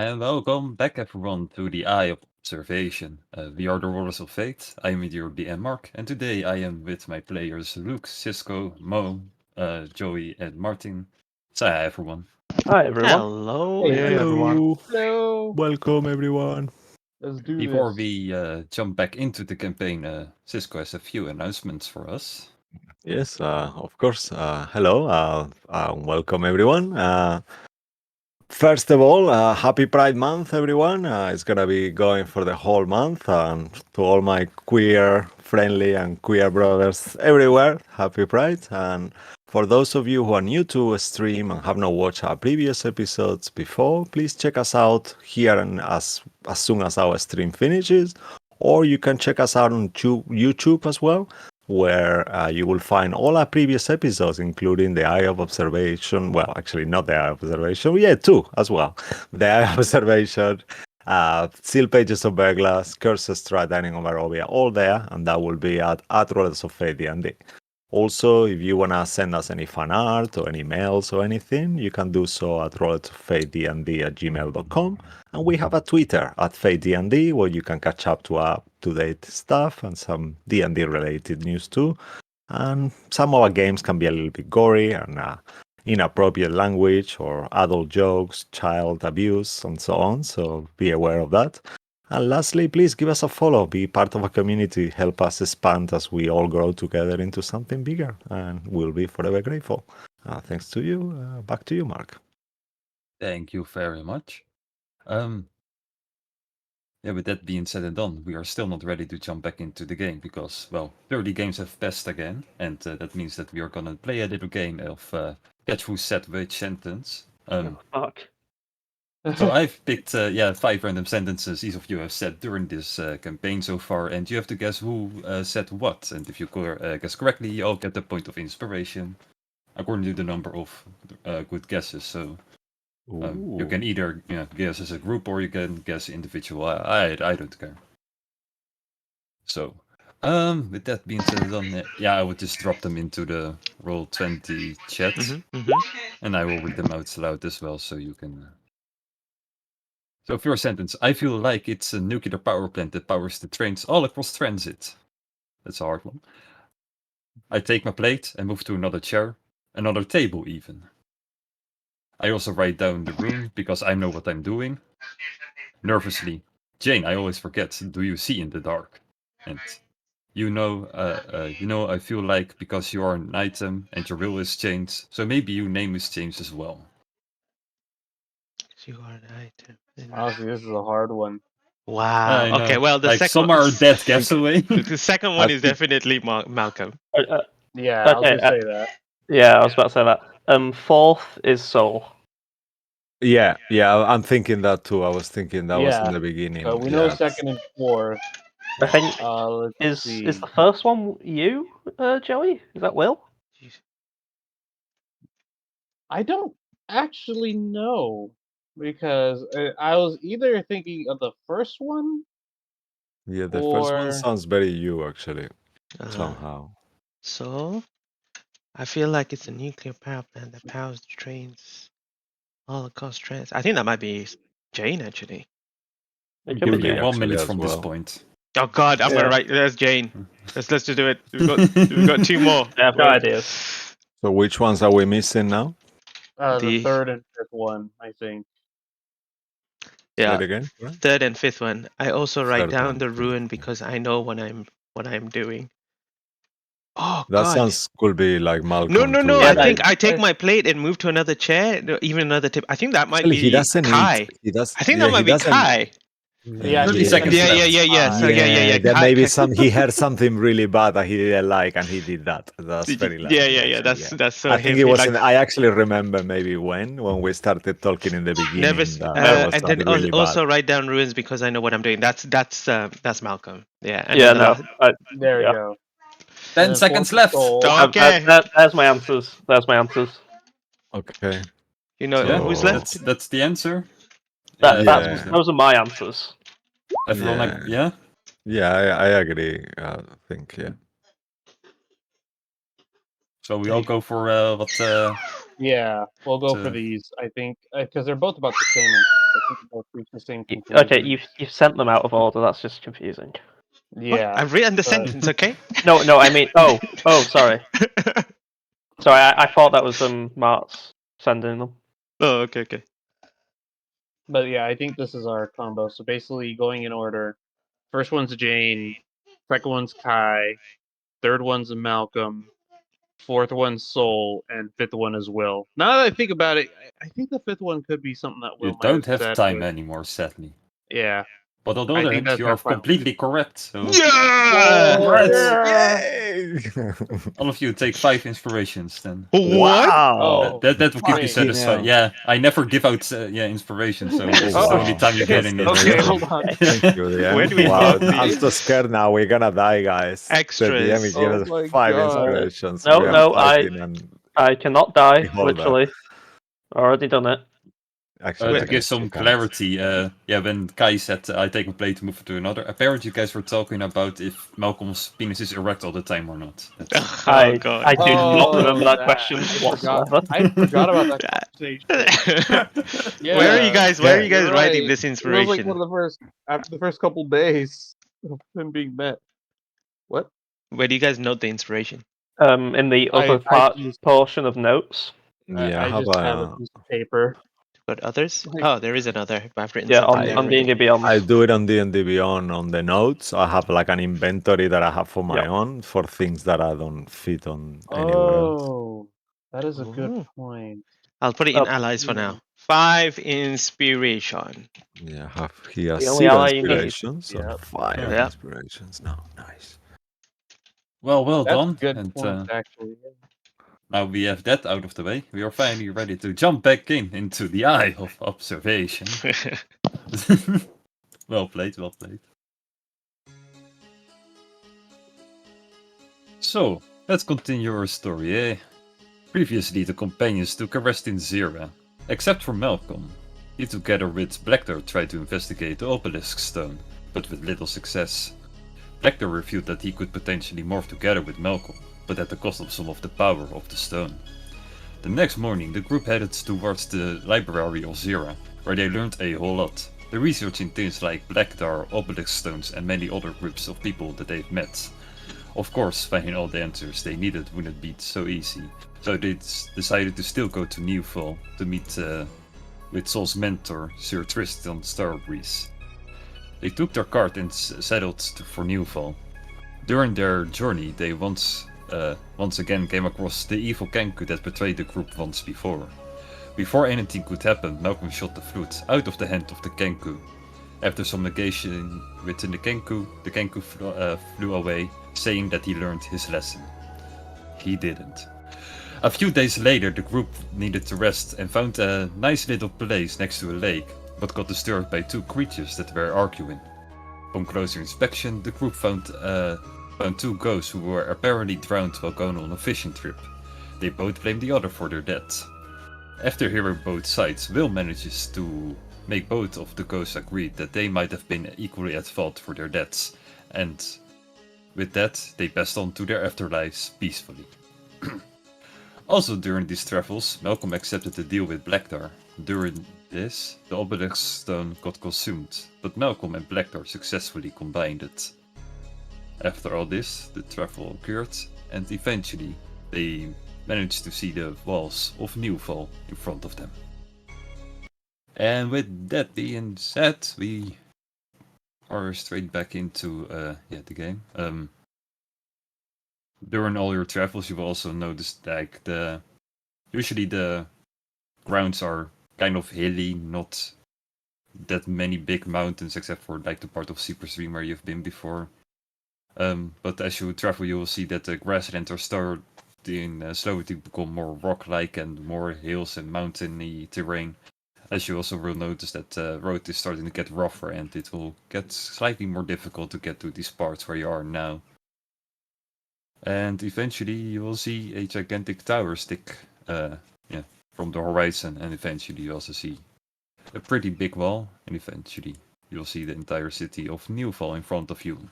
And welcome back, everyone, to the Eye of Observation. We are the Rulers of Fate. I am your DM Mark, and today I am with my players Luke, Cisco, Mo, Joey, and Martin. Say hi, everyone. Hi everyone. Hello, Hey, everyone. Hello. Welcome, everyone. Let's do Before this. we jump back into the campaign, Cisco has a few announcements for us. Yes, of course. Hello, welcome, everyone. First of all, happy Pride Month, everyone. It's gonna be going for the whole month, and to all my queer-friendly and queer brothers everywhere, happy Pride. And for those of you who are new to a stream and have not watched our previous episodes before, please check us out here and as soon as our stream finishes, or you can check us out on YouTube as well, where you will find all our previous episodes, including the Eye of Observation. Well, actually, not the Eye of Observation. Yeah, two as well. The Eye of Observation, Seal Pages of Berglas, Curses Try Dining on Barovia, all there, and that will be at Rollers of Fate D&D. Also, if you want to send us any fan art or any mails or anything, you can do so at rollersoffatednd@gmail.com. And we have a Twitter at FateDND where you can catch up to up-to-date stuff and some D&D related news too. And some of our games can be a little bit gory and inappropriate language or adult jokes, child abuse, and so on. So be aware of that. And lastly, please give us a follow, be part of a community, help us expand as we all grow together into something bigger, and we'll be forever grateful. Thanks to you. Back to you, Mark. Thank you very much. Yeah, with that being said and done, we are still not ready to jump back into the game because, well, 30 games have passed again, and that means that we are gonna play a little game of Catch Who Said Which Sentence. Fuck. So I've picked 5 random sentences each of you have said during this campaign so far, and you have to guess who said what. And if you guess correctly, you all get the point of inspiration according to the number of good guesses. So you can either guess as a group or you can guess individual. I don't care. So with that being said and done, I would just drop them into the Roll20 chat, and I will read them out loud as well, so you can. So first sentence: I feel like it's a nuclear power plant that powers the trains all across transit. That's a hard one. I take my plate and move to another chair, another table even. I also write down the rune because I know what I'm doing. Nervously, Jane, I always forget. Do you see in the dark? And I feel like because you are an item and your will is changed, so maybe your name is changed as well. You are an item. Honestly, this is a hard one. Wow. Okay, well, the like second some are dead guess away. the second one is definitely Malcolm. Yeah, I was Okay, gonna say that. Yeah, I was about to say that. Fourth is Soul. Yeah, I'm thinking that too. I was thinking that was in the beginning. So we know second and fourth. I think Let's is see. the first one you, Joey? Is that Will? I don't actually know because I was either thinking of the first one. Yeah, the first one sounds very you actually somehow. So, I feel like it's a nuclear power plant that powers the trains all across trans. I think that might be Jane actually. Give me 1 minute from this point. Oh God, I'm gonna write. There's Jane. Let's just do it. We've got 2 more. I have no ideas. So which ones are we missing now? The third and fifth one, I think. Yeah. Say it again. Third and fifth one. I also write Third down one. the ruin because I know what I'm doing. Oh That God. sounds could be like Malcolm. No. too. I think I take my plate and move to another chair, even another tip. I think that might Actually, be he doesn't Kai. eat. He does. I think yeah, that might he be doesn't. Kai. Yeah, 30 seconds Yeah. So yeah. There Kai, may be Kai. some. He heard something really bad that he didn't like, and he did that. That's very likely. Yeah. That's so I him. think it was. I actually remember maybe when we started talking in the beginning. Never. That was And then really also bad. write down ruins because I know what I'm doing. That's Malcolm. Yeah. And Yeah, then no. There we go. 10 seconds left. Okay. There's my answers. Okay. You know who's left? That's the answer. Those are my answers. Everyone Yeah, I agree. I think So we all go for what Yeah, we'll go for So- these. I think because they're both about the same. I think they both reach the same conclusion. Okay, you've sent them out of order. That's just confusing. Yeah. I've written the but- sentence, okay? No, I mean, oh, sorry. Sorry, I thought that was Mart's sending them. Oh, okay. But yeah, I think this is our combo. So basically, going in order. First one's Jane. Second one's Kai. Third one's Malcolm. Fourth one's Soul, and fifth one is Will. Now that I think about it, I think the fifth one could be something that Will You might don't have said, time but- anymore, sadly. Yeah. But on the I other think hand, that's you our are final completely correct. So Yeah! Congrats! Yay! All of you take 5 inspirations then. What? Wow! That would keep you fucking satisfied. hell. Yeah, I never give out inspiration, so this is the wow. only time you're getting it. Okay, hold on. Thank you, DM. Where do we wow, put I'm these? so scared now. We're gonna die, guys. Extras. The DM is giving Oh my us 5 God. inspirations. No, we are no, fighting and I cannot die, Beholder. literally. Already done it. actually, I To can give some check out. clarity, when Kai said I take a play to move to another, apparently you guys were talking about if Malcolm's penis is erect all the time or not. That's- Oh, God. I do not remember that that. question I whatsoever. forgot about that conversation. Yeah, Where are you guys Yeah, writing right. this It was like inspiration? one of the first after the first couple days of him being met. What? Where do you guys note the inspiration? In the other portion of notes. Yeah, I how just have a about piece of paper. But others? Like- Oh, there is another. But I've written Yeah, something on there on already. D&D Beyond. I do it on D&D Beyond on the notes. I have like an inventory that I have for my Yep. own for things that I don't fit on anywhere else. Oh, that is a good Oh. point. I'll put it in Oh. allies for now. 5 inspiration. Yeah, I have here The only 0 ally you need. inspirations or Yep. 5 Yeah. inspirations. No, nice. well That's done. a good And point, actually. now we have that out of the way. We are finally ready to jump back into the eye of observation. Well played, well played. So, let's continue our story, eh? Previously, the companions took a rest in Zira, except for Malcolm. He together with Blackdar tried to investigate the obelisk stone, but with little success. Blackdar revealed that he could potentially morph together with Malcolm, but at the cost of some of the power of the stone. The next morning, the group headed towards the library of Zira, where they learned a whole lot. The research in things like Blackdar, obelisk stones and many other groups of people that they've met. Of course, finding all the answers they needed wouldn't be so easy, so they decided to still go to Newfall to meet with Sol's mentor, Sir Tristan Starbreeze. They took their cart and settled for Newfall. During their journey, they once again came across the evil Kenku that betrayed the group once before. Before anything could happen, Malcolm shot the flute out of the hand of the Kenku. After some negation within the Kenku flew away, saying that he learned his lesson. He didn't. A few days later, the group needed to rest and found a nice little place next to a lake, but got disturbed by 2 creatures that were arguing. Upon closer inspection, the group found 2 ghosts who were apparently drowned while going on a fishing trip. They both blamed the other for their death. After hearing both sides, Will manages to make both of the ghosts agree that they might have been equally at fault for their deaths, and with that, they passed on to their afterlives peacefully. Also during these travels, Malcolm accepted a deal with Blackdar. During this, the obelisk stone got consumed, but Malcolm and Blackdar successfully combined it. After all this, the travel occurred, and eventually they managed to see the walls of Newfall in front of them. And with that being said, we are straight back into the game. During all your travels, you will also notice like usually the grounds are kind of hilly, not that many big mountains except for like the part of Cypress Stream where you've been before. But as you travel, you will see that the grasslands are starting slowly to become more rock-like and more hills and mountainy terrain. As you also will notice that the road is starting to get rougher and it will get slightly more difficult to get to these parts where you are now. And eventually you will see a gigantic tower stick from the horizon, and eventually you also see a pretty big wall, and eventually you'll see the entire city of Newfall in front of you.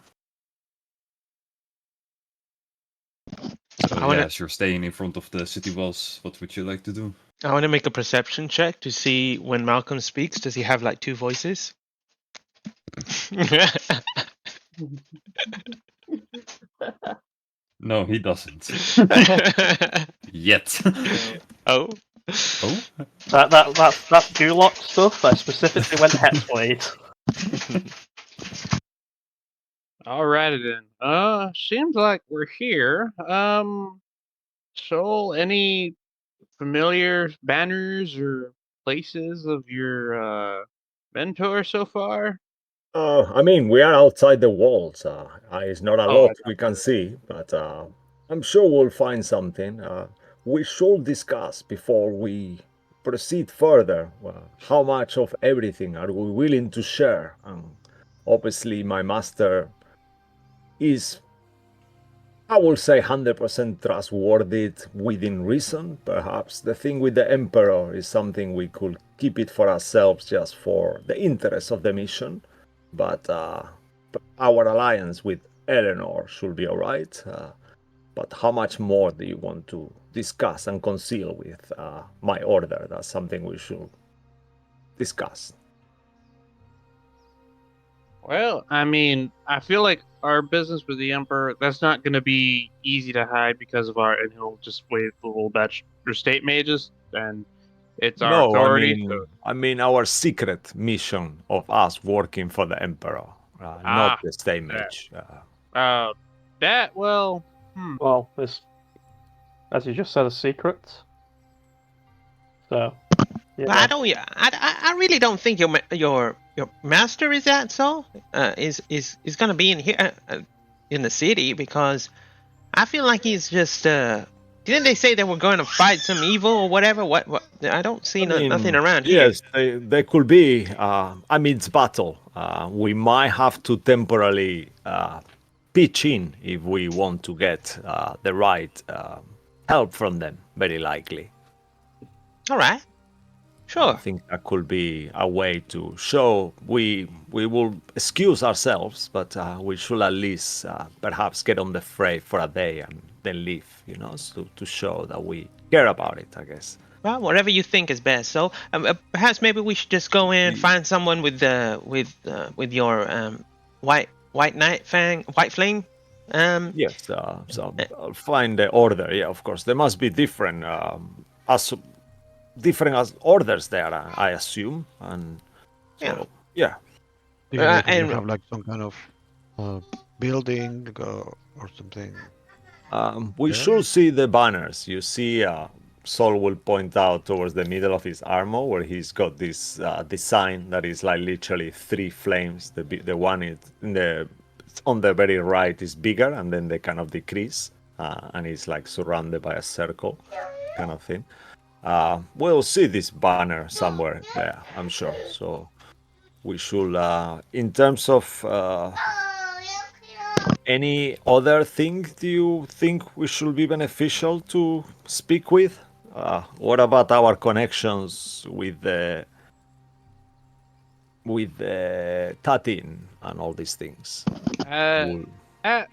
So how wanna- as you're staying in front of the city walls, what would you like to do? I want to make a perception check to see when Malcolm speaks. Does he have like two voices? No, he doesn't. Yet. Oh. Oh? That's Duloc stuff. I specifically went Hexblade. Alrighty then. Seems like we're here. So any familiar banners or places of your mentor so far? I mean, we are outside the walls. It's not a Oh, lot we can see, but I'm sure we'll find something. We should discuss before we proceed further. How much of everything are we willing to share? Obviously, my master is, I will say, 100% trustworthy within reason. Perhaps the thing with the Emperor is something we could keep it for ourselves just for the interest of the mission. But our alliance with Eleanor should be alright. But how much more do you want to discuss and conceal with my order? That's something we should discuss. Well, I mean, I feel like our business with the Emperor, that's not going to be easy to hide because of and he'll just wait the little batch for state mages, and it's our No, authority. I mean our secret mission of us working for the Emperor, not the state mage. Well, it's, as you just said, a secret. So, yeah. Well, I really don't think your master is that so. Is gonna be in here in the city, because I feel like he's just. Didn't they say they were going to fight some evil or whatever? What? I don't see nothing around here. Yes, they could be amidst battle. We might have to temporarily pitch in if we want to get the right help from them. Very likely. All right. Sure. I think that could be a way to show we will excuse ourselves, but we should at least perhaps get on the fray for a day and then leave, to show that we care about it, I guess. Well, whatever you think is best. So perhaps maybe we should just go in and find someone with your white flame. Yes. So I'll find the order. Yeah, of course. There must be different different orders there, I assume, and so yeah. Do you reckon and- you have like some kind of building or something? We should see the banners. You see, Sol will point out towards the middle of his armor where he's got this design that is like literally 3 flames. The one is on the very right is bigger, and then they kind of decrease, and it's like surrounded by a circle, kind of thing. We'll see this banner somewhere there, I'm sure. So we should, in terms of any other thing, do you think we should be beneficial to speak with? What about our connections with the Tatin and all these things?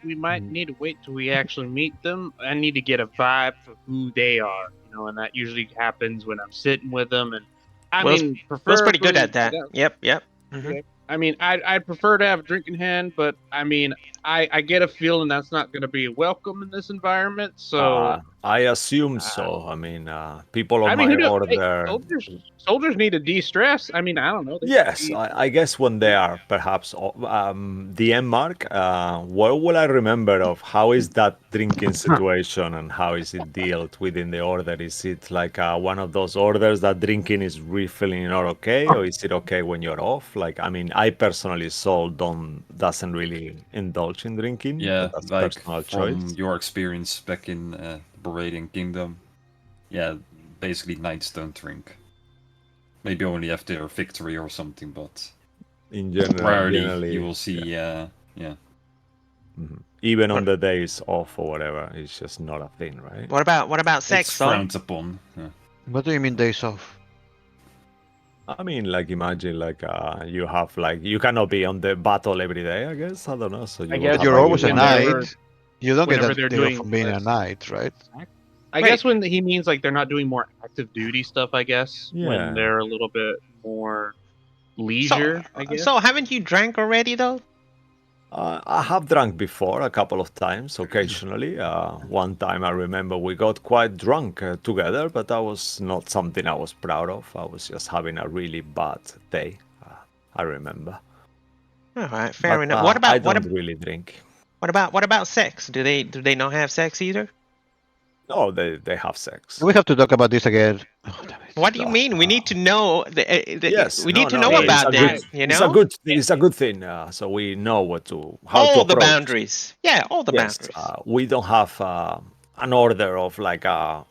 We might need to wait till we actually meet them. I need to get a vibe for who they are, and that usually happens when I'm sitting with them. And Will's pretty good at that. Yep. Mhm. I mean, I'd prefer to have a drink in hand, but I mean, I get a feeling that's not going to be welcome in this environment. So I assume so. I mean, people of I mean, my order. soldiers need to de-stress. I mean, I don't know. Yes, I guess when they are perhaps the end mark, what will I remember of how is that drinking situation and how is it dealt within the order? Is it like one of those orders that drinking is refilling not okay, or is it okay when you're off? Like, I mean, I personally doesn't really indulge in drinking. Yeah, but that's like personal from choice. your experience back in Baratheon Kingdom, yeah, basically knights don't drink. Maybe only after a victory or something, but In general, rarely generally, you will see, yeah. Mhm. Even on the days off or whatever, it's just not a thing, right? What about sex? It's Though? frowned upon. Yeah. What do you mean days off? I mean, like, imagine, like, you have, like, you cannot be on the battle every day, I guess. I don't know. So you I will guess have, You're like, always a you knight. never- You don't get Whenever that they're day doing off from being a less- knight, right? I Wait. guess when he means like they're not doing more active duty stuff, I guess Yeah. when they're a little bit more leisure. I guess. So haven't you drank already though? I have drunk before a couple of times, occasionally. One time I remember we got quite drunk together, but that was not something I was proud of. I was just having a really bad day. I remember. All right, fair But, enough. I don't really drink. What about sex? Do they not have sex either? No, they have sex. We have to talk about this again. Oh, damn it. What do you mean? We need to know. Yes, we no, need to no, know no, it's about a this. good- You It's know, a good thing. So we know how to all the approach. boundaries. Yeah, all the Yes, boundaries. we don't have an order of like a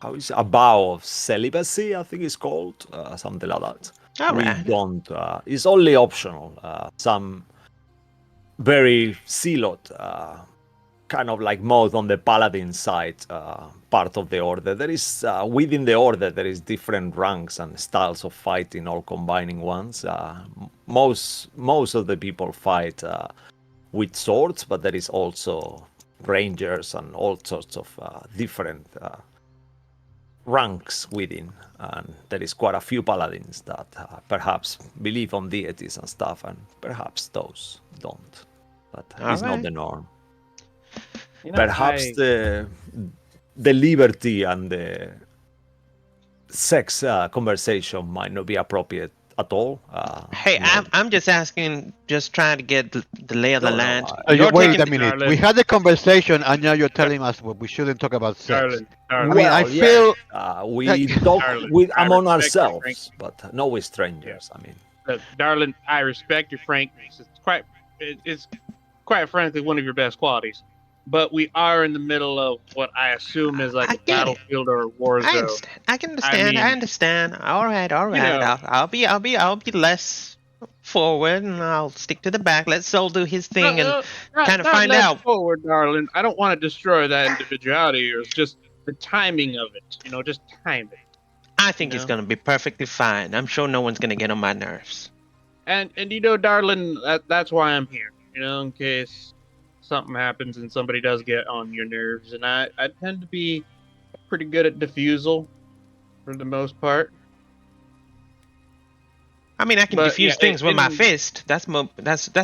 vow of celibacy. I think it's called something like that. All We right. don't. It's only optional. Some very zealot kind of like mode on the paladin side part of the order. There is within the order there is different ranks and styles of fighting, all combining ones. Most of the people fight with swords, but there is also rangers and all sorts of different ranks within, and there is quite a few paladins that perhaps believe on deities and stuff, and perhaps those don't, but it's not Alright. the norm. You know, Perhaps the liberty and the sex conversation might not be appropriate at all. Hey, no. I'm just asking, just trying to get the lay of the No, no, land. Wait taking a the- minute. Darlin. We had a conversation, and now you're telling us we shouldn't talk about sex. Darling, I darling. mean, I Well, yeah, feel we like- talk Darling, with I among respect your ourselves, but not with strangers. I mean, Look, darling, I respect your frankness. It's quite frankly one of your best qualities. But we are in the middle of what I assume is like I a get it. battlefield or a war I zone. understand. I can understand. I mean, understand. All right. All right. know. I'll be less forward, and I'll stick to the back. Let Soul do his thing, and kinda not find less out. forward, darling. I don't want to destroy that individuality, or it's just the timing of it. Just time it. I think it's No. gonna be perfectly fine. I'm sure no one's gonna get on my nerves. And darling, that's why I'm here. In case something happens and somebody does get on your nerves, and I tend to be pretty good at diffusal for the most part. I mean, I can But, diffuse yeah, things with my in- fist. That's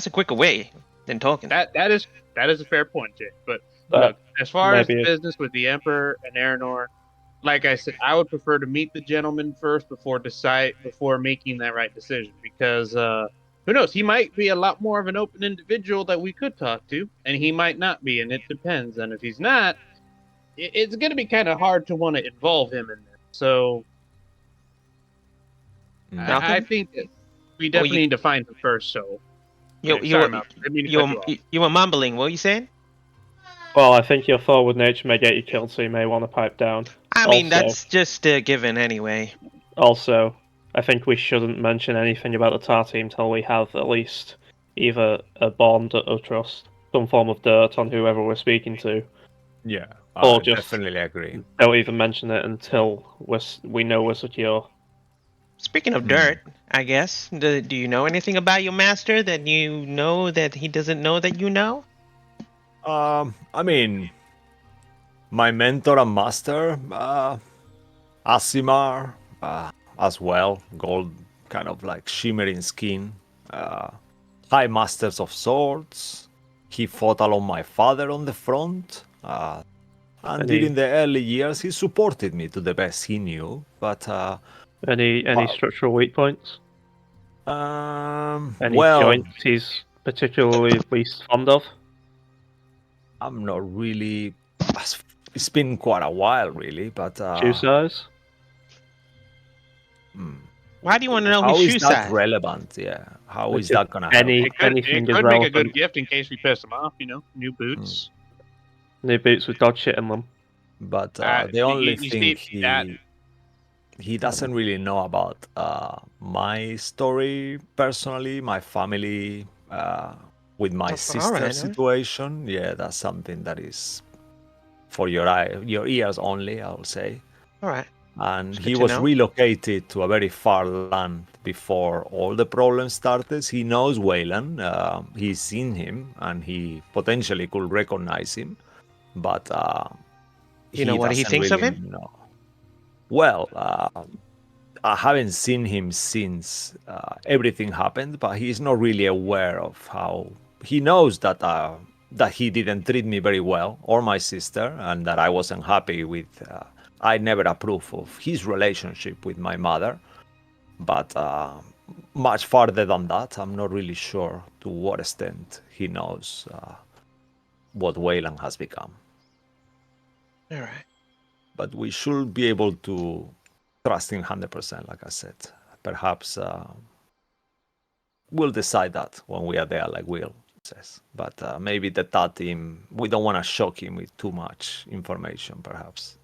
a quicker way than talking. That is a fair point, Jay. But But look, as far as maybe- business with the Emperor and Aranor, like I said, I would prefer to meet the gentleman first before making that right decision. Because who knows? He might be a lot more of an open individual that we could talk to, and he might not be, and it depends. And if he's not, it's going to be kind of hard to want to involve him in this. So Malcolm? I think that we definitely you- need to find him first. So You Okay, you sorry, were- Malcolm. Didn't mean to you cut were, you off. you were mumbling. What were you saying? Well, I think your forward nature may get you killed, so you may want to pipe down. I mean, Also- that's just a given anyway. Also, I think we shouldn't mention anything about the tar team till we have at least either a bond or trust, some form of dirt on whoever we're speaking to. yeah, Or I just- definitely agree. Don't even mention it until we know we're secure. Speaking of Hmm. dirt, I guess, do you know anything about your master that you know that he doesn't know that you know? I mean, my mentor and master, Asimar, as well, gold, kind of like shimmering skin, high masters of swords. He fought along my father on the front, and And during he- the early years, he supported me to the best he knew. But Any Wow. structural weak points? Any well, joints he's particularly least fond of? I'm not really. It's been quite a while, really, but Shoe size? hmm. Why do you want to know How his is shoe that size? relevant? Yeah. How Like is if that gonna help? any- it could anything is make a good relevant. gift in case we piss him off. New boots. New boots with dog shit in them. But Uh, the only you thing see that- he doesn't really know about my story personally, my family, with my All sister right, situation. Yeah, that's something that is for your ears only, I'll say. All right. And It's he good to was know. relocated to a very far land before all the problems started. He knows Wayland. He's seen him, and he potentially could recognize him, but You know what he doesn't thinks of really him? know. Well, I haven't seen him since everything happened, but he's not really aware of how. He knows that that he didn't treat me very well or my sister, and that I wasn't happy with. I never approved of his relationship with my mother, but much farther than that, I'm not really sure to what extent he knows what Wayland has become. All right. But we should be able to trust him 100%, like I said. Perhaps we'll decide that when we are there, like Will says. But maybe the TAT team, we don't want to shock him with too much information, perhaps.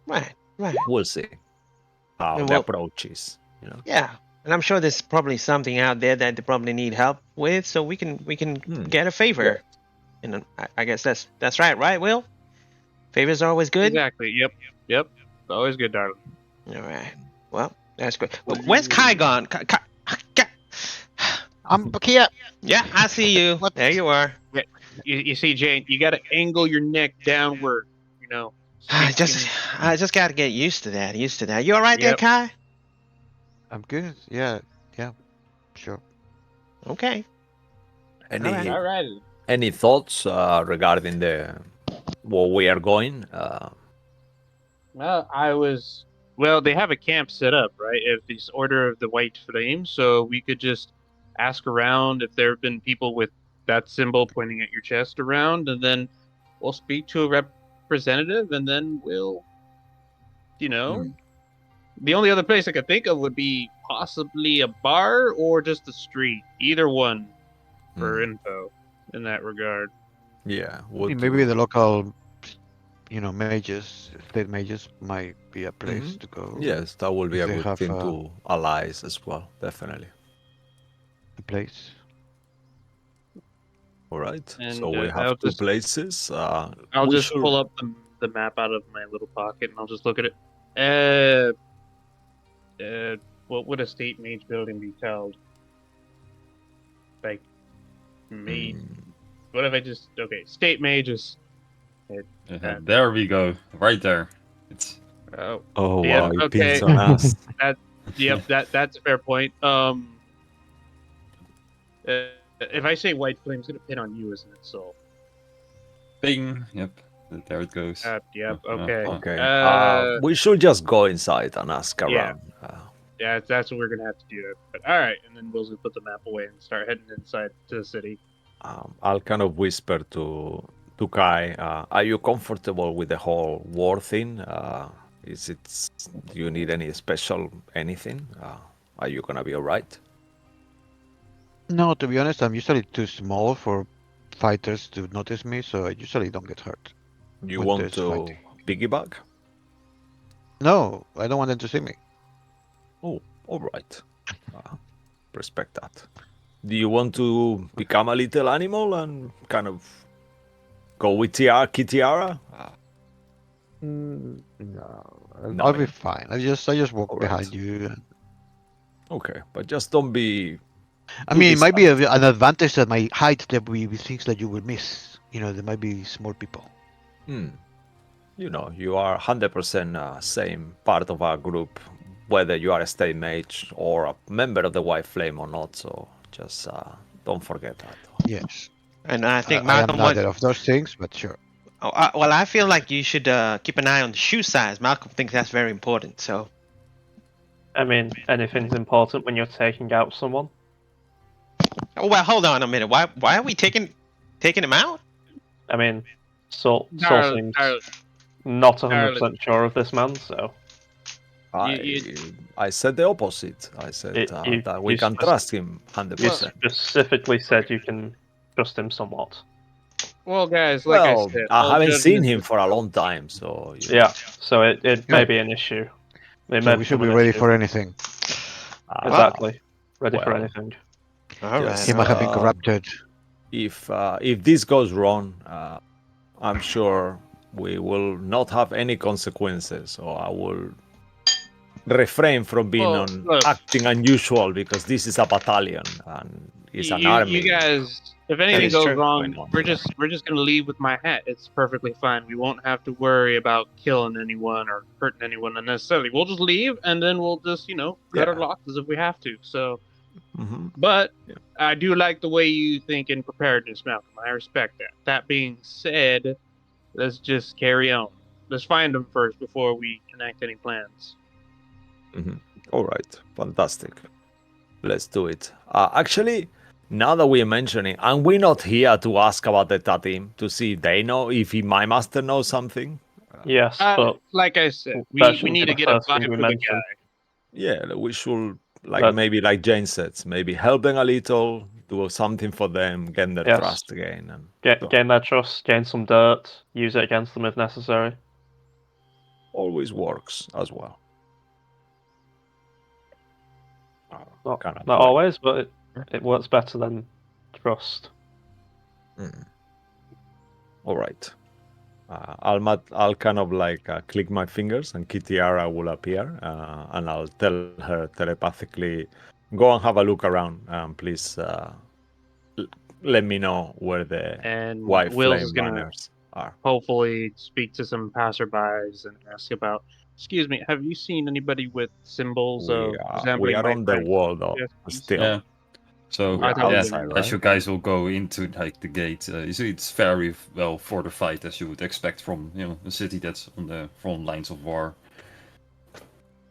Right. Right. We'll see how And the well- approach is, you know. Yeah. And I'm sure there's probably something out there that they probably need help with, so we can get a favor. And I guess that's right, Will? Favors are always good. Exactly. Yep. Always good, darling. All right. Well, that's good. But where's Kai gone? Kai- I'm here. Yeah, I see you. What? There you are. You see, Jane, you got to angle your neck downward. You know. I just got to get used to that. You all right there, Yep. Kai? I'm good. Yeah. Sure. Okay. Any Alright. All right. any thoughts regarding the where we are going? Well, they have a camp set up, right? If this Order of the White Flame, so we could just ask around if there have been people with that symbol pointing at your chest around, and then we'll speak to a representative, and then we'll, the only other place I could think of would be possibly a bar or just the street. Either one for info in that regard. Yeah, Maybe the local, mages, state mages might be a place to go. Yes, that will be if a they good have, thing to allies as well, definitely. A place. All right, And, so we I'll have two just- places. I'll we just should- pull up the map out of my little pocket and I'll just look at it. What would a state mage building be called? Like, mage. What if I just state mages? There we go, right there. It's Oh, Oh Yeah, wow, he okay. pins on us. yep. That's a fair point. If I say white flame's gonna pin on you, isn't it? So. bing. Yep, there it goes. Yep. Okay. Okay. We should just go inside and ask Yeah. around. Yeah, that's what we're gonna have to do. But all right, and then we'll just put the map away and start heading inside to the city. I'll kind of whisper to Kai. Are you comfortable with the whole war thing? Do you need any special anything? Are you gonna be alright? No, to be honest, I'm usually too small for fighters to notice me, so I usually don't get hurt. You When want there's to fighting. piggyback? No, I don't want them to see me. Oh, all right. Respect that. Do you want to become a little animal and kind of go with Kitiara? No, No, I'll be yeah. fine. I just walk All behind right. you. Okay, but just don't be. I Do mean, it this might be time. an advantage that my height that we things that you will miss. There might be small people. You are 100% same part of our group, whether you are a state mage or a member of the White Flame or not. So just don't forget that. Yes. And I think I am Malcolm was. neither of those things, but sure. Well, I feel like you should keep an eye on the shoe size. Malcolm thinks that's very important. So. I mean, anything's important when you're taking out someone. Oh well, hold on a minute. Why are we taking him out? I mean, Saul Darling, seems not 100% sure of this man, so I said the opposite. I said that we you can trust him you 100%. specifically said you can trust him somewhat. Well, guys, like Well, I said, I all haven't seen judgment him is- for a long time, so Yeah, so it may be an issue. It may So we should be become an ready issue. for anything. Exactly. Ready for well. anything. All Yes. He might have been Um, corrupted. If this goes wrong, I'm sure we will not have any consequences. So I will refrain from being Well, on look. acting unusual because this is a battalion and it's an army. You guys, if anything is goes true. wrong, Going on. we're just gonna leave with my hat. It's perfectly fine. We won't have to worry about killing anyone or hurting anyone unnecessarily. We'll just leave and then we'll just cut our Yeah. losses if we have to. So, Mhm. but Yeah. I do like the way you think in preparedness, Malcolm. I respect that. That being said, let's just carry on. Let's find them first before we enact any plans. All right, fantastic. Let's do it. Actually, now that we're mentioning, and we're not here to ask about the team to see if they know if my master knows something. Yes, but Like I said, that we shouldn't need be to the get a first thing vibe we for the mention. guy. Yeah, we should But- maybe like Jane says, maybe help them a little, do something for them, get their Yes. trust again, and Gain their trust, gain some dirt, use it against them if necessary. always works as well. Not, Kind of not like- always, but it works better than trust. All right. I'll kind of like click my fingers and Kitiara will appear and I'll tell her telepathically, go and have a look around. Please let me know where the And white Wills flame is gonna banners are. hopefully speak to some passerbys and ask about. Excuse me, have you seen anybody with symbols of We resembling are my on the friend wall though, Yes, still. Yeah. So We I are thought we yeah, didn't outside, know. right? as you guys will go into like the gate, you see it's very well fortified as you would expect from a city that's on the front lines of war.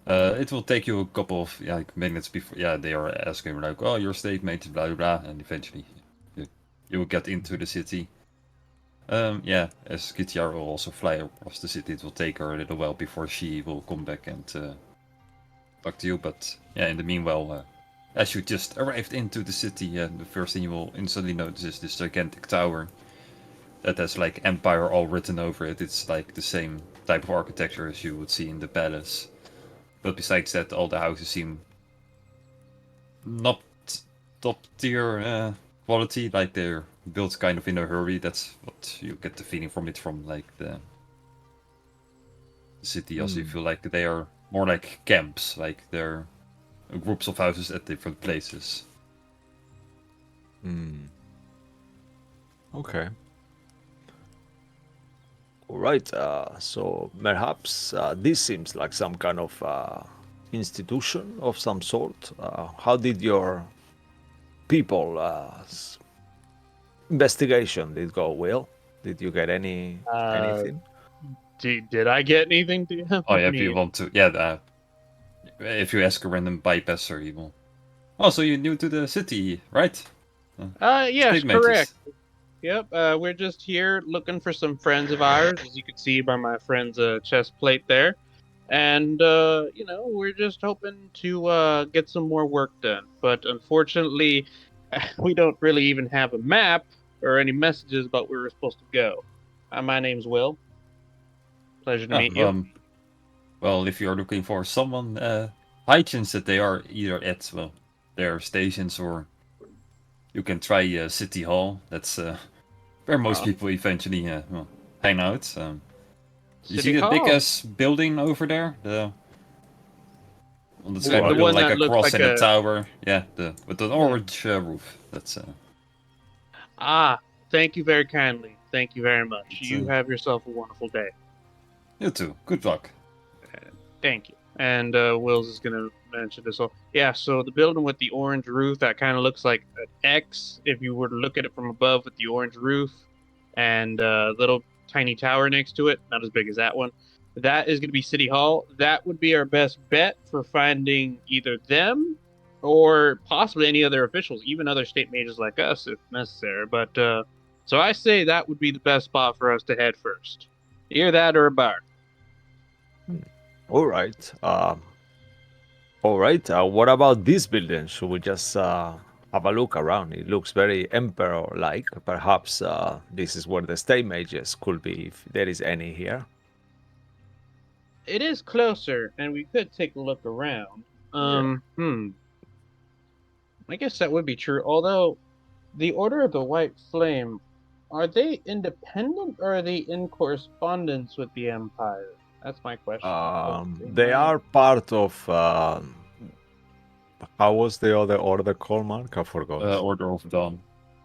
It will take you a couple of minutes before they are asking like, oh, your statement, blah blah blah, and eventually you will get into the city. As Kitiara will also fly across the city, it will take her a little while before she will come back and talk to you. But in the meanwhile, as you just arrived into the city, the first thing you will instantly notice is this gigantic tower that has like Empire all written over it. It's like the same type of architecture as you would see in the palace. But besides that, all the houses seem not top tier quality, like they're built kind of in a hurry. That's what you get the feeling from it, from like the city. Also, you feel like they are more like camps, like they're groups of houses at different places. Okay. All right. So perhaps this seems like some kind of institution of some sort. How did your people investigation did go, Will? Did you get anything? Did I get anything to him? Oh yeah, if you want to, if you ask a random bypasser, he will. Oh, so you're new to the city, right? Yes, State mages. correct. Yep, we're just here looking for some friends of ours, as you can see by my friend's chest plate there. And, we're just hoping to get some more work done. But unfortunately, we don't really even have a map or any messages about where we're supposed to go. My name's Will. Pleasure to meet you. Well, if you're looking for someone, high chance that they are either at their stations, or you can try City Hall. That's where most people eventually hang out. You City see the Hall? big ass building over there? The one that's The kind of built one like that a looks cross like in a a- tower. Yeah, with an orange roof. That's Thank you very kindly. Thank you very much. It's, You have yourself a wonderful day. you too. Good luck. Thank you. And Wills is going to mention this all. Yeah, so the building with the orange roof, that kind of looks like an X if you were to look at it from above, with the orange roof and a little tiny tower next to it. Not as big as that one. That is going to be City Hall. That would be our best bet for finding either them or possibly any other officials, even other state mages like us if necessary. But so I say that would be the best spot for us to head first. Either that or a bar. All right. All right. What about this building? Should we just have a look around? It looks very emperor-like. Perhaps this is where the state mages could be, if there is any here. It is closer, and we could take a look around. I guess that would be true. Although the Order of the White Flame, Are they independent or are they in correspondence with the Empire? That's my question. They are part of. How was the other order called, Mark? I forgot. Order of Dawn.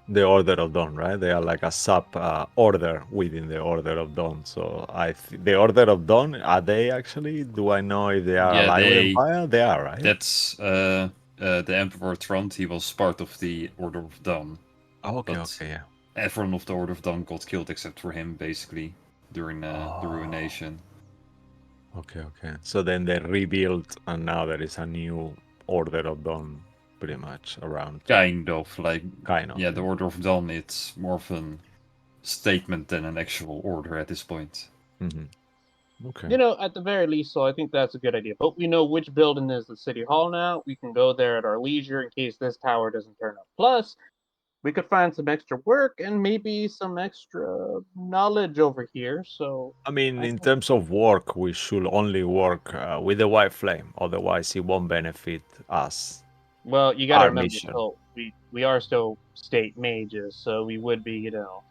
The Order of Dawn, right? They are like a sub order within the Order of Dawn. So the Order of Dawn, are they actually? Do I know if they are Yeah, aligned with they- Empire? They are, right? That's the Emperor Trond. He was part of the Order of Dawn. Oh, okay, but- okay, yeah. Everyone of the Order of Dawn got killed except for him, basically, during the Oh. Ruination. Okay, okay. So then they rebuilt, and now there is a new Order of Dawn, pretty much around. Kind of, like, Kind of. yeah, the Order of Dawn, it's more of a statement than an actual order at this point. Mhm. Okay. You know, at the very least, so I think that's a good idea. But we know which building is the city hall now. We can go there at our leisure in case this tower doesn't turn up. Plus, we could find some extra work and maybe some extra knowledge over here. So I mean, I in think- terms of work, we should only work with the White Flame, otherwise it won't benefit us. well, you got to Our remember, mission. so we are still state mages, so we would be, you know.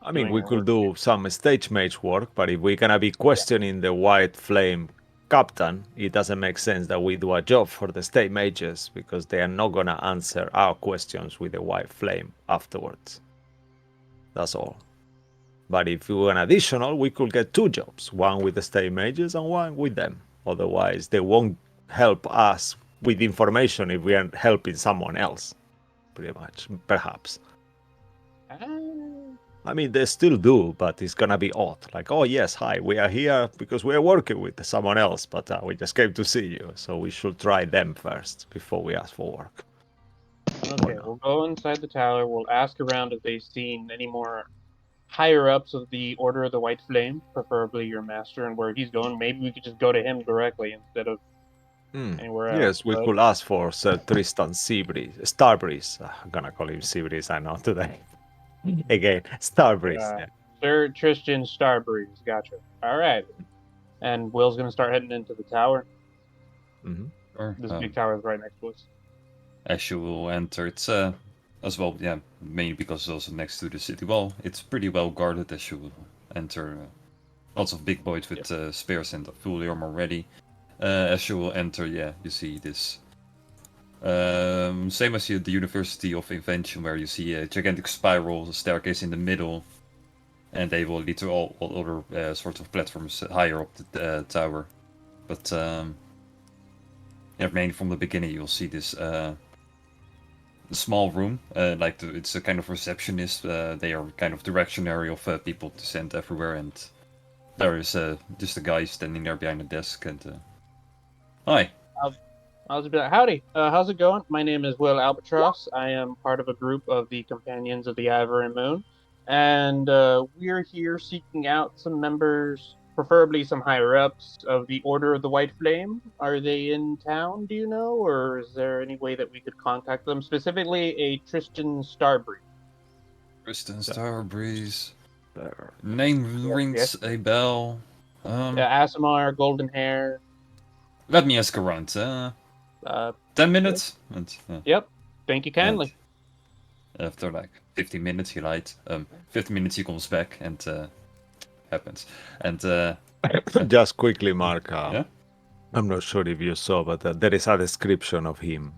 I mean, doing we our could work. do some stage mage work, but if we're gonna be questioning the White Flame captain, it doesn't make sense that we do a job for the state mages because they are not gonna answer our questions with the White Flame afterwards. That's all. But if we want additional, we could get 2 jobs, one with the state mages and one with them. Otherwise, they won't help us with information if we are helping someone else. Pretty much, perhaps. Ah, I mean, they still do, but it's gonna be odd. Like, oh yes, hi, we are here because we are working with someone else, but we just came to see you. So we should try them first before we ask for work. okay, no? we'll go inside the tower. We'll ask around if they've seen any more higher ups of the Order of the White Flame, preferably your master, and where he's going. Maybe we could just go to him directly instead of anywhere else. Yes, we but- could ask for Sir Tristan Starbreeze. I'm gonna call him Seabreeze, I know today. Again, Starbreeze. Uh, yeah. Sir Tristan Starbreeze, gotcha. All right. And Will's gonna start heading into the tower. Mhm. Or, This big tower is right next to us. as you will enter, it's as well, yeah, mainly because it's also next to the city wall. It's pretty well guarded as you will enter. Lots of big boys with spears and full armor ready. As you will enter, yeah, you see this. Same as the University of Invention, where you see a gigantic spiral staircase in the middle, and they will lead to all other sorts of platforms higher up the tower. But yeah, mainly from the beginning, you'll see this small room, it's a kind of receptionist. They are kind of directionary of people to send everywhere, and there is just a guy standing there behind the desk. And hi. I'll just be like, howdy, how's it going? My name is Will Albatross. I am part of a group of the Companions of the Ivory Moon, and we're here seeking out some members, preferably some higher-ups of the Order of the White Flame. Are they in town, do you know, or is there any way that we could contact them? Specifically, a Tristan Starbreeze. Tristan Starbreeze. There. Name rings a bell. Asimar, golden hair. Let me ask around. 10 minutes? And, Yep, thank you kindly. and after like 15 minutes, he lied. 15 minutes, he comes back and happens. And Just quickly, Mark. Yeah? I'm not sure if you saw, but there is a description of him.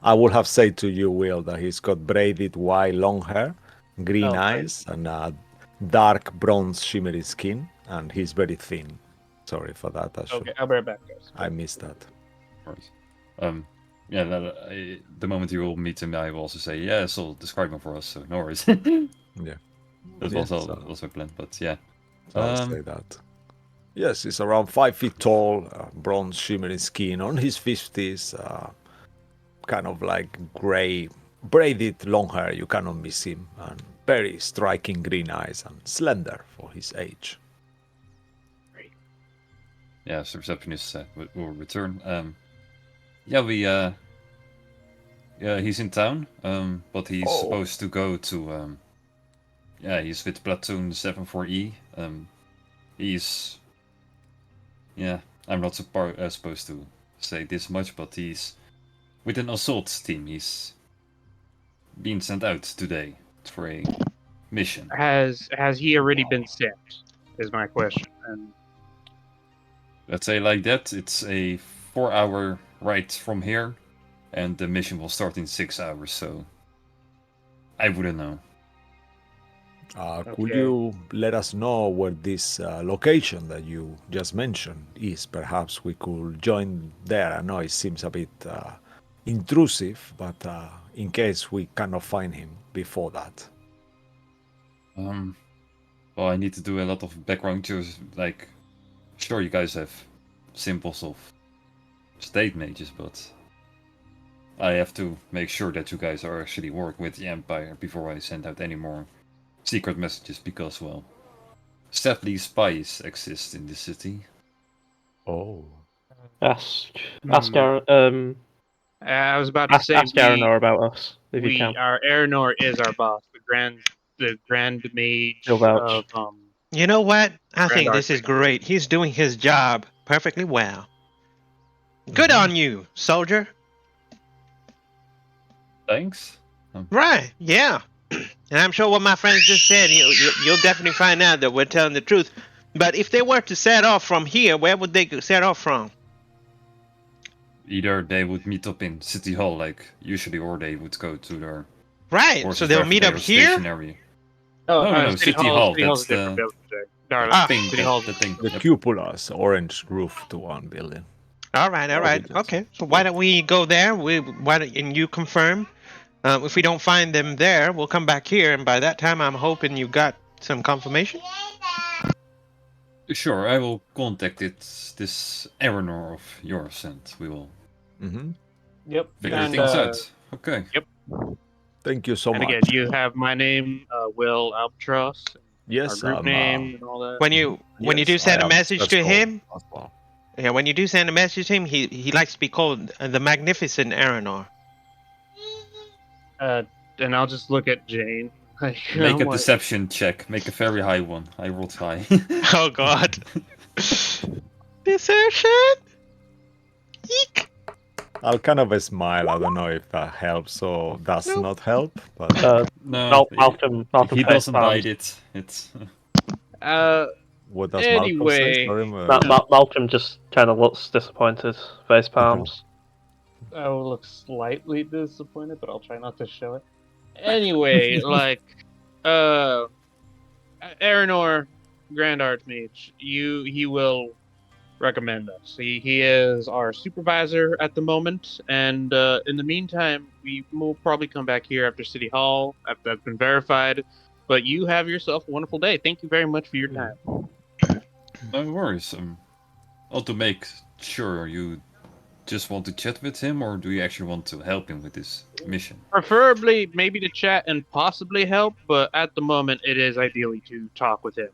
I would have said to you, Will, that he's got braided white long hair, green Oh, great. eyes, and dark bronze shimmery skin, and he's very thin. Sorry for that. Okay, I'll be right back, guys. I missed that. of course. Yeah, the moment you will meet him, I will also say, yeah, so describe him for us, so no worries. Yeah. That Yeah, was so- also planned, but yeah. So I'll say that. Yes, he's around 5 feet tall, bronze shimmering skin, on his 50s, kind of like grey, braided long hair, you cannot miss him, and very striking green eyes, and slender for his age. Yeah, so receptionist will return. Yeah, he's in town, but he's Oh. supposed to go to, he's with Platoon 74E. I'm not supposed to say this much, but he's with an assault team. He's being sent out today for a mission? Has he already been sent? Is my question. And Let's say like that. It's a 4-hour ride from here, and the mission will start in 6 hours. So I wouldn't know. Could Okay. you let us know where this location that you just mentioned is? Perhaps we could join there. I know it seems a bit intrusive, but in case we cannot find him before that. Well, I need to do a lot of background checks. Like, sure, you guys have symbols of state mages, but I have to make sure that you guys are actually work with the Empire before I send out any more secret messages, because, well, sadly, spies exist in this city. Oh. Ask Hmm. I was about to ask say Aranor about us if you can. our Aranor is our boss, the grand mage He'll vouch. of You know what? I Grand think this is Archmage. great. He's doing his job perfectly well. Good Mhm. on you, soldier. Thanks. Right, yeah. And I'm sure what my friends just said, you'll definitely find out that we're telling the truth. But if they were to set off from here, where would they set off from? Either they would meet up in City Hall, like usually, or they would go to their Right, horses so they'll wherever meet they up are here? stationary. Oh, No, City Hall, City Hall's a that's different the- building. Darn, Ah. thing, City that- Hall's the thing. The Yep. cupola's orange roof to one building. All right, Oh, all right. yes. Okay, so why don't we go there? And you confirm? If we don't find them there, we'll come back here, and by that time, I'm hoping you got some confirmation. Sure, I will contact this Aranor of yours, and we will Hmm. Yep. figure And, things out. Okay. Thank you so and much. again, you have my name, Will Albatross, our Yes, group name, and all that. When you yes, do send I a am message to Sersko him, as well. yeah, when you do send a message to him, he likes to be called the Magnificent Aranor. And I'll just look at Jane. Like, Make I'm a like, deception check. Make a very high one. I rolled high. Oh God. Desertion. Eek. I'll kind of smile. I don't know if that helps or does Nope. not help, but No, Malcolm he face doesn't palms. like it. It's what does Malcolm say? Anyway, Sorry, Malcolm just kind of looks disappointed. Face palms. I will look slightly disappointed, but I'll try not to show it. Anyway, like, Aranor, Grand Archmage, he will recommend us. He is our supervisor at the moment, and in the meantime, we will probably come back here after City Hall, after that's been verified. But you have yourself a wonderful day. Thank you very much for your time. no worries. Want to make sure you just want to chat with him, or do you actually want to help him with this mission? Preferably, maybe to chat and possibly help, but at the moment, it is ideally to talk with him.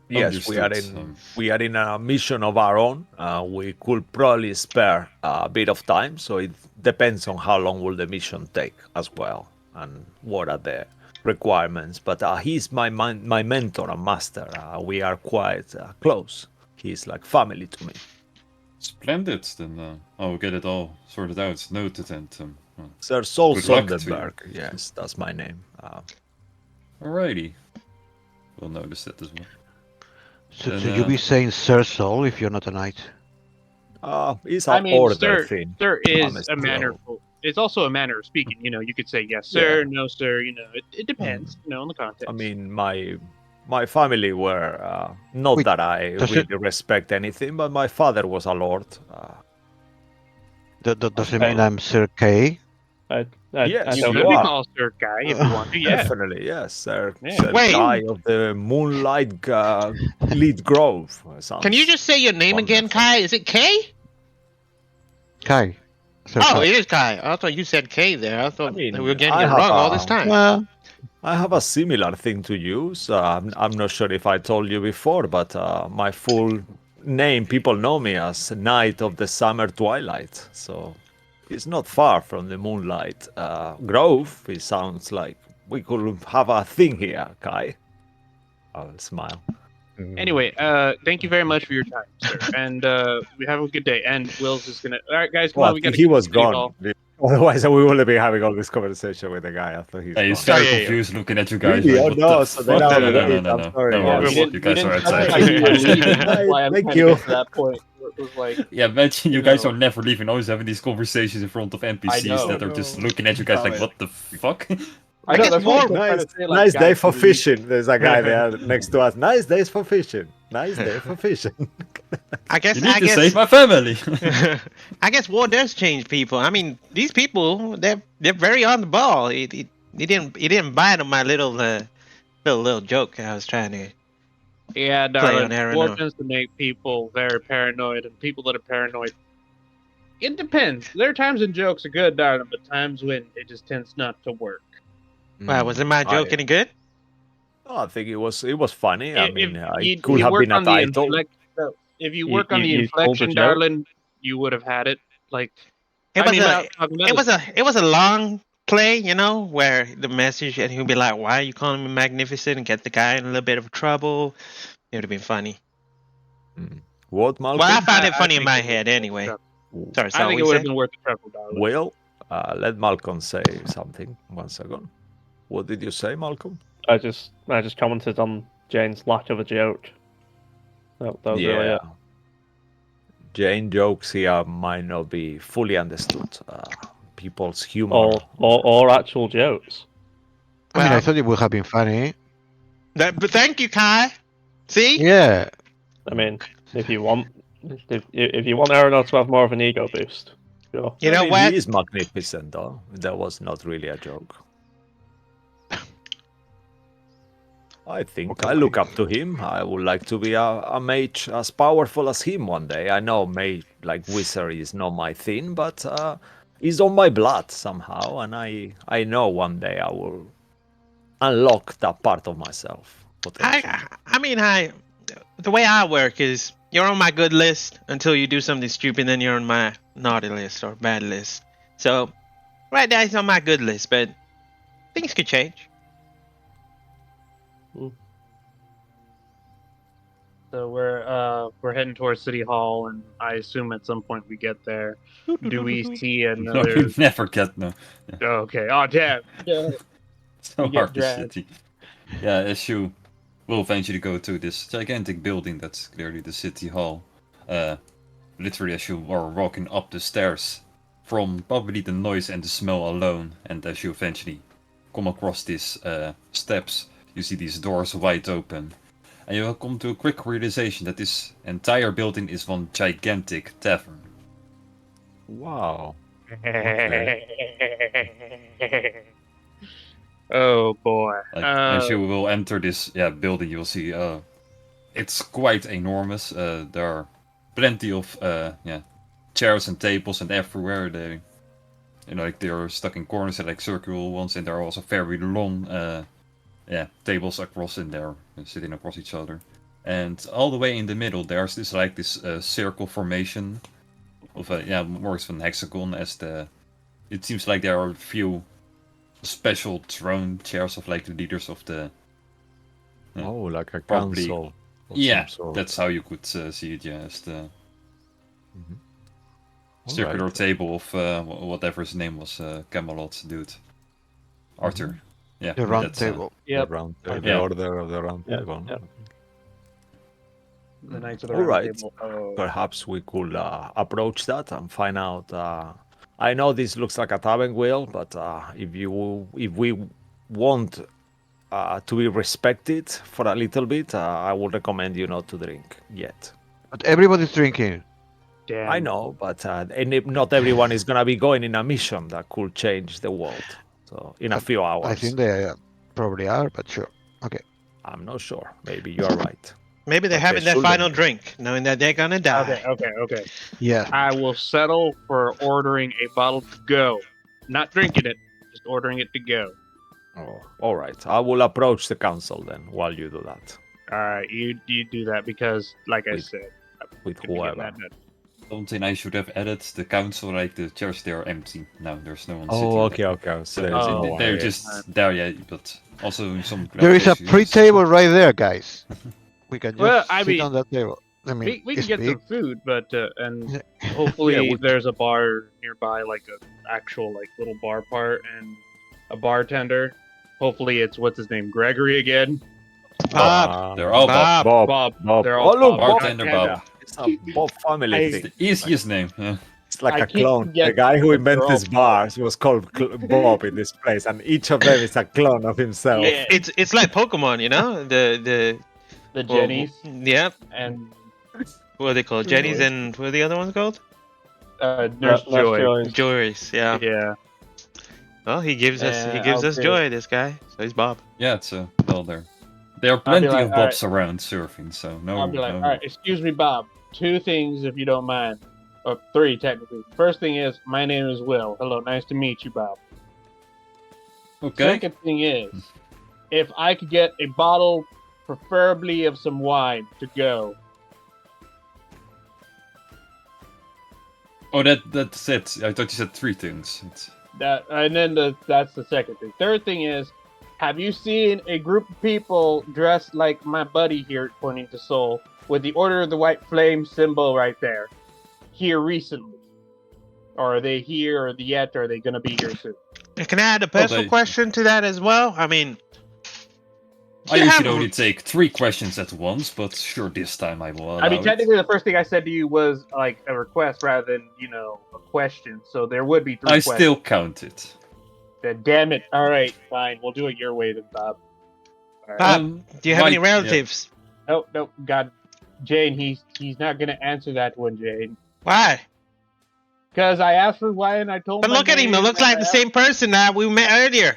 yes, Understood. we are in a mission of our own. We could probably spare a bit of time, so it depends on how long will the mission take as well, and what are the requirements. But he's my mentor and master. We are quite close. He's like family to me. Splendid. Then I will get it all sorted out, noted, and Sir Sol Good luck to you. Sondenberg. Yes, that's my name. alrighty. We'll notice that as well. So, And, so you'll be saying Sir Sol if you're not a knight? It's I an mean, order sir, thing. sir is I'm a manner. still- It's also a manner of speaking. You know, you could say yes, sir, no, sir. You know, it depends. You know, on the context. I mean, my family were not Wait, that I does really it- respect anything, but my father was a lord. Does it mean I'm Sir K? I Yes, you don't could you be are. called Sir Guy if you want to. Yeah. Definitely, yes, sir. Yeah. Sir Wait. Guy of the Moonlight Lead Grove. Can you just say your name again, wonderful. Kai? Is it K? Kai. Sir Oh, Kai. it is Kai. I thought you said K there. I thought mean, we were getting I it have wrong all a- this time. I have a similar thing to use. I'm not sure if I told you before, but my full name, people know me as Knight of the Summer Twilight. So it's not far from the Moonlight Grove. It sounds like we could have a thing here, Kai. I'll smile. Anyway, thank you very much for your time, sir, and we have a good day. And Will's just gonna. All right, guys, come Well, on. We got to he get to was City gone. Hall. Otherwise, we wouldn't be having all this conversation with the guy after he's Hey, gone. he's very yeah, yeah. confused looking at you guys. Really? Like, Oh, what no, the so they're fuck? out No, of no, it. no, I'm no. sorry. No Yeah, worries. we You guys are I outside. knew you were leaving. That's Nice, why I'm thank trying to you. get to that point where it was like, Yeah, imagine you You guys know. are never leaving, always having these conversations in front of NPCs know. that are just looking at you guys like, what the fuck? I know guess that's why I more- kept trying Nice, to say, like, nice day guys, for we- fishing. There's a guy there next to us. Nice days for fishing. Nice day for fishing. I guess You need I to guess save my family. I guess war does change people. I mean, these people they're very on the ball. It didn't bite on my little joke I was trying to. Yeah, on darling. Aaron War now. tends to make people very paranoid, and people that are paranoid. It depends. There are times when jokes are good, darling, but times when it just tends not to work. Wow, wasn't my joke any good? I think it was funny. I mean, you- it could you have work been a on the title. if you You- work on the you told the inflection, joke? darling, you would have had it. Like, It I was mean, a not talking about it was a long play, you know, where the message and he'll be like, "Why are you calling me magnificent?" and get the guy in a little bit of trouble. It would have been funny. What, Malcolm? Well, I found it I funny in think my it head was- anyway. Sorry, I sorry. think it would have been worth the trouble, darling. Well, let Malcolm say something. 1 second. What did you say, Malcolm? I just commented on Jane's lack of a joke. That was really it. Jane jokes here might not be fully understood. People's humor. Or actual jokes. I mean, I Well- thought it would have been funny. But thank you, Kai. See, Yeah. I mean, if you want Aeronauts to have more of an ego boost, sure. you I know mean, what? He is magnificent, though. That was not really a joke. I think I look up to him. I would like to be a mage as powerful as him one day. I know mage like wizardry is not my thing, but he's on my blood somehow, and I know one day I will unlock that part of myself. Potentially. I mean, the way I work is you're on my good list until you do something stupid, then you're on my naughty list or bad list. So right now he's on my good list, but things could change. So we're heading towards City Hall, and I assume at some point we get there. Do we see No, another? you never get no. Oh, okay. Oh, damn. Yeah. So You get hard to dragged. city. Yeah, as you will eventually go to this gigantic building that's clearly the city hall. Literally as you are walking up the stairs from probably the noise and the smell alone, and as you eventually come across these steps, you see these doors wide open. And you will come to a quick realization that this entire building is one gigantic tavern. Wow. Oh boy. Like, as you will enter this building, you'll see it's quite enormous. There are plenty of chairs and tables and everywhere. They, like they're stuck in corners, like circular ones, and there are also very long tables across in there, sitting across each other. And all the way in the middle, there's this circle formation of more of an hexagon. It seems like there are a few special throne chairs of like the leaders of the Oh, like a Probably- council. of yeah, some sort. that's how you could see it. Yeah, as the All circular right. table of whatever his name was, Camelot dude, Arthur. Yeah, The round that's, table. Yep. The round table, Yeah. the order of the round Yeah, table. yeah. The Knights of the All Round right. Table. Oh. Perhaps we could approach that and find out. I know this looks like a tavern wheel, but if we want to be respected for a little bit, I would recommend you not to drink yet. But everybody's drinking. Damn. I know, but not everyone is gonna be going in a mission that could change the world. So in a few hours, I think they probably are, but sure. I'm not sure. Maybe you are right. Maybe they're Okay, having their shouldn't. final drink, knowing that they're gonna die. Okay. Yeah. I will settle for ordering a bottle to go. Not drinking it, just ordering it to go. Oh, all right. I will approach the council then while you do that Alright, you do that because, like I Wait. said, with gonna get whoever. that done. something I should have added. The council, like the chairs, they are empty now. There's no one sitting. Oh, okay. So there's Oh, no one they're here. just there, yeah. But also in some. There is a places, pre-table right there, guys. We can just Well, I sit mean- on that table. I mean, we can it's get big. some food, but and Yeah. hopefully Yeah, we- there's a bar nearby, like a actual like little bar part and a bartender. Hopefully it's what's his name, Gregory again. Bob. They're all Bob. Bob. Bob. Bob. They're all Oh, look, Bob. Bob. Bartender God damn Bob. It's a Bob family I- It's thing. the easiest name. Yeah. It's like I a keep clone. The forgetting guy who that they're invented all- bars was called Bob in this place, and each of them is a clone of himself. Yeah, It's like Pokemon, you know? The the Jennies yeah. and What are they called? Jennies and what are the other ones called? Nurse Nurse Joy. Joy. Joys. Yeah. Yeah. Well, he gives us Okay. joy. This guy. So he's Bob. Yeah, it's well there are I'll be plenty like, of Bobs around surfing, so no. I'll be like, no- all right, excuse me, Bob. 2 things, if you don't mind. Or 3, technically. First thing is, my name is Will. Hello, nice to meet you, Bob. Okay. Second thing is, if I could get a bottle, preferably of some wine, to go. Oh, that's it. I thought you said 3 things. It's... And then that's the second thing. Third thing is, have you seen a group of people dressed like my buddy here, pointing to Soul, with the Order of the White Flame symbol right there, here recently? Or are they here or yet? Or are they going to be here soon? Can I add a personal they- question to that as well? I mean, I you usually have- only take 3 questions at once, but sure, this time I will allow I mean, it. technically, the first thing I said to you was like a request rather than, a question. So there would be 3 I questions. still count it. Then, damn it. All right, fine. We'll do it your way then, Bob. All right. Bob, do you have right, any yeah. relatives? Nope. God, Jane, he's not gonna answer that one, Jane. Why? Because I asked for why and I told But my look at him. It name, looks and like I the asked- same person that we met earlier.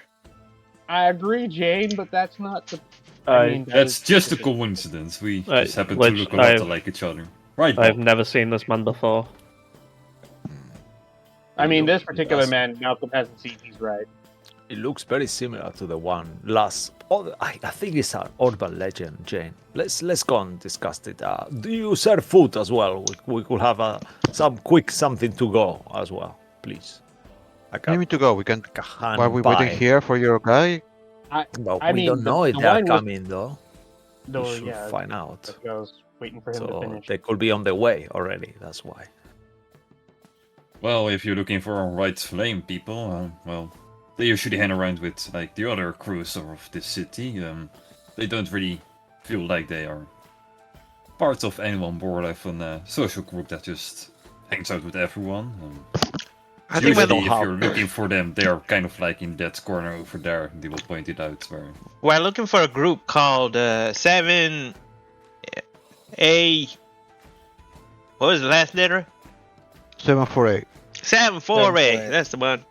I agree, Jane, but that's not the. I- that That's is- just a coincidence. We Right, just happen to which look a lot I've- like each other. Right, I've Bob? never seen this man before. I mean, this It particular does. man, Malcolm hasn't seen. He's right. It looks very similar to the one last. Oh, I think it's an urban legend, Jane. Let's go and discuss it. Do you serve food as well? We could have some quick something to go as well, please. Like You need me to go. We can. like a hand While we pie. waiting here for your guy, But I we mean, don't know if the they are wine was- coming though. No, We should yeah, find out. I was waiting for him to So finish. they could be on the way already. That's why. Well, if you're looking for white flame people, well, they usually hang around with like the other crews of this city. They don't really feel like they are part of any one board of a social group that just hangs out with everyone. I think Usually, we're, if have- you're looking for them, they are kind of like in that corner over there. They will point it out where. we're looking for a group called 7A. What was the last letter? 748. 7-4A. That's the one.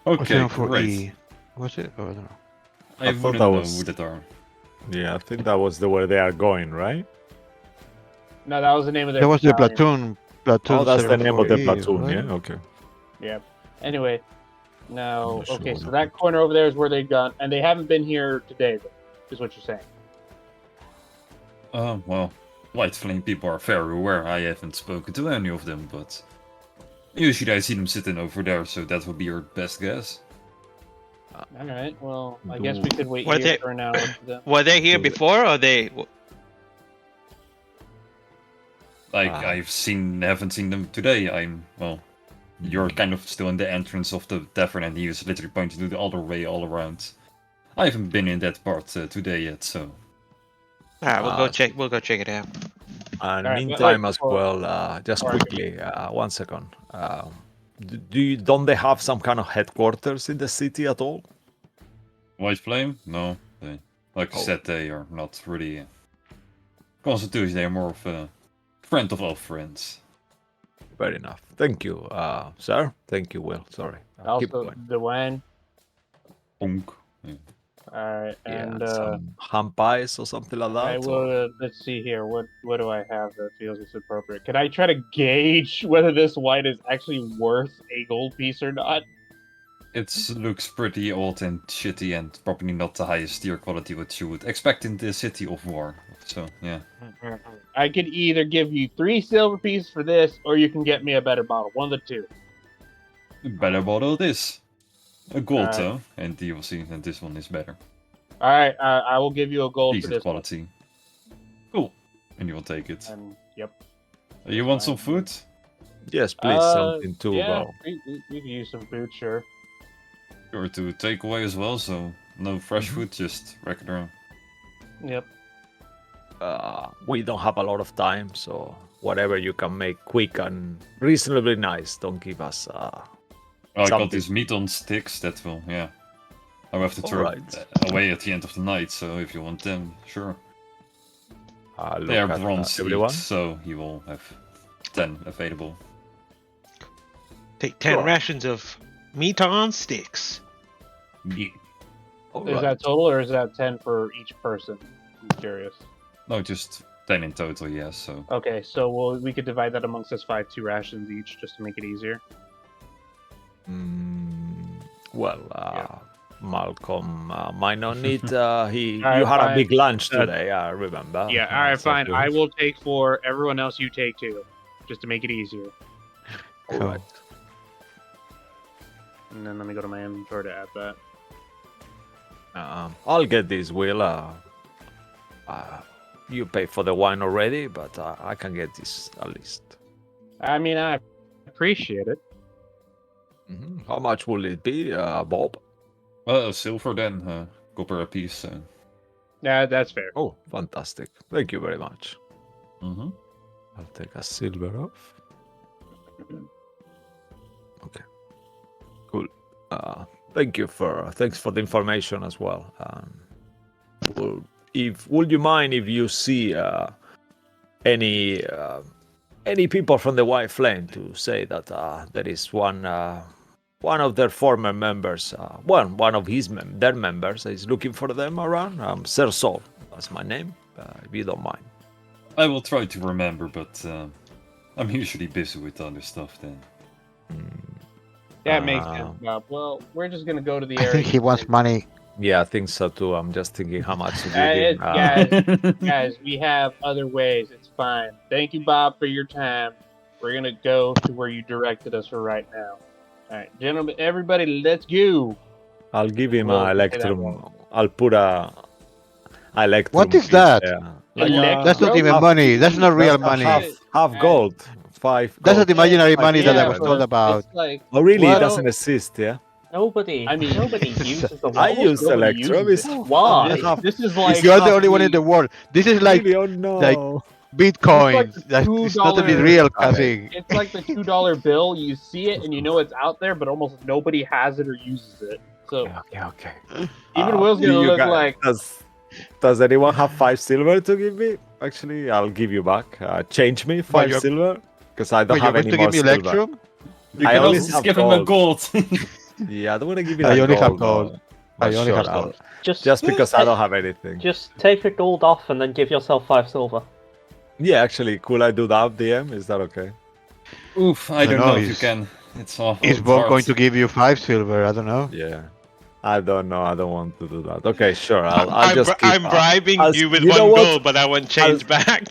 Or Okay, 748. great. Was it? Oh, I don't know. I thought wouldn't that know was- who that are. Yeah, I think that was the way they are going, right? No, that was the name of their. That was the battalion. platoon. Oh, that's the name of the 748, platoon. right? Yeah. Okay. Anyway, now, I'm not okay, sure. so that corner over there is where they've gone, and they haven't been here today, though, is what you're saying. Well, white flame people are very aware. I haven't spoken to any of them, but usually I see them sitting over there, so that would be your best guess. All right, well, I guess we could wait Were here they- for an hour for them. Were they here Do it. before or they? Like Ah. haven't seen them today. You're kind of still in the entrance of the tavern, and he is literally pointing to the other way all around. I haven't been in that part today yet, so Alright, we'll go Ah. check. We'll go check it out. And Alright, meantime, like, as for- well, just for- quickly, 1 second. Don't they have some kind of headquarters in the city at all? white flame? No, like you Oh. said, they are not really Constitution. They are more of a friend of all friends. Fair enough. Thank you, sir. Thank you, Will. Sorry. Keep Also, going. the wine. Punk. All right, and Yeah, some ham pies or something like that. I or- will. Let's see here. What do I have that feels is appropriate? Can I try to gauge whether this wine is actually worth a gold piece or not? It looks pretty old and shitty, and probably not the highest tier quality what you would expect in the city of war. So yeah, I could either give you 3 silver pieces for this, or you can get me a better bottle. One of the two. better bottle this. A gold Alright. though, and you will see that this one is better. All right, I will give you a gold for Decent this one. quality. Cool. And you will take it. And yep. You want some fine. food? Yes, please, something to yeah, go. we can use some food, sure. Or to take away as well, so no fresh Mhm. food, just regular. Yep. We don't have a lot of time, so whatever you can make quick and reasonably nice, don't give us. Oh, I got Something. this meat on sticks, that will, yeah. I'll have to throw Alright. away at the end of the night, so if you want them, sure. Look They are at bronze everyone. each, so you will have 10 available. Take 10 Sure. rations of meat on sticks. Is Alright. that total or is that 10 for each person? I'm curious. No, just 10 in total, yes, so. Okay, so we could divide that amongst us 2 rations each just to make it easier. Well, Yeah. Malcolm might not need. You Alright, had a fine. big lunch today, I remember. Yeah, alright, So fine. you- I will take 4. Everyone else, you take 2. Just to make it easier. Alright. And then let me go to my inventory to add that. I'll get this, Will. You pay for the wine already, but I can get this at least. I mean, I appreciate it. How much will it be, Bob? Well, silver then, copper a piece, so. Yeah, that's fair. Oh, fantastic. Thank you very much. Mm-hmm. I'll take a silver off. Okay. Cool. Thanks for the information as well. Would you mind if you see any people from the White Flame to say that there is one of their former members, one of their members is looking for them around? Sir Sol, that's my name. If you don't mind. I will try to remember, but I'm usually busy with other stuff then. Yeah, it makes sense, Bob. Well, we're just gonna go to the I area. think he wants money. Yeah, I think so too. I'm just thinking how much to give him. Guys, we have other ways. It's fine. Thank you, Bob, for your time. We're gonna go to where you directed us for right now. All right, gentlemen, everybody, let's go. I'll give him Well, a say that electrum. wrong. I'll put a electrum. What is piece that? there. That's not even half- money. That's not real that's a money. half gold. 5 That's gold. not imaginary Five money that I silver. was told about. It's like, Oh, really? It Well- doesn't exist, yeah? Nobody uses the I wall. use nobody electrum. uses It's it. Why? it's half- this is like You're the only one in the world. This is like really? Oh no. Bitcoin. It's like That's $2 it's not a real Okay. thing. it's like the $2 bill. You see it and you know it's out there, but almost nobody has it or uses it. So Okay. even Will's gonna You look guys- like Does anyone have 5 silver to give me? Actually, I'll give you back. Change me 5 you're- silver because I don't Wait, you're have going any to more give me silver. Electrum? You I can only also just have give him a gold. Yeah, I don't want to give you I that only have gold. gold. though. I But only have sure, I'll- gold. Just because I don't have anything. Just take your gold off and then give yourself 5 silver. Yeah, actually, could I do that, DM? Is that okay? Oof, I don't know, know if you he's- can. It's awful. Is it's Bob hard. going to give you 5 silver? I don't know. Yeah. I don't know. I don't want to do that. Okay, sure. I'll just keep. I'm bribing I'll- you with you know one what? gold, but I want change back.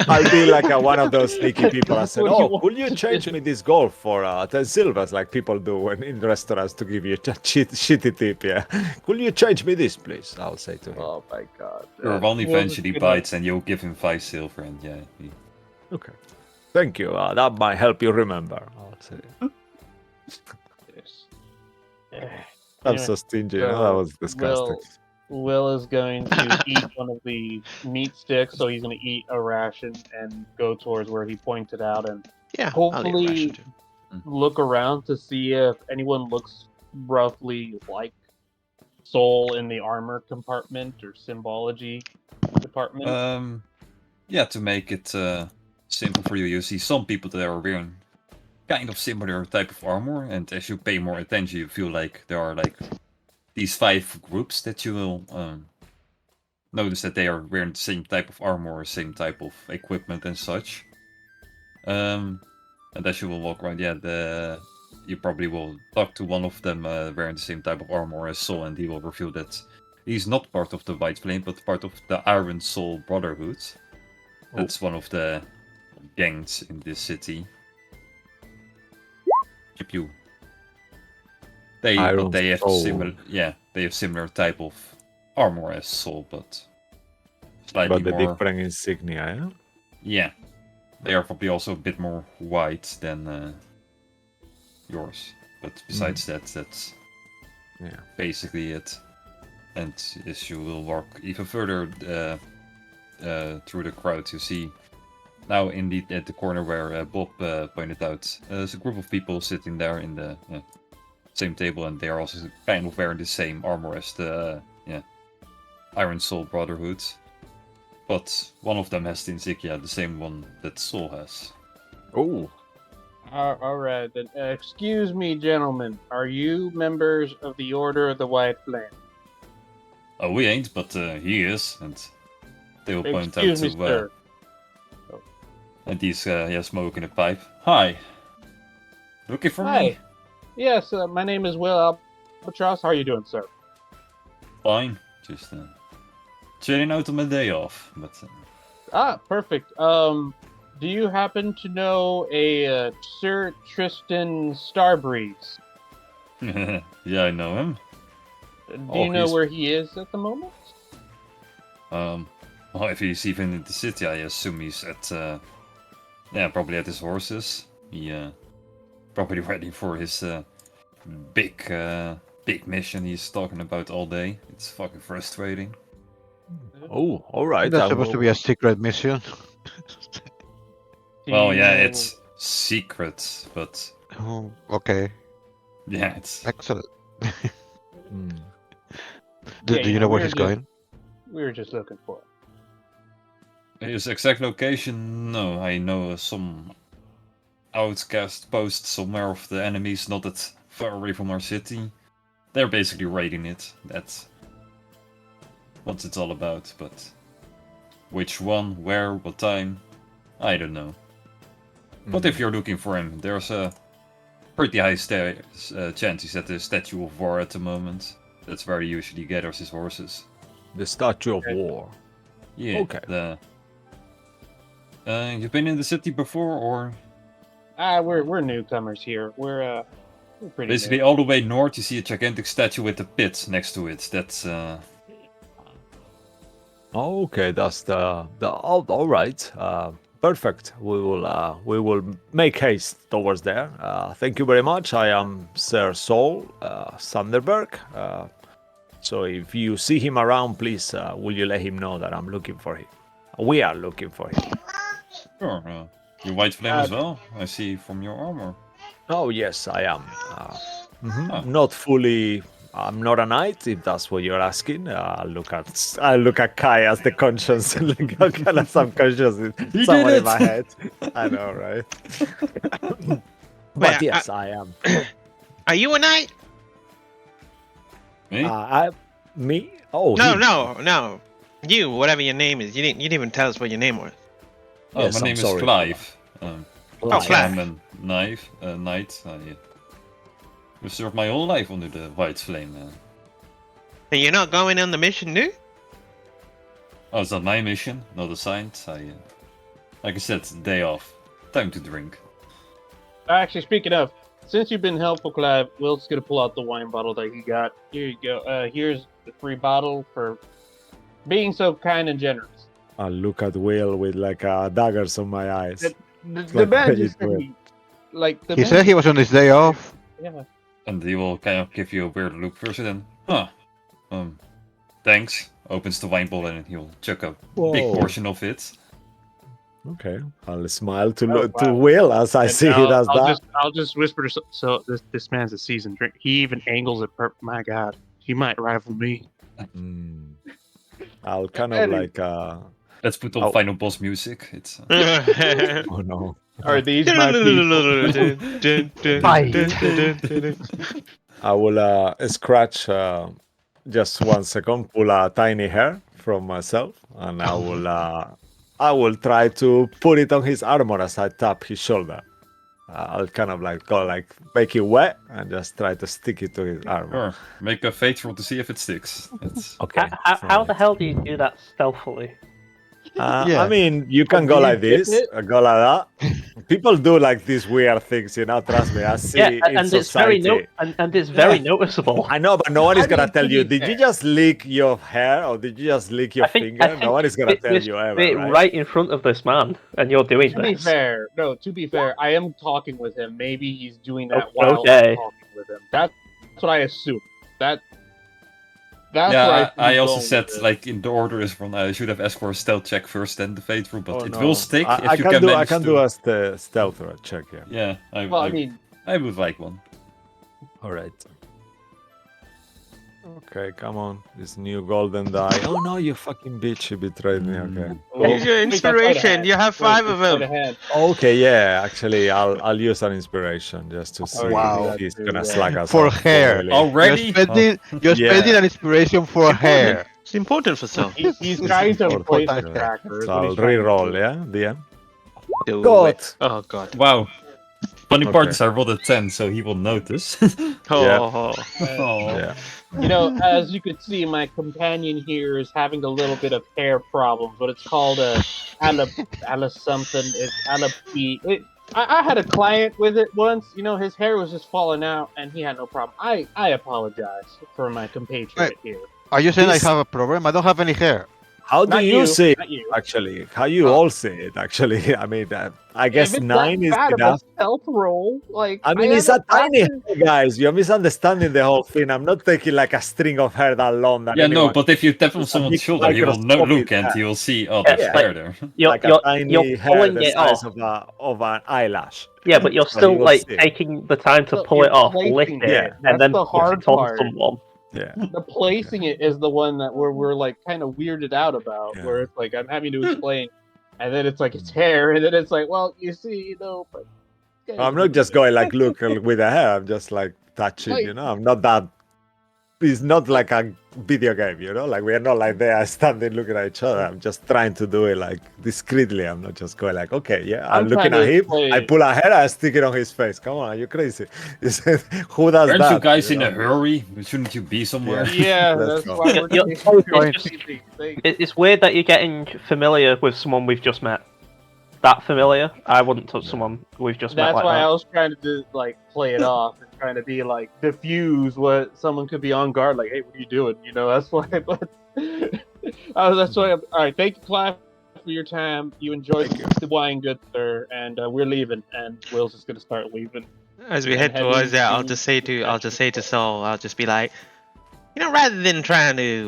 I'll be like one of those sneaky people. I said, What do you "Oh, want could you change me this gold for 10 silvers, like people do when in restaurants to give you a shitty tip? Yeah, could you change me this, please?" I'll say to him. oh my god. Or one Will's eventually just gonna- bites and you'll give him 5 silver, and yeah. Okay, thank you. That might help you remember. I'll say. I'm Anyway, so stingy. so That was disgusting. Will is going to eat one of the meat sticks, so he's going to eat a ration and go towards where he pointed out and Yeah, I'll eat Hopefully- ration too. look around to see if anyone looks roughly like Soul in the armor compartment or symbology department. Yeah, to make it simple for you, you see some people that are wearing kind of similar type of armor, and as you pay more attention, you feel like there are like these 5 groups that you will notice that they are wearing the same type of armor or same type of equipment and such. And as you will walk around, you probably will talk to one of them wearing the same type of armor as Soul, and he will reveal that he's not part of the White Flame, but part of the Iron Soul Brotherhood. That's one of the gangs in this city. Keep you. They Iron have Soul. similar type of armor as Soul, but slightly But the more. different insignia, yeah? Yeah, they are probably also a bit more wide than yours. But besides that, that's Yeah. basically it. And as you will walk even further through the crowd, you see now indeed at the corner where Bob pointed out, there's a group of people sitting there in the same table, and they are also kind of wearing the same armor as the Iron Soul Brotherhood. But one of them has the insignia, the same one that Soul has. Oh, All right. Then, excuse me, gentlemen. Are you members of the Order of the White Flame? Oh, we ain't, but he is, and they will point Excuse out me, to sir. and he's smoking a pipe. Hi. Looking for Hi. me? Yes, my name is Will Albatross. How are you doing, sir? Fine. Just chilling out on my day off. But Perfect. Do you happen to know a Sir Tristan Starbreeze? yeah, I know him. Do you know he's- where he is at the moment? Well, if he's even in the city, I assume he's at probably at his horses. He probably ready for his big mission he's talking about all day. It's fucking frustrating. oh, all right. That's I supposed to will- be a secret mission. Do Well, you yeah, know- it's secret, but Oh, okay. yeah, it's Excellent. Hmm. Do Yeah, you you know know, where we're he's just- going? We were just looking for it. his exact location. No, I know some outcast post somewhere of the enemies, not that far away from our city. They're basically raiding it. That's what it's all about. But which one, where, what time, I don't know. But if you're looking for him, there's a pretty high chance he's at the Statue of War at the moment. That's where he usually gathers his horses. The Statue of War. Yeah. Okay. You've been in the city before, or We're newcomers here. We're pretty basically new. all the way north? You see a gigantic statue with a pit next to it. That's Okay, that's the all right. Perfect. We will make haste towards there. Thank you very much. I am Sir Saul Sanderberg. So if you see him around, please will you let him know that I'm looking for him. We are looking for him. sure. Your white flame as well. I see from your armor. Oh yes, I am. Oh. Not fully. I'm not a knight, if that's what you're asking. I look at Kai as the conscience, and look kind of subconscious. He Someone did in my it! head. I know, right? But yes, I am. Are you a knight? Me? Me? Oh No, he- no. You, whatever your name is. You didn't even tell us what your name was. Oh, yes, my I'm name is sorry. Clive. Oh, Clive. I'm a knight. I've served my whole life under the white flame. And you're not going on the mission, new? Oh, it's not my mission, not assigned. Like I said, day off. Time to drink. Actually, speaking of, since you've been helpful, Clive, Will's gonna pull out the wine bottle that he got. Here you go. Here's the free bottle for being so kind and generous. I look at Will with like daggers on my eyes. The Like, man how you just said doing? He said he was on his day off. Yeah. And he will kind of give you a weird look first, and then, thanks. Opens the wine bottle and he'll chuck a big Whoa. portion of it. Okay, I'll smile to Oh, to wow. Will as I And see he does that. I'll just whisper to so this man's a seasoned drink. He even angles it. My God, he might rival me. Mm. I'll kind of Anyway. like Let's put on Oh. final boss music. It's oh no. Are these my people? I will scratch just 1 second, pull a tiny hair from myself, and I will try to put it on his armor as I tap his shoulder. I'll kind of like go like make it wet and just try to stick it to his armor. Sure. Make a fate roll to see if it sticks. It's Okay. How the hell do you do that stealthily? I Yeah. mean, you can Oh, go do you like dip this, it? go like that. People do like these weird things, you know. Trust me, I see Yeah, in and it's very society. and it's very noticeable. I know, but no one is I gonna mean, tell to you. be Did you fair. just lick your hair or did you just lick your finger? No one is gonna tell this you ever, bit right? in front of this man, and you're doing To be this. fair, no. To be fair, I am talking with him. Maybe he's doing that Oh, while okay. I'm talking with him. That's what I assume. That's where Yeah, I I also going said with it. like in the order is from I should have asked for a stealth check first, then the fate room, but Oh, it no. will stick I if you can can do. I manage can to. do a stealth check. Yeah. Yeah, Well, I mean, I would like one. All right. Okay, come on. This new golden die. Oh no, you fucking bitch! You betrayed me. Okay. Use your wait, that's right inspiration. ahead. You have Wait, 5 of it's right them. ahead. Okay, yeah. Actually, I'll use an inspiration just to see Wow. if he's Too, gonna yeah. slag us For off. hair. Really. Already? You're Yeah. spending an inspiration for hair. It's important for some. He's trying to Important. avoid the Okay. tracker. is So what I'll he's trying to re-roll, do. yeah, DM. Do God. it. Oh god. Wow. Funny part Okay. is I rolled a 10, so he will notice. Oh. Oh. Yeah. You know, as you can see, my companion here is having a little bit of hair problems. What it's called a ala something. It's alopecia. I had a client with it once. You know, his hair was just falling out, and he had no problem. I apologize for my compatriot here. Are you saying This- I have a problem? I don't have any hair. How do Not you see it, Not you. actually? How you all see it, actually? I mean, I guess If it's 9 that is bad of enough. a stealth roll, like I mean, it's a understand- tiny hair, guys. You're misunderstanding the whole thing. I'm not taking like a string of hair that long. That Yeah, no, anyone- but if you tap on It's a someone's big shoulder, he will no microscopic look and hair. he will see, oh, Yeah, there's like- hair there. You're like a you're tiny you're hair pulling the it size off. of an eyelash. Yeah, but you're So still you will like see. taking the time to So pull you're it off, placing lift it. it, Yeah. and That's then the put hard it on part. someone. Yeah. The placing it is the one that we're like kind of weirded out about, Yeah. where it's like I'm having to explain, and then it's like it's hair, and then it's like, well, you see, you know, but I'm not just going like look with the hair. I'm just like touching. Like- You know, I'm not that. It's not like a video game. You know, like we are not like there standing looking at each other. I'm just trying to do it like discreetly. I'm not just going like, okay, yeah, I'm I'm looking trying at to him. explain- I pull a hair, I stick it on his face. Come on, are you crazy? He said, who does Aren't that? you guys in know? a hurry? Shouldn't you be somewhere? yeah, Let's that's go. why we're You're- doing it's these things. It's weird that you're getting familiar with someone we've just met. That familiar? I wouldn't touch someone we've just met That's like why that. I was trying to do, like play it off and trying to be like diffuse what someone could be on guard. Like, hey, what are you doing? You know, that's why. But that's why. All right, thank you, Clive, for your time. You enjoyed the wine, good sir, and we're leaving. And Will's just gonna start leaving. As we And head heading towards that, I'll to just say to Ashton. Saul, I'll just be like, you know, rather than trying to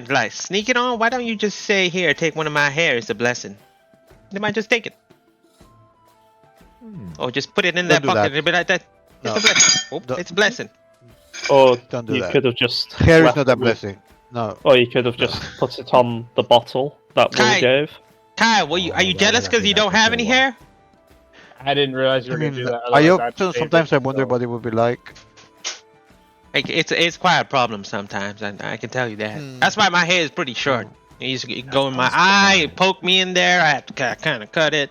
like sneak it on, why don't you just say, here, take one of my hair, it's a blessing. They might just take it. Or just put it in their Don't do pocket that. and be like that. It's No. a blessing. Oh, Don't- it's a blessing. Or Don't do you that. could have just Hair is left not a it with- blessing. No. Or you could have just put it on the bottle that Will Kai. gave. Kai, are you Oh, that jealous would because be you like don't a have good any one. hair? I didn't realize you I were mean, gonna do that. I otherwise I'd often save sometimes it, I wonder so. what it would be like. Like, it's quite a problem sometimes, and I can tell you that. Hmm. That's why my hair is pretty short. It used to go in my eye, it poke me in there. I had to kind of cut it,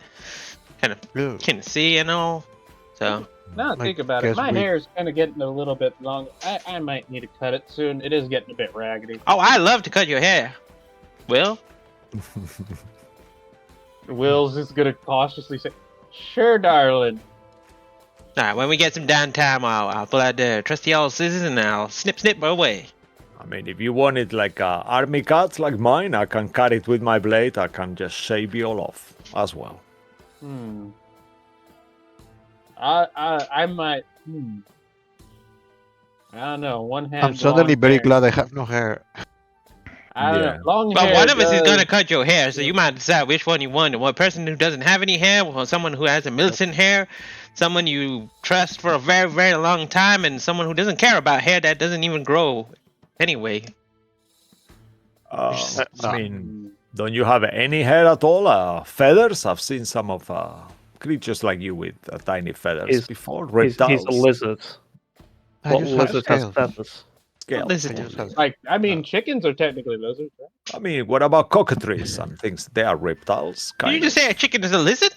Ew. can see and all. So Now that I I think about it, guess my we- hair is kind of getting a little bit long. I might need to cut it soon. It is getting a bit raggedy. oh, I love to cut your hair. Will? Will's just gonna cautiously say, "Sure, darling." Alright, when we get some downtime, I'll pull out the trusty old scissors and I'll snip away. I mean, if you want it like army cuts like mine, I can cut it with my blade. I can just shave you all off as well. I might. I don't know. One hand. I'm suddenly long very hair. glad I have no hair. I don't Yeah. know. Long But hair. one of us is does- gonna cut your hair, so you might decide which one you want. One person who doesn't have any hair, or someone who has a Millicent hair, someone you trust for a very, very long time, and someone who doesn't care about hair that doesn't even grow anyway. I No. mean, don't you have any hair at all? Feathers? I've seen some of creatures like you with tiny feathers He's- before. He's Reptiles. a lizard. I What just have lizard has scales. feathers? scales. Listen, I just have- Like, I mean, chickens are technically lizards, right? I mean, what about cockatrices and things? They are reptiles. Did you kind just of. say a chicken is a lizard?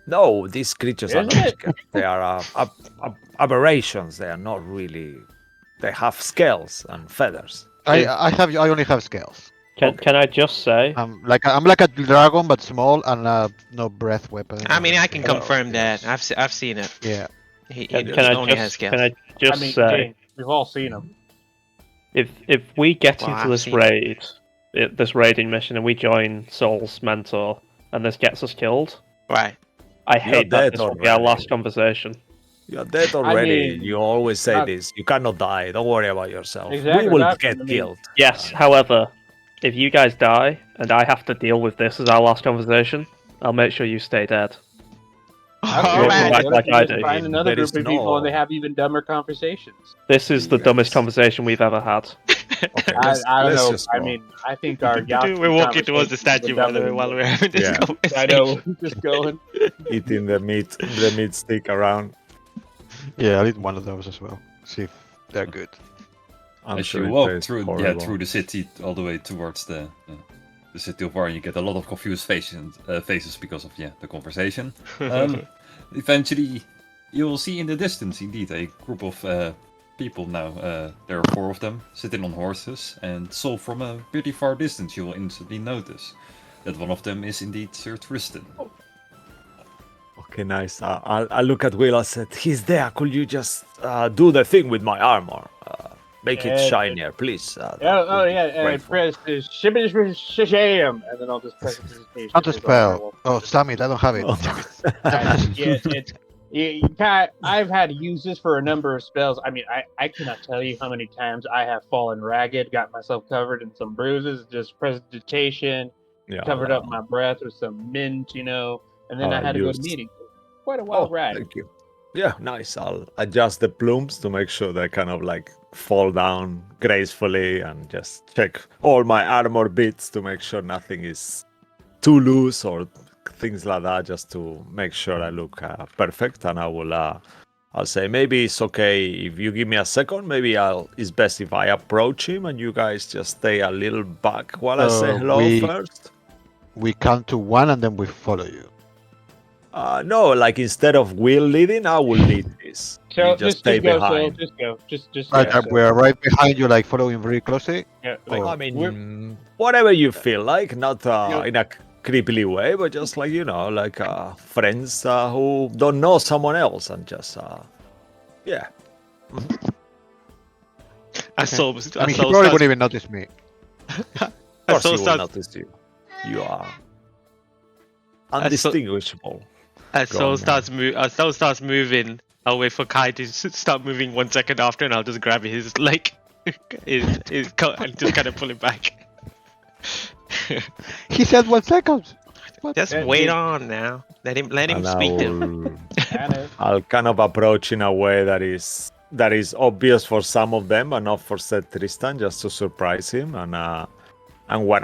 No, these creatures are Isn't not it? chickens. They are aberrations. They are not really. They have scales and feathers. I only have scales. Can I just say? I'm like a dragon but small and no breath weapon. I mean, I can Hello. confirm that. I've seen it. Yeah. He Can I only has just? scales. Can I just I mean, say? Jane, we've all seen him. If we get Well, into I've this seen- raid, this raiding mission, and we join Soul's mentor, and this gets us killed, Right. I hate that dead this will be our already. last conversation. You're dead already. mean, you always say not- this. You cannot die. Don't worry about yourself. Exactly, We will not- get I mean- killed. Yes, however, if you guys die and I have to deal with this as our last conversation, I'll make sure you stay dead. I All don't right. know, Like what if you I just do. find another There group is of people and they no- have even dumber conversations. This is the You dumbest guys- conversation we've ever had. Okay, I don't know. just I go. mean, I think our We're walking towards the statue, by the way, while we're having this Yeah. conversation. I know. Just going. Eating the meat stick around. Yeah, I need one of those as well. See if they're good. I'm As sure you it walk tastes through, horrible. through the city all the way towards the city of Var, you get a lot of confused faces because of the conversation. Eventually, you will see in the distance, indeed, a group of people now. There are 4 of them sitting on horses, and so from a pretty far distance, you will instantly notice that one of them is indeed Sir Tristan. Okay, nice. I look at Will. I said, "He's there. Could you just do the thing with my armor? Make it shinier, please." Press this sham, and then I'll just press it. Not a spell. Oh, damn it, I don't have it. You can't. I've had to use this for a number of spells. I mean, I cannot tell you how many times I have fallen ragged, got myself covered in some bruises, just prestidigitation, Yeah, covered up my breath with some mint, and then I had to go to used- meetings. Quite a wild ride. Thank you. Yeah, nice. I'll adjust the plumes to make sure they kind of like fall down gracefully and just check all my armor bits to make sure nothing is too loose or things like that, just to make sure I look perfect. And I'll say maybe it's okay if you give me a second. Maybe it's best if I approach him and you guys just stay a little back while I say hello first. We count to 1 and then we follow you. No, like instead of Will leading, I will lead this. So You just stay go, behind. Just go. Just Right, go. So, we're right behind you, like following very closely. yeah, Oh. I we're- mean, whatever you feel like, not in a creepily way, but just like like friends who don't know someone else, and just yeah. I saw. I mean, he probably wouldn't even notice me. Of course, saw he will starts- notice you. You are saw- undistinguishable. As Go Soul on, starts moving, I'll wait for Kai to start moving 1 second after, and I'll just grab his leg, his coat, and just kind of pull it back. He said 1 second. What? Just Yeah, wait yeah. on now. Let him And speak to him. I know. I'll kind of approach in a way that is obvious for some of them, but not for Sir Tristan, just to surprise him. And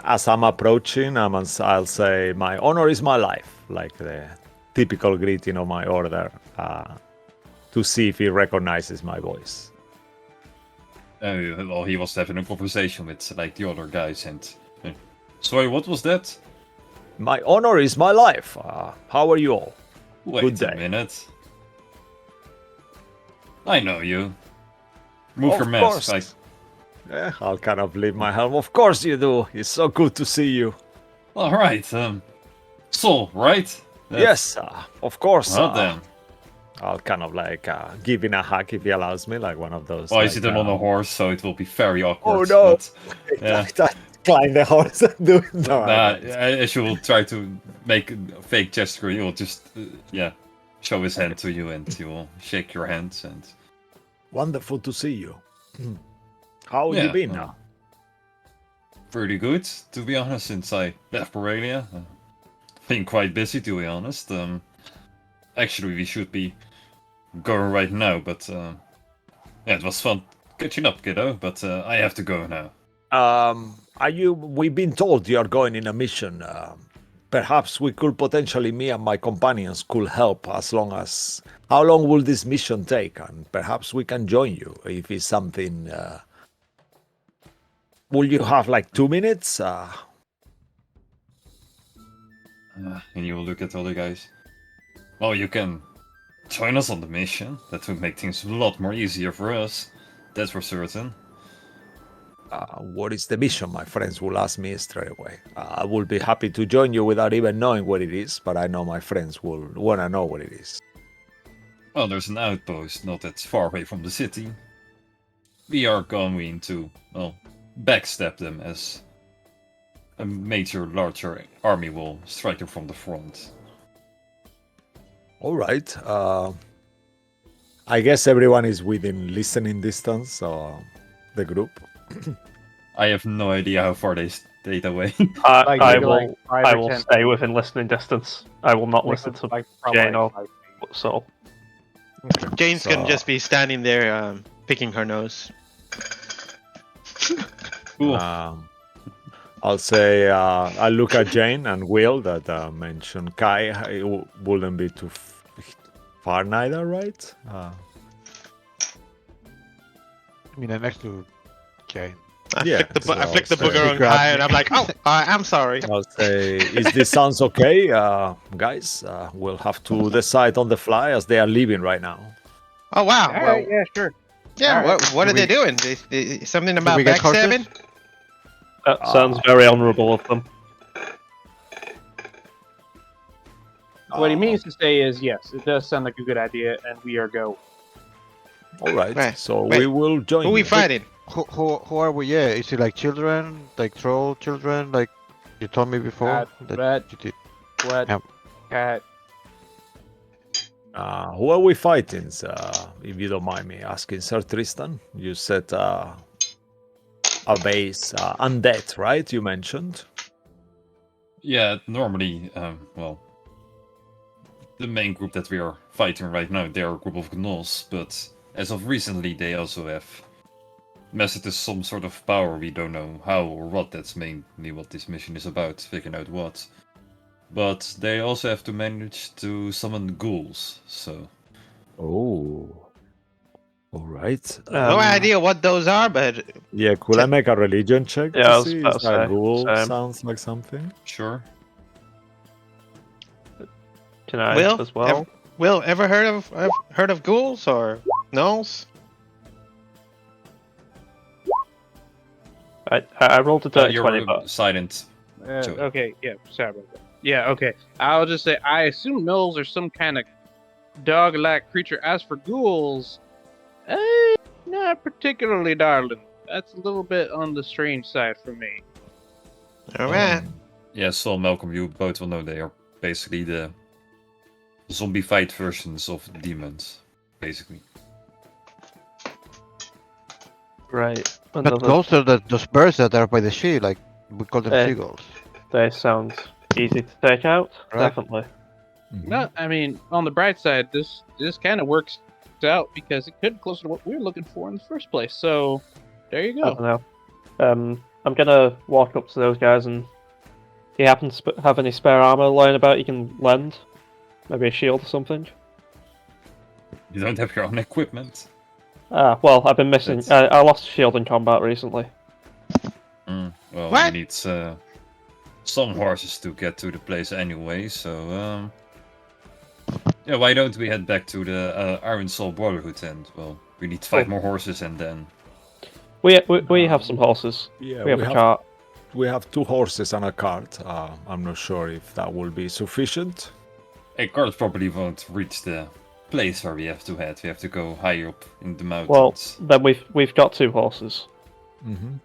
as I'm approaching, I'll say, "My honor is my life," like the typical greeting of my order, to see if he recognizes my voice. Well, he was having a conversation with like the other guys, and sorry, what was that? My honor is my life. How are you all? Wait Good a day. minute. I know you. Move Of your mask. course. Yeah, I'll kind of leave my helm. Of course you do. It's so good to see you. All right. Soul, right? Yes, of course. Well then. I'll kind of like give him a hug if he allows me, like one of those. Well, like, he's sitting on a horse, so it will be very awkward. no. But, yeah. Climb the horse and do it. No, As you will try to make a fake gesture, he will just, show his hand to you, and he will shake your hands. And Wonderful to see you. How have you Yeah, been uh, now? pretty good, to be honest, since I left Borrelia. Been quite busy, to be honest. Actually, we should be going right now, but it was fun catching up, kiddo. But I have to go now. We've been told you're going in a mission. Perhaps we could potentially, me and my companions could help how long will this mission take? And perhaps we can join you if it's something, will you have like 2 minutes? And you will look at all the guys. Well, you can join us on the mission. That would make things a lot more easier for us. That's for certain. what is the mission? My friends will ask me straight away. I will be happy to join you without even knowing what it is, but I know my friends will want to know what it is. Well, there's an outpost not that far away from the city. We are going to, well, backstab them as a major, larger army will strike them from the front. All right. I guess everyone is within listening distance of the group. I have no idea how far they stayed away. I maybe will. like 5 I or will 10 stay within listening distance. I will not Like, listen to like, probably Jane or like 5 feet. Soul. Jane's gonna So- just be standing there, picking her nose. Cool. I'll say I look at Jane and Will that mentioned Kai. It wouldn't be too far neither, right? I mean, I'm next to Jane. I Yeah, flick the so I flick the I'll say- booger She on grabbed Kai, me. and I'm like, oh, I'm sorry. I'll say, is this sounds okay, guys? We'll have to decide on the fly as they are leaving right now. Oh wow. All Well, right, yeah, sure. yeah. alright. What are Do they doing? Something about we get horses? backstabbing? That sounds very honourable of them. What he means to say is yes, it does sound like a good idea, and we are go. All right, Right, so wait. we will join. Who we you. fighting? Who are we? Yeah, is it like children, like troll children, like you told me before? Cat, that rat, you did. what, Yep. cat. Who are we fighting? If you don't mind me asking, Sir Tristan. You said a base undead, right? You mentioned. Yeah, normally, well, the main group that we are fighting right now, they are a group of gnolls, but as of recently, they also have mastered some sort of power. We don't know how or what. That's mainly what this mission is about, figuring out what. But they also have to manage to summon ghouls, so... Oh. All right. No idea what those are, but Yeah, could I make a religion check Yeah, I to was see about if to that say, ghoul same. sounds like something? Sure. Can I Will as well? Will ever heard of ghouls or gnolls? I rolled a dirty You're 20, but silent. Joey. Okay, yeah, sorry about that. Yeah, okay. I'll just say I assume gnolls are some kind of dog-like creature. As for ghouls, not particularly, darling. That's a little bit on the strange side for me. All right. Um, Yeah, Saul, Malcolm, you both will know they are basically the zombie fight versions of demons, basically. right. But Another, those are those birds that are by the sea, like we call them Eh. seagulls. they sound easy to take out. Right. Definitely. mhm. No, I mean, on the bright side, this kind of works out because it could be closer to what we were looking for in the first place. So, there you I don't go. know. I'm gonna walk up to those guys and. Do you happen to have any spare armor lying about you can lend? Maybe a shield or something? You don't have your own equipment. Ah, well, I've been missing. That's- I lost a shield in combat recently. Well, What? you need some horses to get to the place anyway, so yeah, why don't we head back to the Iron Soul Brotherhood and, well, we need 5 more horses and then... We have some horses. Yeah, We have a cart. we have 2 horses and a cart. I'm not sure if that will be sufficient. A cart probably won't reach the place where we have to head. We have to go higher up in the mountains. Well, then we've got 2 horses. Mm-hmm.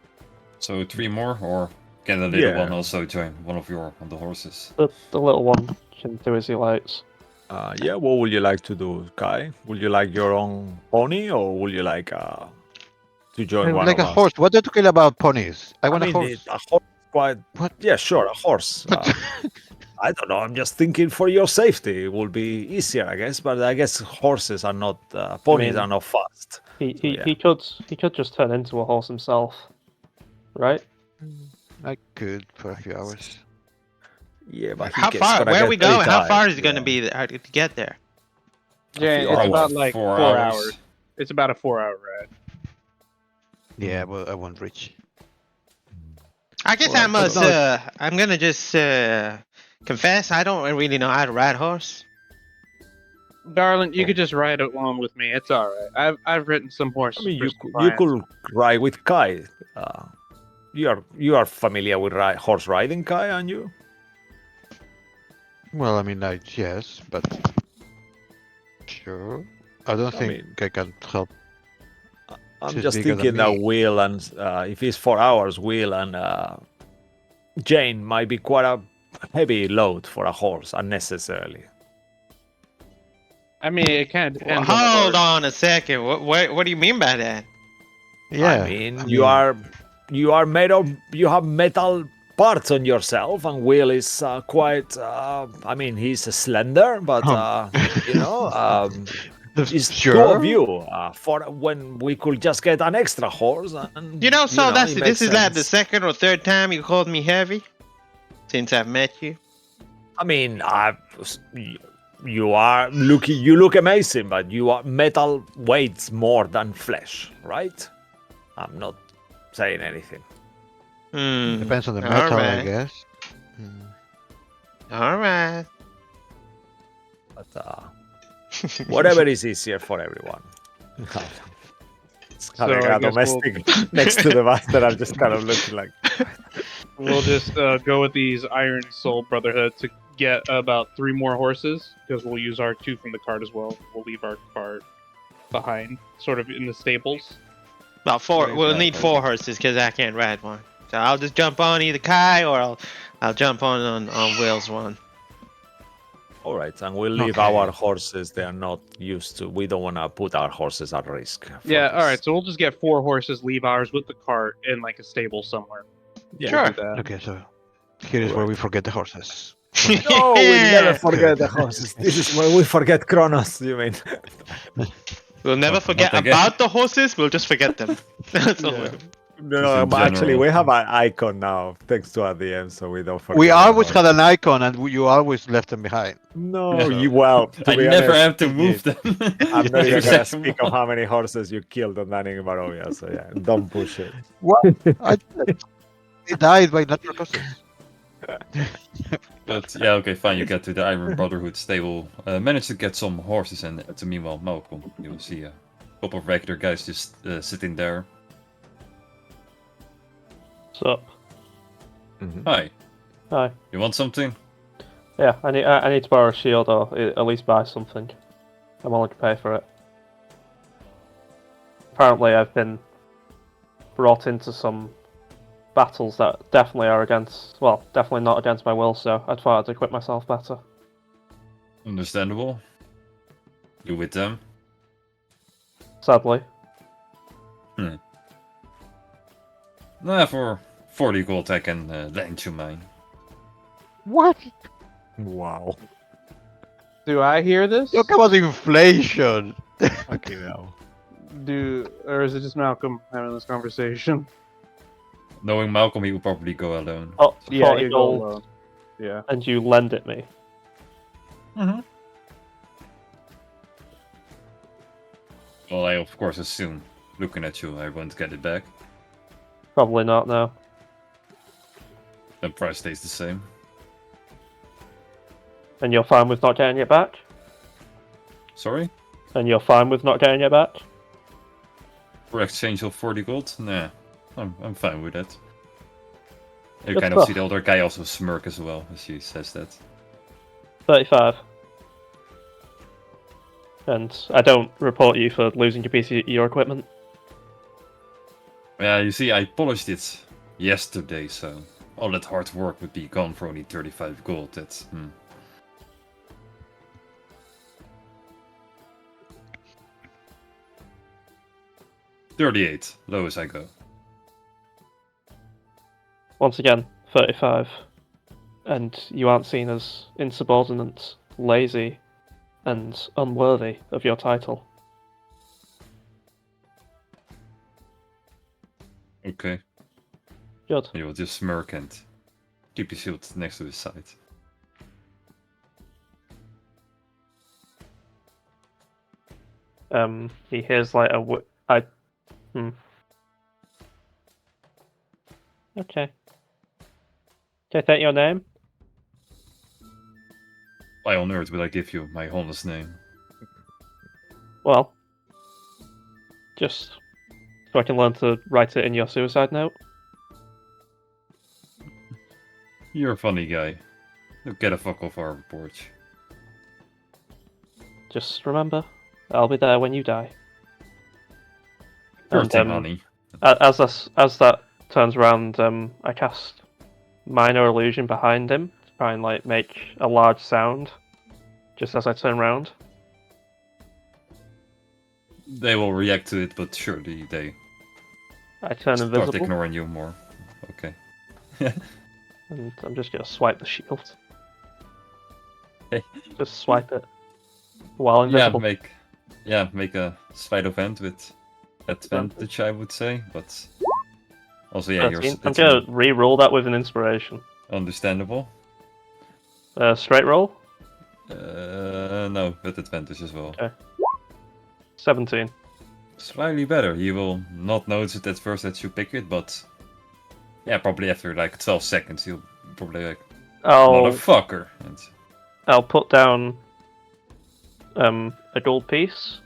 So 3 more, or can the little Yeah. one also join one of your on the horses? The little one can do as he likes. Yeah, what would you like to do, Kai? Would you like your own pony, or would you like to join one Like of a us? horse. What are you talking about ponies? I want a horse. A horse is quite. What? Yeah, sure, a horse. I don't know. I'm just thinking for your safety. It will be easier, I guess. But I guess horses are not. Ponies mean- are not fast. He yeah. he could just turn into a horse himself, right? I could for a few hours. Yeah, but he How gets far? gonna Where get are we very going? How tired, far is it going to yeah. be to get there? Yeah, few it's hours. about like 4 4 hours. hours. It's about a 4-hour ride. Yeah, but I won't reach. I guess Well, I must. no. I'm gonna just confess. I don't really know how to ride a horse. Darling, you could just ride along with me. It's all right. I've ridden some horses. I mean, for you some you clients. could ride with Kai. You are familiar with horse riding, Kai, aren't you? Well, I mean, yes, but sure. I don't I think mean- I can help. I'm She's just bigger than thinking that me. Will and if it's 4 hours, Will and Jane might be quite a heavy load for a horse unnecessarily. I mean, it kind of Well, depends on the hold horse. on a second. What do you mean by that? Yeah. I mean, you are made of, you have metal parts on yourself, and Will is quite. I mean, he's slender, but you know, it's two Sure. of you. For when we could just get an extra horse, and You know, so it this makes is like the sense. second or third time you called me heavy since I've met you. I mean, you are looking. You look amazing, but you are metal weights more than flesh, right? I'm not saying anything. Hmm. Depends on the All metal, I right. guess. Hmm. All right. But whatever is easier for everyone. It's So having I a guess domestic next to the master. I'm just kind of looking like. We'll just go with these Iron Soul Brotherhood to get about 3 more horses, because we'll use our 2 from the cart as well. We'll leave our cart behind, sort of in the stables. Well, 4. Right, We'll right, need right. 4 horses because I can't ride one. So I'll just jump on either Kai or I'll jump on Will's one. All right, and we'll leave Okay. our horses. They are not used to. We don't want to put our horses at risk. for Yeah, this. all right. So we'll just get 4 horses, leave ours with the cart in like a stable somewhere. Yeah. Sure. Do that. Okay, so here is where we forget the horses. No, we never forget the horses. This is where we forget Kronos. You mean? We'll never Not forget again. about the horses. We'll just forget them. That's all. Yeah. Just No, in but actually, general. we have an icon now, thanks to our DM, so we don't forget. We our always horses. had an icon, and you always left them behind. No, Yeah. you well. To I be never honest, have to you move did. them. I'm not even Every gonna second speak one. of how many horses you killed on Danning Barovia, so yeah, don't push it. What? They died by natural causes. But yeah, okay, fine. You get to the Iron Brotherhood stable. Manage to get some horses, and meanwhile, Malcolm, you will see a couple of regular guys just sitting there. What's up? Hi, Hi. you want something? Yeah, I need to borrow a shield or at least buy something. I'm willing to pay for it. Apparently, I've been brought into some battles that definitely are against, well, definitely not against my will, so I thought I'd equip myself better. Understandable. You with them? Sadly. Nah, for 40 gold I can lend you mine. What? Wow. Do I hear this? Talk about inflation. Fucking hell. Or is it just Malcolm having this conversation? Knowing Malcolm, he will probably go alone. Oh, Yeah, 40 you go gold, alone. Yeah. and you lend it me. Well, I of course assume, looking at you, I won't get it back. Probably not, no. The price stays the same. And you're fine with not getting it back? Sorry? And you're fine with not getting it back? For exchange of 40 gold? Nah, I'm fine with that. You Good kind of stuff. see the older guy also smirk as well as he says that. 35. And I don't report you for losing your piece of your equipment. Yeah, you see, I polished it yesterday, so all that hard work would be gone for only 35 gold. That's 38, low as I go. Once again, 35. And you aren't seen as insubordinate, lazy, and unworthy of your title. Okay, Good. he will just smirk and keep his shield next to his side. He hears like a Okay. Can I take your name? Why on earth would I give you my honest name? Well, just so I can learn to write it in your suicide note. You're a funny guy. Get a fuck off our porch. Just remember, I'll be there when you die. Sure And, thing, honey. As that turns around, I cast minor illusion behind him to try and like make a large sound, just as I turn around. They will react to it, but surely they I turn start invisible, ignoring you more. Okay. and I'm just gonna swipe the shield. Okay. Just swipe it while invisible. Make a sleight of hand with advantage, I would say, but also you're 13. I'm gonna re-roll that with an inspiration. understandable. Straight roll. No, with advantage as well. Okay. 17. Slightly better. You will not notice it at first that you pick it, but yeah, probably after like 12 seconds, you'll probably like, motherfucker. And I'll put down a gold piece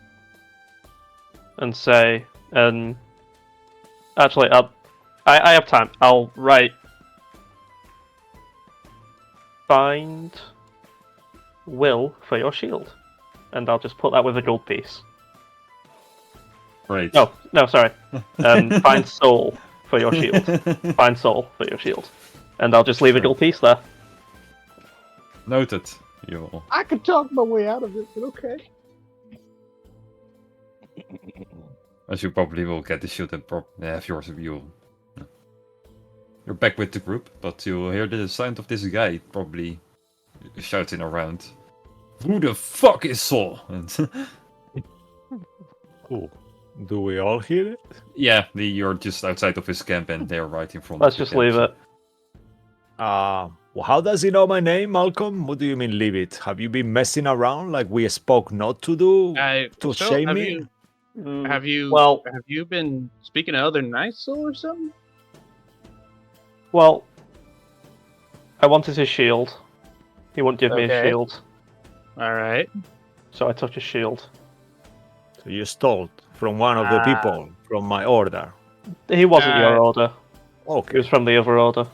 and say, actually, I have time. I'll write find will for your shield, and I'll just put that with a gold piece. great. No, sorry. Find soul for your shield. Find soul for your shield, and I'll just leave a gold piece there. Noted. You will. I could talk my way out of it, but okay. As you probably will get the shield and have yours of you. You're back with the group, but you'll hear the sound of this guy probably shouting around. Who the fuck is Saul? And Cool. Do we all hear it? yeah, you're just outside of his camp and they're right in front Let's of the just camp, leave so- it. Well, how does he know my name, Malcolm? What do you mean leave it? Have you been messing around like we spoke not to do? To shame have me? Have you been speaking to other Night Soul or something? Well, I wanted his shield. He wouldn't give me his Okay. shield, All right. so I took his shield. So you stole from one of the people from my order. He wasn't your order. He Okay. was from the other order.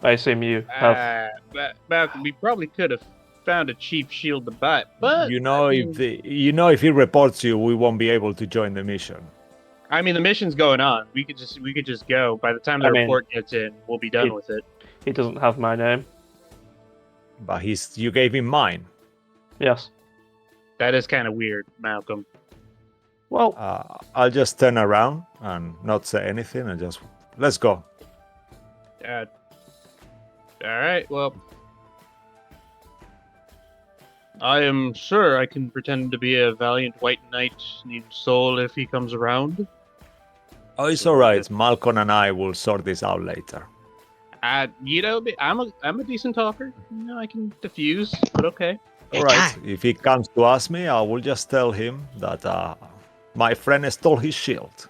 I assume you have. Malcolm, we probably could have found a cheap shield to buy, but You know, I mean, if he reports you, we won't be able to join the mission. I mean, the mission's going on. We could just go. By the time the I mean, report gets in, we'll be done with it. He doesn't have my name. But you gave him mine. Yes. That is kind of weird, Malcolm. Well, I'll just turn around and not say anything and just let's go. All right. Well, I am sure I can pretend to be a valiant white knight named Soul if he comes around. Oh, it's all right. Malcolm and I will sort this out later. You know, I'm a decent talker. You know, I can diffuse, but okay. All right. If he comes to ask me, I will just tell him that my friend stole his shield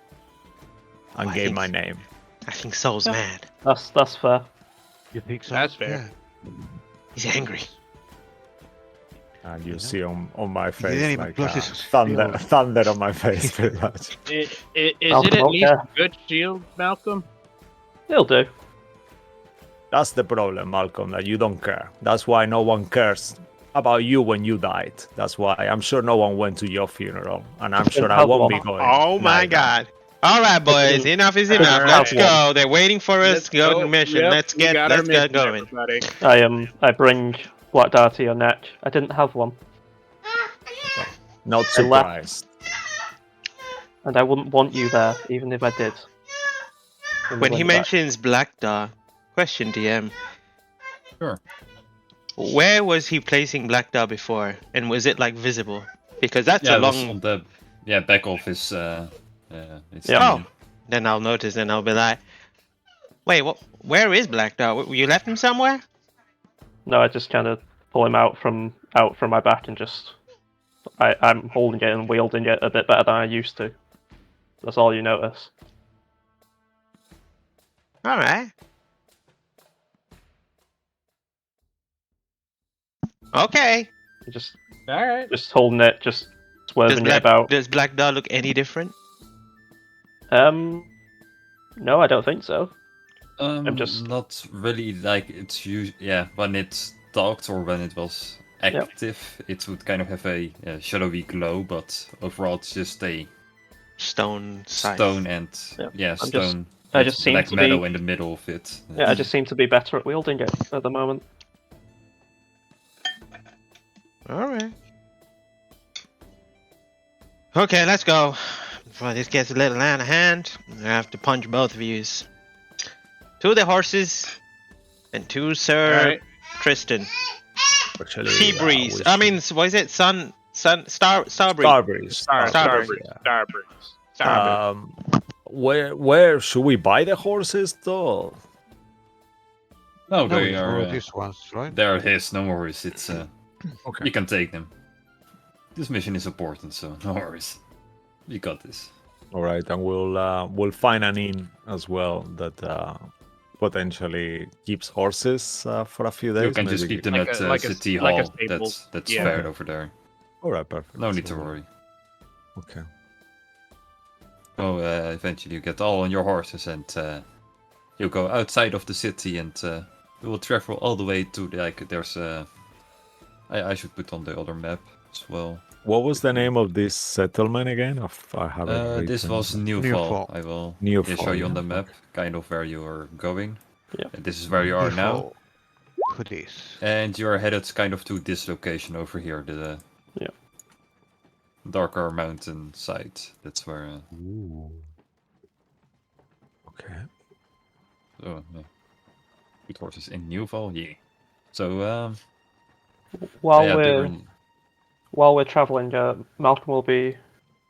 and gave my name. I think Soul's mad. that's fair. You think so? That's fair. He's angry. And you see on my didn't face even like plus his thunder on my face, pretty much. Is it Malcolm, at least okay. a good shield, Malcolm? He'll do. That's the problem, Malcolm, that you don't care. That's why no one cares about you when you died. That's why I'm sure no one went to your funeral, and I'm sure I won't be going. Oh my neither. god. All right, boys. Enough is enough. Alright. Let's go. They're waiting for us to go on the mission. Yep, Let's we got our get mission, going. everybody. I bring Black Dart to your neck. I didn't have one, Not I left. surprised. and I wouldn't want you there, even if I did. When he mentions Black Dart, question DM. Sure. Where was he placing Black Dart before? And was it like visible? Because that's a it was long. on the back of his it's Oh, then I'll notice and I'll be like, wait, what? Where is Black Dart? You left him somewhere? No, I just kind of pull him out from my back and just I'm holding it and wielding it a bit better than I used to. That's all you notice. All right. Okay. Just All right. holding it, just swerving it about. Does Black Dog look any different? No, I don't think so. just- Not really. Like it's when it talked or when it was active, it would kind of have a shadowy glow, but overall it's just a Stone size. stone and stone. I with just seem black to metal be- in the middle of it. Yeah, I just seem to be better at wielding it at the moment. Alright. Okay, let's go. Before this gets a little out of hand, I have to punch both of yous. To the horses, and to Sir Alright. Tristan. Actually, Sea breeze. I mean, what is it? Star breeze. Starbreeze. Starbreeze. Where should we buy the horses though? No, No, they it's are. one of these ones, right? They're his. No worries. It's Okay. you can take them. This mission is important, so no worries. You got this. All right, and we'll find an inn as well that potentially keeps horses for a few days. You can just maybe. keep them Like at a- like a- City like a Hall. stable. That's Yeah. fair over there. All right, perfect. No need to So- worry. Okay. So eventually you get all on your horses and you go outside of the city and you will travel all the way to there's I should put on the other map as well. What was the name of this settlement again? I haven't. This written. was Newfall. Newfall. I will Newfall, show you on yeah, the map, kind of where you are going. Yeah. And this is where you are now. Before Hoodies. And you're headed kind of to this location over here, the Yeah. darker mountain side. That's where. Ooh. Okay. Oh, yeah. Good horses in Newfall, yeah. So While yeah, they we're were in- while we're traveling, Malcolm will be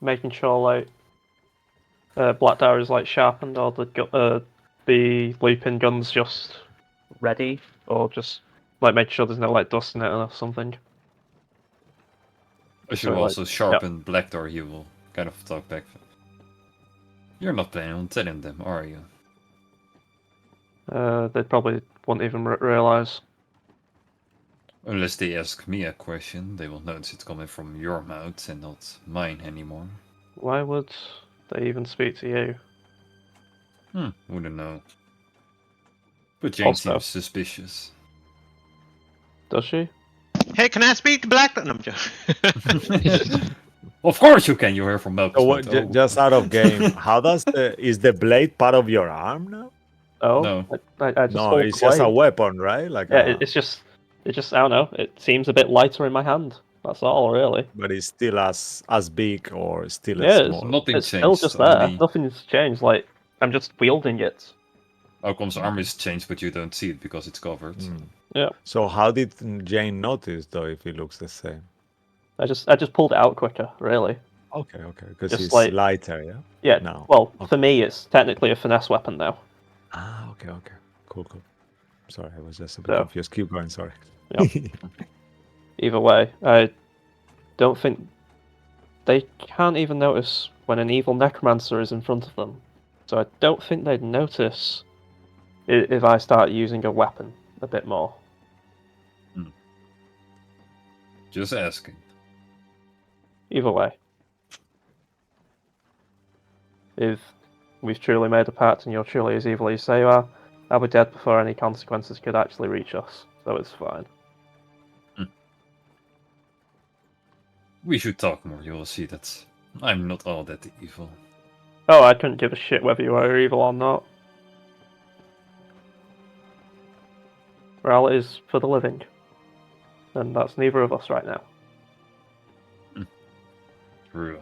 making sure Black Dagger is sharpened, or the looping gun's just ready, or just making sure there's no dust in it or something. I should So, also sharpen Blackdoor. He will kind of talk back. You're not planning on telling them, are you? They probably won't even realize. Unless they ask me a question, they will notice it coming from your mouth and not mine anymore. Why would they even speak to you? Wouldn't know. But Jane Also- seems suspicious. Does she? Hey, can I speak to Black Dog? No, I'm joking. Of course you can. You hear from Malcolm. So what, just out of game, how does is the blade part of your arm now? Oh, No. I just No, hold it's the just a blade. weapon, right? Like, Yeah, it's just I don't know. It seems a bit lighter in my hand. That's all, really. but it's still as big or still Yeah, as it's small. Nothing It's still changed. just there. only Nothing's changed. I'm just wielding it. Malcolm's arm is changed, but you don't see it because it's covered. Mm. Yeah. So how did Jane notice though if it looks the same? I just pulled it out quicker, really. Okay, because Just it's like- lighter, yeah. Yeah. No. Well, Okay. for me, it's technically a finesse weapon now. Ah, okay, cool. Sorry, I was just a bit So- confused. Keep going. Sorry. Either way, I don't think they can't even notice when an evil necromancer is in front of them. So I don't think they'd notice if I start using a weapon a bit more. Just asking. Either way. If we've truly made a pact and you're truly as evil as you say you are, I'll be dead before any consequences could actually reach us, so it's fine. We should talk more. You will see that I'm not all that evil. Oh, I couldn't give a shit whether you are evil or not. Morale is for the living. And that's neither of us right now. True.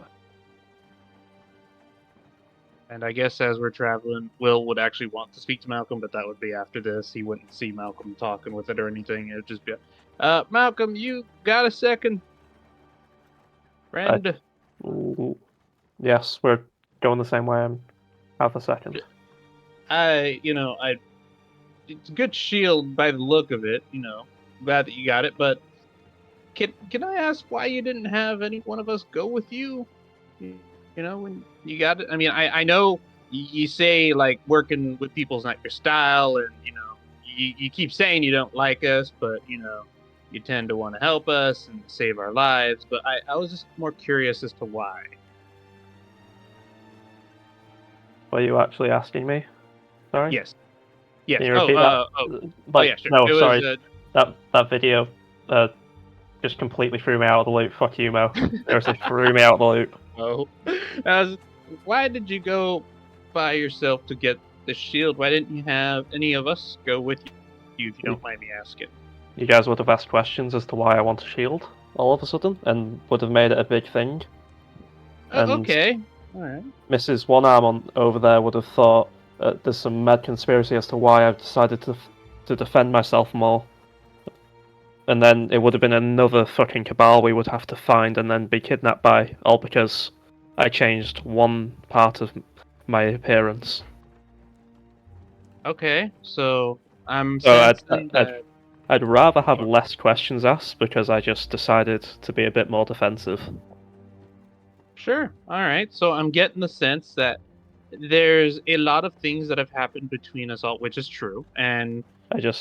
And I guess as we're traveling, Will would actually want to speak to Malcolm, but that would be after this. He wouldn't see Malcolm talking with it or anything. It would just be, Malcolm, you got a second? Friend? Ooh. Yes, we're going the same way in half a second. It's a good shield by the look of it, glad that you got it, but can I ask why you didn't have any one of us go with you? When you got it? I mean, I know you say, working with people's not your style, and, you keep saying you don't like us, but, you tend to want to help us and save our lives, but I was just more curious as to why. Were you actually asking me? Sorry? Yes. Yes. Can you repeat that? Like, yeah, sure. No, It was, sorry. That video just completely threw me out of the loop. Fuck you, Mo. Seriously, threw me out of the loop. Oh. Why did you go by yourself to get the shield? Why didn't you have any of us go with you, if you don't mind me asking? You guys would have asked questions as to why I want a shield all of a sudden, and would have made it a big thing. And Okay. Alright. Mrs. One Arm over there would have thought there's some mad conspiracy as to why I've decided to defend myself more. And then it would have been another fucking cabal we would have to find and then be kidnapped by, all because I changed one part of my appearance. Okay, so I'm So sensing that... I'd rather have less questions asked because I just decided to be a bit more defensive. Sure. Alright, so I'm getting the sense that there's a lot of things that have happened between us all, which is true, and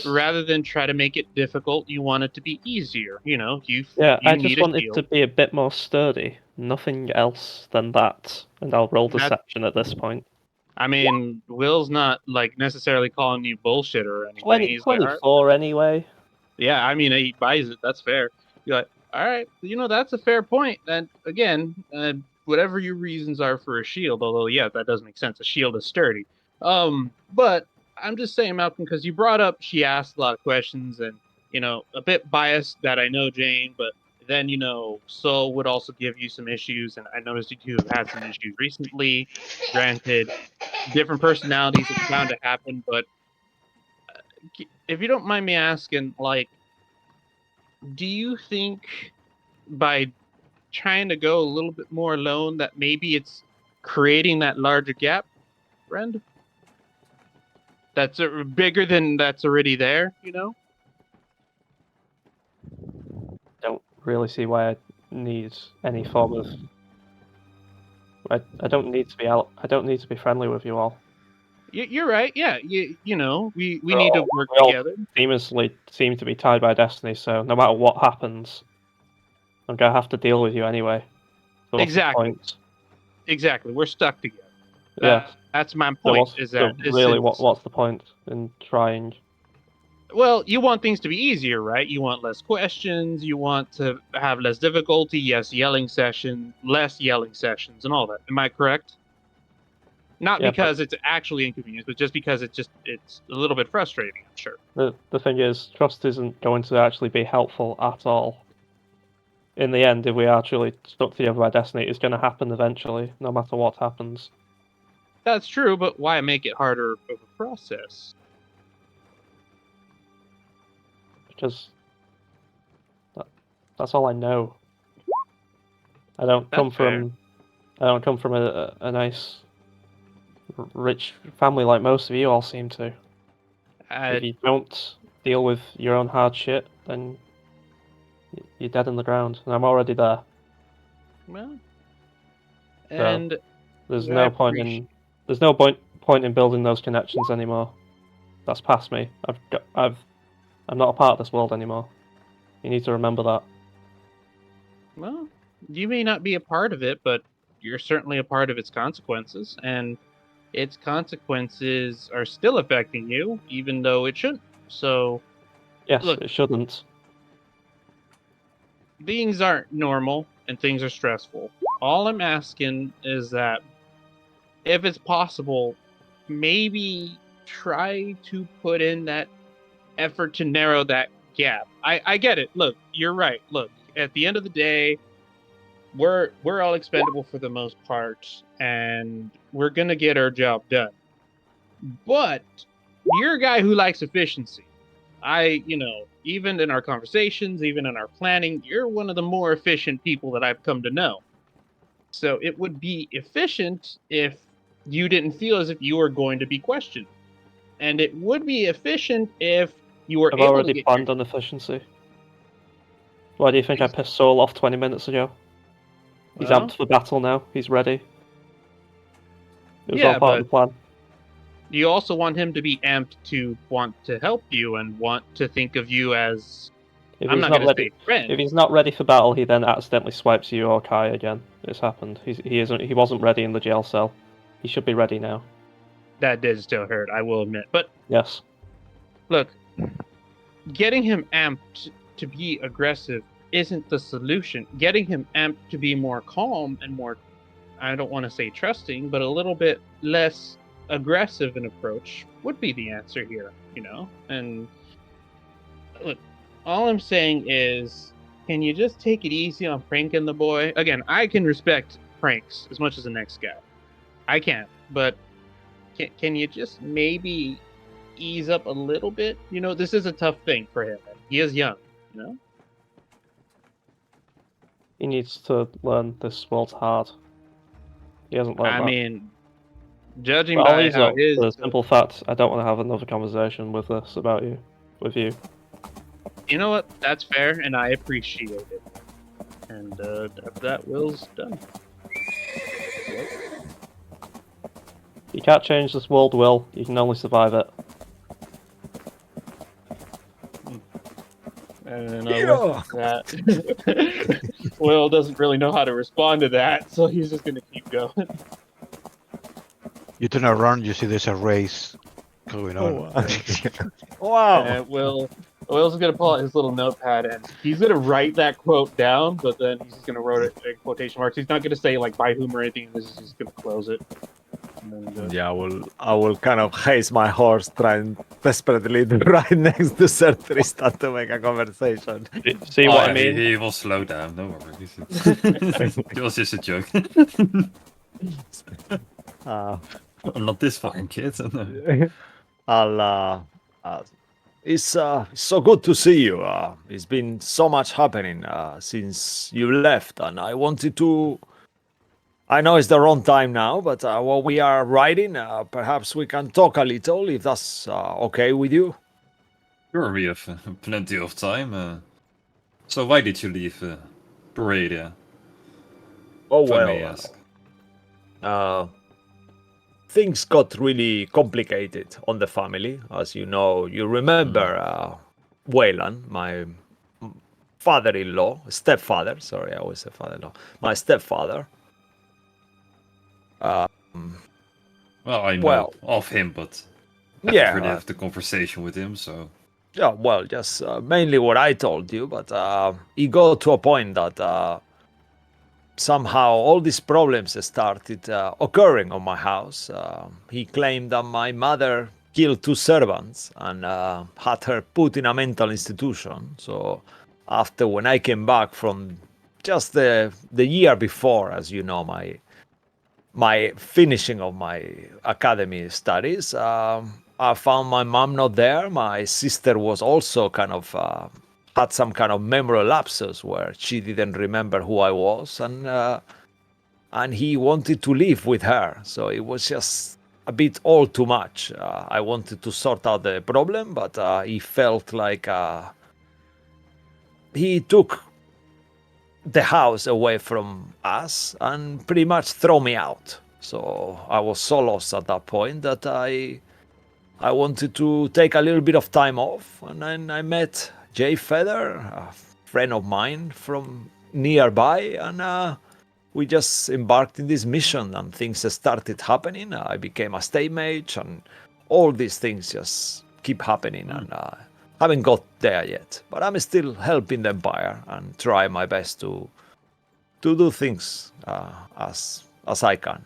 rather than try to make it difficult, you want it to be easier. You know, I just need a wanted shield. to be a bit more sturdy. Nothing else than that. And I'll roll deception at this point. I mean, Will's not like necessarily calling you bullshit or anything. He's like, 24 anyway. yeah, I mean, he buys it. That's fair. You're like, all right, that's a fair point. And again, whatever your reasons are for a shield, although yeah, that does make sense. A shield is sturdy. But I'm just saying, Malcolm, because you brought up she asked a lot of questions and a bit biased that I know Jane, but then Soul would also give you some issues, and I noticed you two have had some issues recently. Granted, different personalities are bound to happen, but if you don't mind me asking, like, do you think by trying to go a little bit more alone that maybe it's creating that larger gap, friend? That's bigger than that's already there, Don't really see why I need any form of... I don't need to be out. I don't need to be friendly with you all. You're right. Yeah, we need to work together. Seem to be tied by destiny, so no matter what happens, I'm gonna have to deal with you anyway. So exactly. Exactly. We're stuck together. Yeah. That's my point. What's the point in trying? Well, you want things to be easier, right? You want less questions. You want to have less difficulty. Yes, less yelling sessions, and all that. Am I correct? Not because it's actually inconvenient, but just because it's a little bit frustrating, I'm sure. The thing is, trust isn't going to actually be helpful at all. In the end, if we are truly stuck together by destiny, it's going to happen eventually, no matter what happens. That's true, but why make it harder of a process? Because that's all I know. I don't come from a nice, rich family like most of you all seem to. If you don't deal with your own hard shit, then you're dead in the ground, and I'm already there. Well, and so there's no point in building those connections anymore. That's past me. I'm not a part of this world anymore. You need to remember that. Well, you may not be a part of it, but you're certainly a part of its consequences, and its consequences are still affecting you, even though it shouldn't. So, yes, look, it shouldn't. Things aren't normal, and things are stressful. All I'm asking is that, if it's possible, maybe try to put in that effort to narrow that gap. I get it. Look, you're right. Look, at the end of the day, we're all expendable for the most part, and we're gonna get our job done. But you're a guy who likes efficiency. Even in our conversations, even in our planning, you're one of the more efficient people that I've come to know. So it would be efficient if you didn't feel as if you were going to be questioned. And it would be efficient if you were I've able already to get planned on efficiency. Why do you think I pissed Soul off 20 minutes ago? He's amped for battle now. He's ready. It was all part of the plan. You also want him to be amped to want to help you and want to think of you as If I'm he's not not gonna ready, say friend. if he's not ready for battle, he then accidentally swipes you or Kai again. It's happened. He wasn't ready in the jail cell. He should be ready now. That did still hurt, I will admit. But Yes. look, getting him amped to be aggressive isn't the solution. Getting him amped to be more calm and more, I don't want to say trusting, but a little bit less aggressive in approach would be the answer here, you know? And look, all I'm saying is, can you just take it easy on pranking the boy? Again, I can respect pranks as much as the next guy. I can, but can you just maybe ease up a little bit? You know, this is a tough thing for him. He is young, you know? He needs to learn this world's hard. He hasn't learned I that. mean, judging But I'll by ease how up his... for the simple fact I don't want to have another conversation with this about you. With you. You know what? That's fair, and I appreciate it. And that Will's done. You can't change this world, Will. You can only survive it. And with that, Will doesn't really know how to respond to that, so he's just gonna keep going. You turn around, you see there's a race going on. Wow. And Will's gonna pull out his little notepad and he's gonna write that quote down, but then he's just gonna write it in quotation marks. He's not gonna say like by whom or anything. This is just gonna close it. And then, Yeah, I will kind of haste my horse, trying desperately to right next to Sir Tristan to make a conversation. See what I mean? He will slow down. Don't worry. It was just a joke. I'm not this fucking kid. No. It's so good to see you. It's been so much happening since you left, and I wanted to. I know it's the wrong time now, but while we are riding, perhaps we can talk a little, if that's okay with you. Sure, we have plenty of time. So why did you leave Paradia? Oh If I may well, ask. things got really complicated on the family, as you know. You remember Wayland, my stepfather. Sorry, I always say father-in-law. My stepfather. Well, I know well, of him, but I yeah, never really have the conversation with him. So yeah, well, just mainly what I told you, but it got to a point that somehow all these problems started occurring on my house. He claimed that my mother killed 2 servants and had her put in a mental institution. So after when I came back from just the year before, as you know, my finishing of my academy studies, I found my mom not there. My sister was also kind of had some kind of memory lapses where she didn't remember who I was, and he wanted to live with her. So it was just a bit all too much. I wanted to sort out the problem, but he felt like he took the house away from us and pretty much throw me out. So I was so lost at that point that I wanted to take a little bit of time off, and then I met Jay Feather, a friend of mine from nearby, and we just embarked in this mission, and things started happening. I became a state mage, and all these things just keep happening, and haven't got there yet. But I'm still helping the Empire and try my best to do things as I can.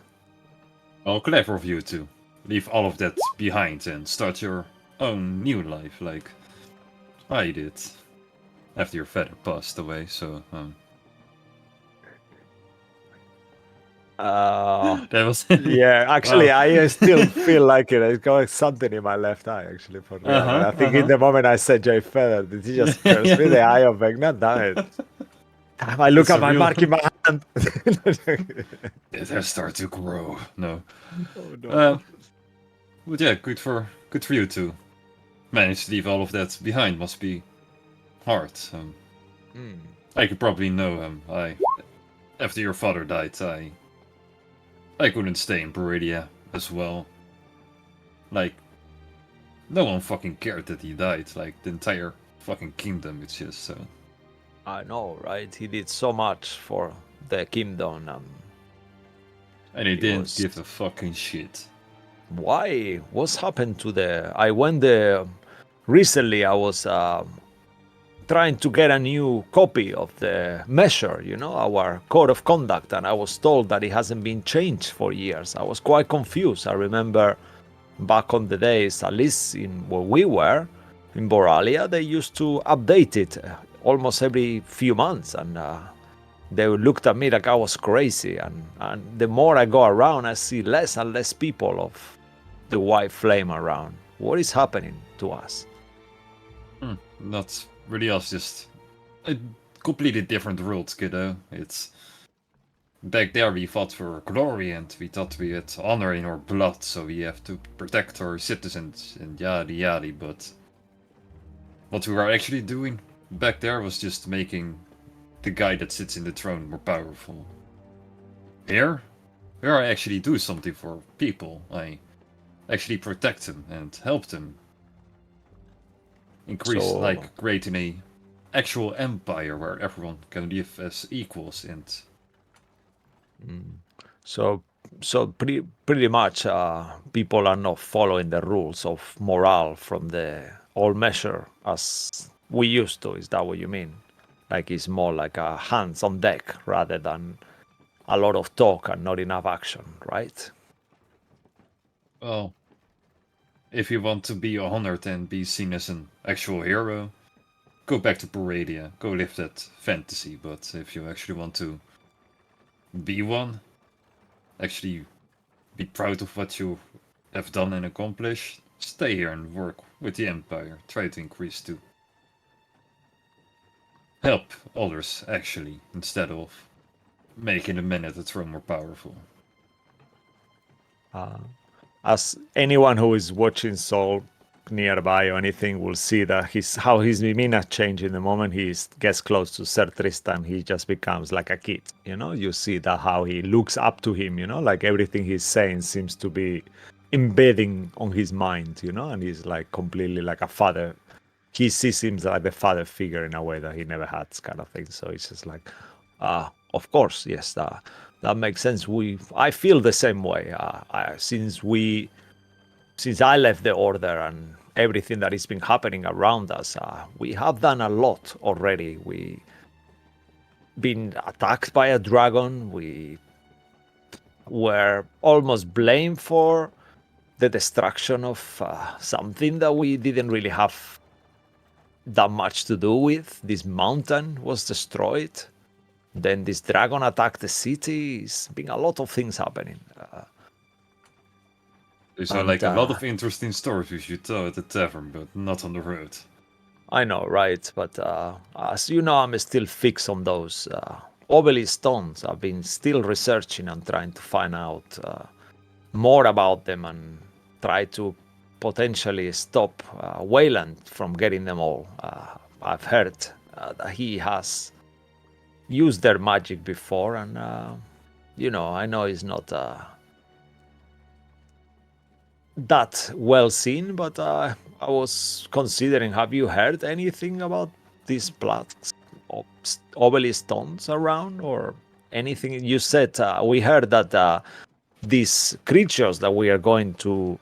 well, clever of you to leave all of that behind and start your own new life, like I did after your father passed away. So that was Yeah, actually, Wow. I still feel like it. It's got something in my left eye, actually, for real. Uh-huh, I think in the moment I said Jay Feather, did he just curse me the eye of Vecna? Damn it. Damn, I look It's at a my real- mark in my hand. They start to grow. No. Oh, no. But yeah, good for you to manage to leave all of that behind. Must be hard. I could probably know after your father died, I couldn't stay in Paradia as well. Like, no one fucking cared that he died. Like, the entire fucking kingdom. It's just so. I know, right? He did so much for the kingdom. And he He didn't was- give a fucking shit. Why? What's happened to the? I went there recently. I was trying to get a new copy of the measure, our code of conduct, and I was told that it hasn't been changed for years. I was quite confused. I remember back on the days, at least in where we were, in Boralia, they used to update it almost every few months, and they looked at me like I was crazy. And the more I go around, I see less and less people of the white flame around. What is happening to us? Not really us, just a completely different world, kiddo. It's back there we fought for glory and we thought we had honor in our blood, so we have to protect our citizens and yada yada. But what we were actually doing back there was just making the guy that sits in the throne more powerful. Here I actually do something for people. I actually protect them and help them. Increase, So- like creating a actual empire where everyone can live as equals and So pretty much people are not following the rules of morale from the old measure as we used to. Is that what you mean? Like it's more like a hands on deck rather than a lot of talk and not enough action, right? well, if you want to be honored and be seen as an actual hero, go back to Paradia, go live that fantasy. But if you actually want to be one, actually be proud of what you have done and accomplished, stay here and work with the Empire. Try to increase to help others, actually, instead of making the men at the throne more powerful. As anyone who is watching Soul nearby or anything will see that how his demeanor changes the moment he gets close to Sir Tristan. He just becomes like a kid, you see that how he looks up to him, like everything he's saying seems to be embedding on his mind, and he's like completely like a father. He sees him like the father figure in a way that he never had, kind of thing. So it's just like, of course, yes, that makes sense. I feel the same way. Since I left the order and everything that has been happening around us, we have done a lot already. We been attacked by a dragon. We were almost blamed for the destruction of something that we didn't really have that much to do with. This mountain was destroyed. Then this dragon attacked the city. It's been a lot of things happening. They sound And, like a lot of interesting stories we should tell at the tavern, but not on the road. I know, right? But as you know, I'm still fixed on those obelisk stones. I've been still researching and trying to find out more about them and try to potentially stop Wayland from getting them all. I've heard that he has used their magic before, and I know it's not that well seen, but I was considering, have you heard anything about these plaques of obelisk stones around or anything? You said we heard that these creatures that we are going to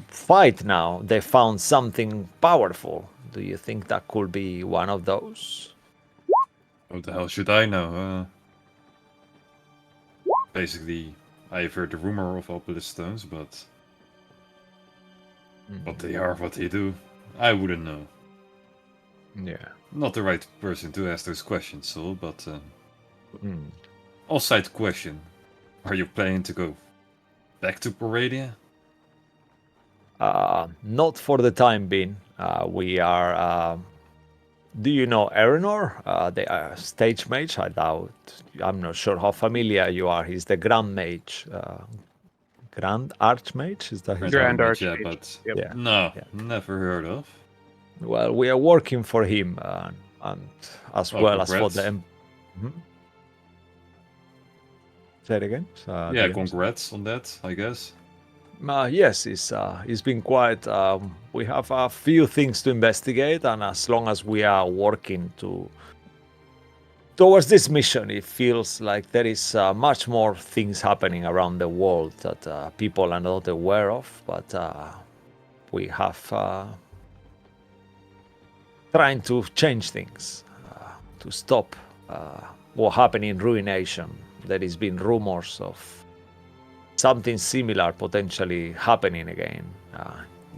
fight now, they found something powerful. Do you think that could be one of those? What the hell should I know? Basically, I've heard the rumor of obelisk stones, but what they are, what they do, I wouldn't know. Yeah. Not the right person to ask those questions, Sol, but Mm. offside question. Are you planning to go back to Paradia? Not for the time being. We are. Do you know Erenor, the stage mage? I doubt. I'm not sure how familiar you are. He's the Grand Mage. Grand Archmage? Is that his Grand name? Yeah, Archmage. but Yep. Yeah. no, Yeah. never heard of. Well, we are working for him, and as Well, well as for congrats. the. Mhm. Say it again. Yeah, DM. congrats on that, I guess. Yes, it's been quite. We have a few things to investigate, and as long as we are working towards this mission, it feels like there is much more things happening around the world that people are not aware of. But we have trying to change things, to stop what happened in Ruination. There has been rumors of something similar potentially happening again.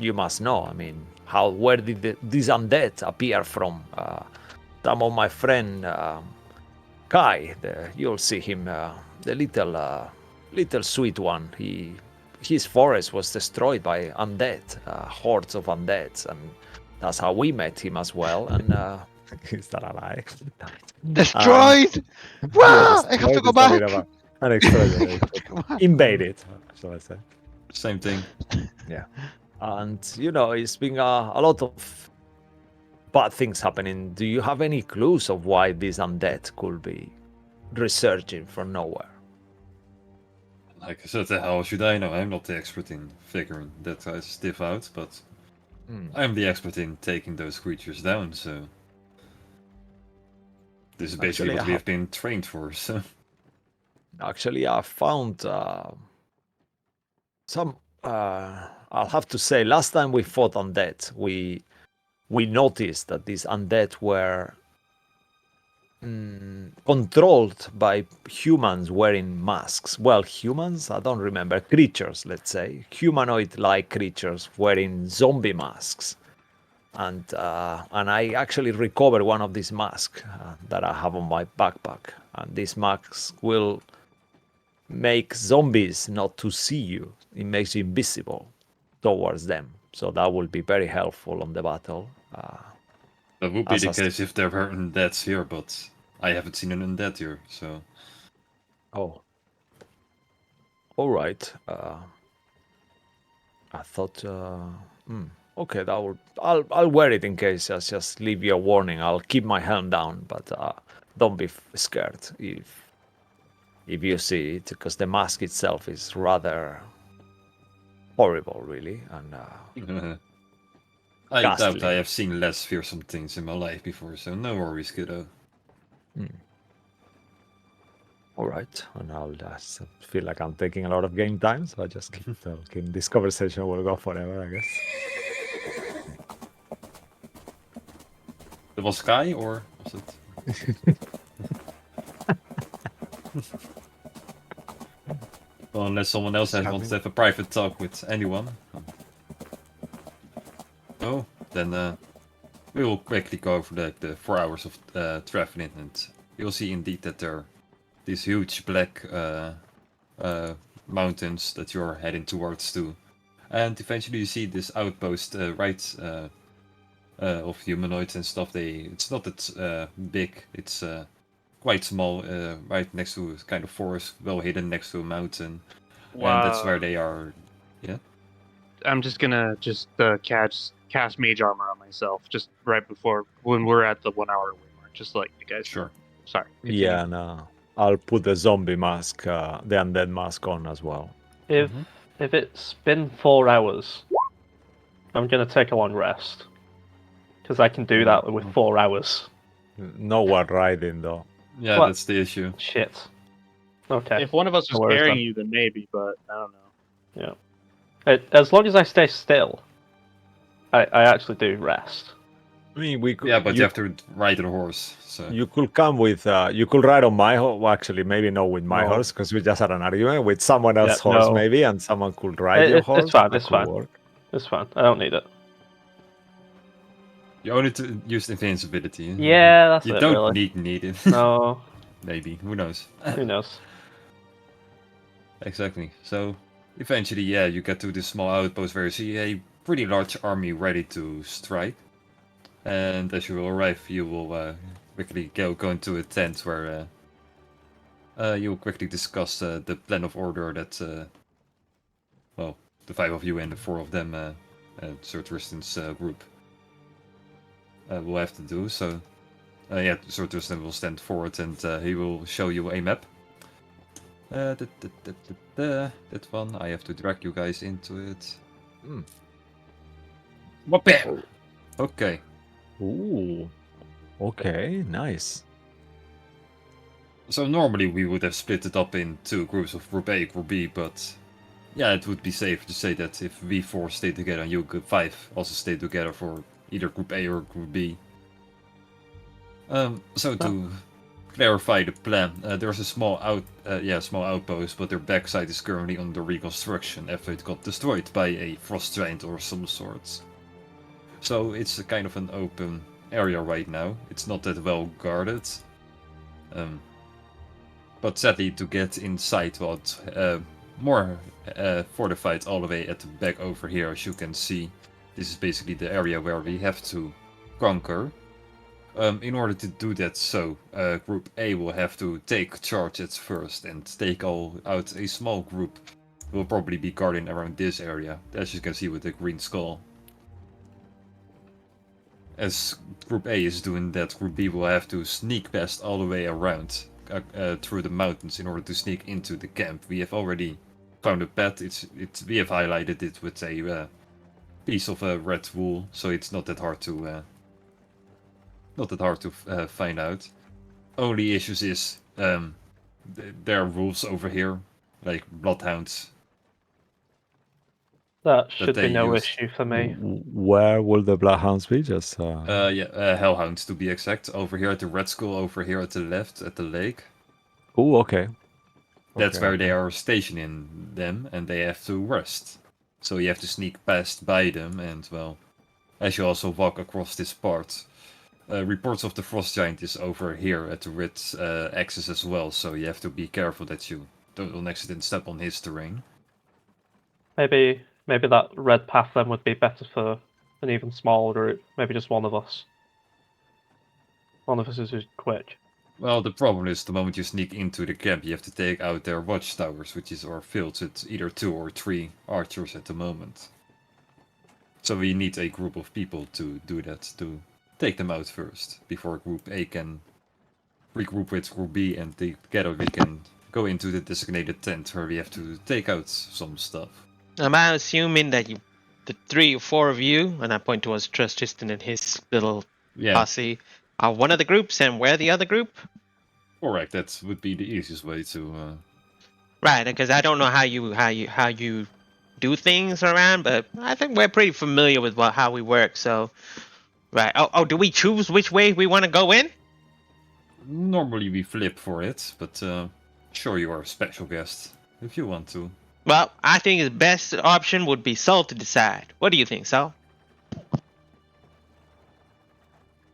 You must know. I mean, where did these undead appear from? Some of my friend Kai, you'll see him, the little sweet one. His forest was destroyed by undead, hordes of undeads, and that's how we met him as well. And is that a lie? Destroyed! Wow! I have to go back! Invaded, shall I say. Same thing. And it's been a lot of bad things happening. Do you have any clues of why this undead could be resurging from nowhere? Like I said, the hell should I know? I'm not the expert in figuring that guy's stiff out, but I'm the expert in taking those creatures down, so this is basically Actually, what we have been trained for, so Actually, I found some. I'll have to say, last time we fought undead, we noticed that these undead were controlled by humans wearing masks. Well, humans? I don't remember. Creatures, let's say. Humanoid-like creatures wearing zombie masks. And I actually recovered one of these masks that I have on my backpack. And these masks will make zombies not to see you. It makes you invisible towards them. So that will be very helpful on the battle. that would be As the a case if there were undeads here, but I haven't seen an undead here, so Oh. All right. I thought. Okay, that will. I'll wear it in case. I'll just leave you a warning. I'll keep my helm down, but don't be scared if you see it, because the mask itself is rather horrible, really, and I doubt Ghastly. I have seen less fearsome things in my life before, so no worries, kiddo. all right. And I'll just feel like I'm taking a lot of game time, so I just keep talking. This conversation will go forever, I guess. It was Sky, or was it? Well, unless someone else wants to have a private talk with anyone. Oh, then we will quickly go over the 4 hours of traveling, and you'll see indeed that there are these huge black mountains that you're heading towards too. And eventually you see this outpost of humanoids and stuff. It's not that big, it's quite small, right next to a kind of forest, well hidden next to a mountain. Wow. And that's where they are. Yeah. I'm just gonna cast mage armor on myself just right before when we're at the 1 hour mark. Just like you guys. Sure. Sorry. continue. Yeah, no. I'll put the zombie mask, the undead mask on as well. If it's been 4 hours, I'm gonna take a long rest because I can do that with 4 hours. No one riding though. Yeah, What? that's the issue. Shit. Okay. If one of us No was worries, carrying then. you, then maybe, but I don't know. As long as I stay still, I actually do rest. I mean, we could. Yeah, but you have to ride a horse. So You could come with. You could ride on my horse. Well, actually, maybe not with my No. horse, because we just had an argument with someone else's Yeah, horse, no. maybe, and someone could ride your It's horse. fine, That it's could fine. work. It's fine. I don't need it. you only to use invincibility. Yeah, that's You it. don't Really. need it. No. Maybe. Who knows? Who knows? Exactly. So eventually, yeah, you get to this small outpost where you see a pretty large army ready to strike. And as you will arrive, you will quickly go into a tent where you will quickly discuss the plan of order that, well, the 5 of you and the 4 of them, Sir Tristan's group, will have to do. So, yeah, Sir Tristan will stand forward and he will show you a map. That one, I have to drag you guys into it. Hmm. Whoop-bam! Okay. Ooh. Okay, nice. So normally we would have split it up in two groups of Group A, Group B, but yeah, it would be safe to say that if we 4 stay together and you Group 5 also stay together for either Group A or Group B. So to clarify the plan, there's a small outpost, but their backside is currently under reconstruction after it got destroyed by a frost giant or some sort. So it's a kind of an open area right now. It's not that well guarded. But sadly, to get inside, well, it's more fortified all the way at the back over here, as you can see. This is basically the area where we have to conquer. In order to do that, so Group A will have to take charge at first and take out a small group. Will probably be guarding around this area, as you can see with the green skull. As Group A is doing that, Group B will have to sneak past all the way around through the mountains in order to sneak into the camp. We have already found a path. We have highlighted it with a piece of red wool, so it's not that hard to find out. Only issues is there are wolves over here, like bloodhounds. That should be they no use. issue for me. Where will the bloodhounds be? Just Hellhounds to be exact. Over here at the Red Skull, over here at the left, at the lake. Oh, okay. That's Okay, where they are stationing them, and they have to rest. So you have to sneak past by them, and well, as you also walk across this part, reports of the frost giant is over here at the red axis as well. So you have to be careful that you don't on accident step on his terrain. Maybe that red path then would be better for an even smaller group. Maybe just one of us. One of us is just quick. Well, the problem is the moment you sneak into the camp, you have to take out their watchtowers, which are filled with either 2 or 3 archers at the moment. So we need a group of people to do that, to take them out first, before Group A can regroup with Group B, and together we can go into the designated tent where we have to take out some stuff. Am I assuming that the 3 or 4 of you, and I point towards Tristan and his little posse, are one of the groups, and we're the other group? Correct. That would be the easiest way to. Right, because I don't know how you do things around, but I think we're pretty familiar with how we work. So, right. Oh, do we choose which way we want to go in? Normally we flip for it, but sure, you are a special guest if you want to. Well, I think the best option would be Sol to decide. What do you think, Sol?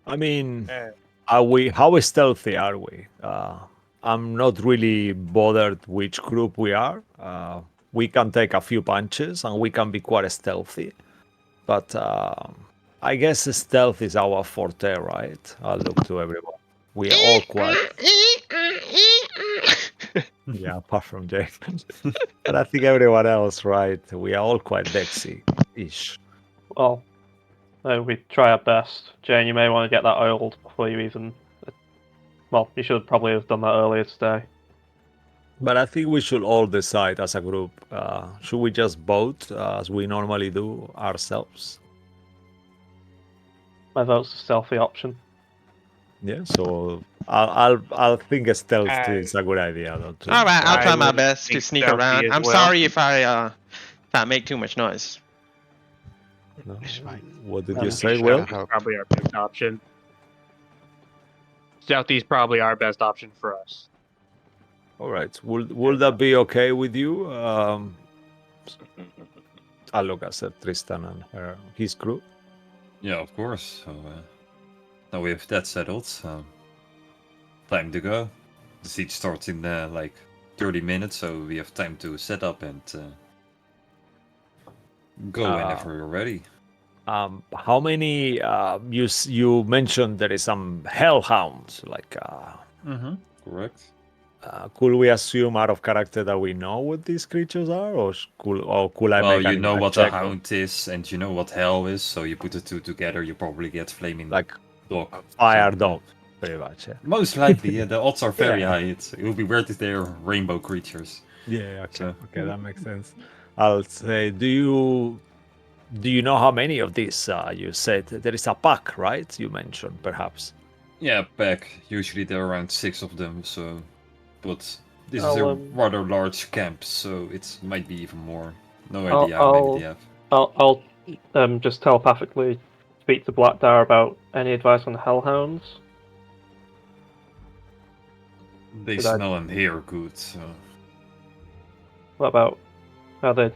I mean, how stealthy are we? I'm not really bothered which group we are. We can take a few punches and we can be quite stealthy. But I guess stealth is our forte, right? I'll look to everyone. We are all quite... Yeah, apart from Jane. But I think everyone else, right? We are all quite Dexy-ish. Well, we try our best. Jane, you may want to get that oiled before you even... Well, you should probably have done that earlier today. But I think we should all decide as a group. Should we just vote as we normally do ourselves? My vote's a stealthy option. Yeah, so I'll think a stealth is a good idea. Don't you? All right, I'll try I my would best to think sneak stealthy around. as I'm well. sorry if I make too much noise. No? It's fine. What did Um, you say, sure. Will? Help. Probably our best option. Stealthy's probably our best option for us. All right. Will that be okay with you? I'll look at Tristan and his crew. Yeah, of course. So now we have that settled. Time to go. The siege starts in like 30 minutes, so we have time to set up and go whenever you're ready. How many? You mentioned there is some hellhounds. Like, Correct. could we assume out of character that we know what these creatures are, or could I Well, make you know a what check a hound is, and you know what hell is, so you put the two together, you probably get flaming like dog. fire dog? pretty much. Yeah. Most likely, yeah, the odds are very Yeah. high. It would be weird if they're rainbow creatures. Yeah. Okay. So- Okay, that makes sense. I'll say, do you know how many of these? You said there is a pack, right? You mentioned perhaps. Yeah, pack. Usually there are around 6 of them, so... But this is I'll, a rather large camp, so it might be even more. No I'll- idea how many they have. I'll just telepathically speak to Blackdar about any advice on hellhounds. They Should I- smell and hear good, so... What about how they're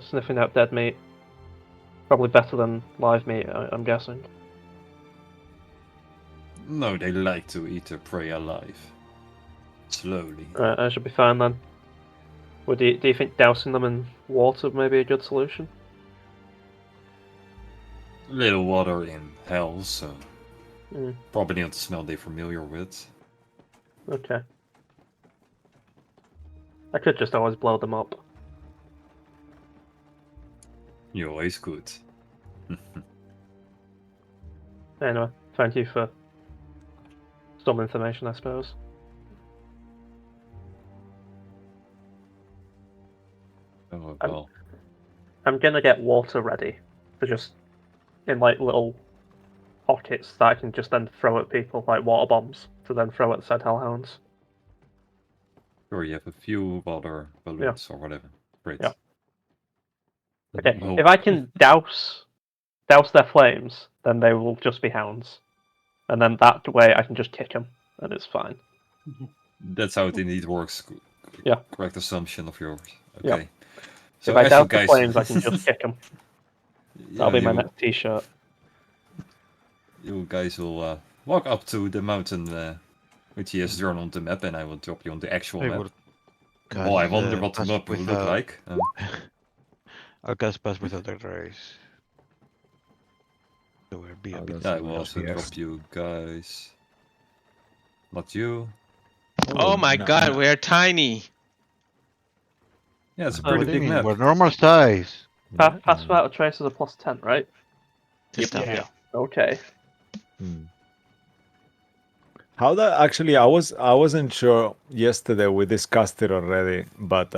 sniffing out dead meat? Probably better than live meat, I'm guessing. No, they like to eat their prey alive. Slowly. Right, I should be fine then. Do you think dousing them in water may be a good solution? Little water in hell, so... Mm. Probably not the smell they're familiar with. Okay. I could just always blow them up. You always could. Anyway, thank you for some information, I suppose. Oh, well. I'm gonna get water ready for just in like little pockets that I can just then throw at people, like water bombs, to then throw at said hellhounds. Sure, you have a few water balloons or whatever. Great. Yeah. Okay, Oh, if I can douse their flames, then they will just be hounds, and then that way I can just kick them, and it's fine. That's how it indeed works. Yeah. Correct assumption of yours. Yeah. Okay. So if I as you douse the guys... flames, I can just kick them. That'll be my you, next T-shirt. you guys will walk up to the mountain which he has drawn on the map, and I will drop you on the actual I map. will Oh, I cast, wonder what the pass map will look without- like. I'll cast pass without the race. So we'll be a Oh, bit. that's I will also yes. drop you guys. Not you. Oh my no, god, no. we're tiny. Yeah, it's a What pretty What do you big mean? map. We're normal size. Pass without a trace is a +10, right? To stuff. Yeah. Okay. Hmm. How that actually? I wasn't sure yesterday. We discussed it already, but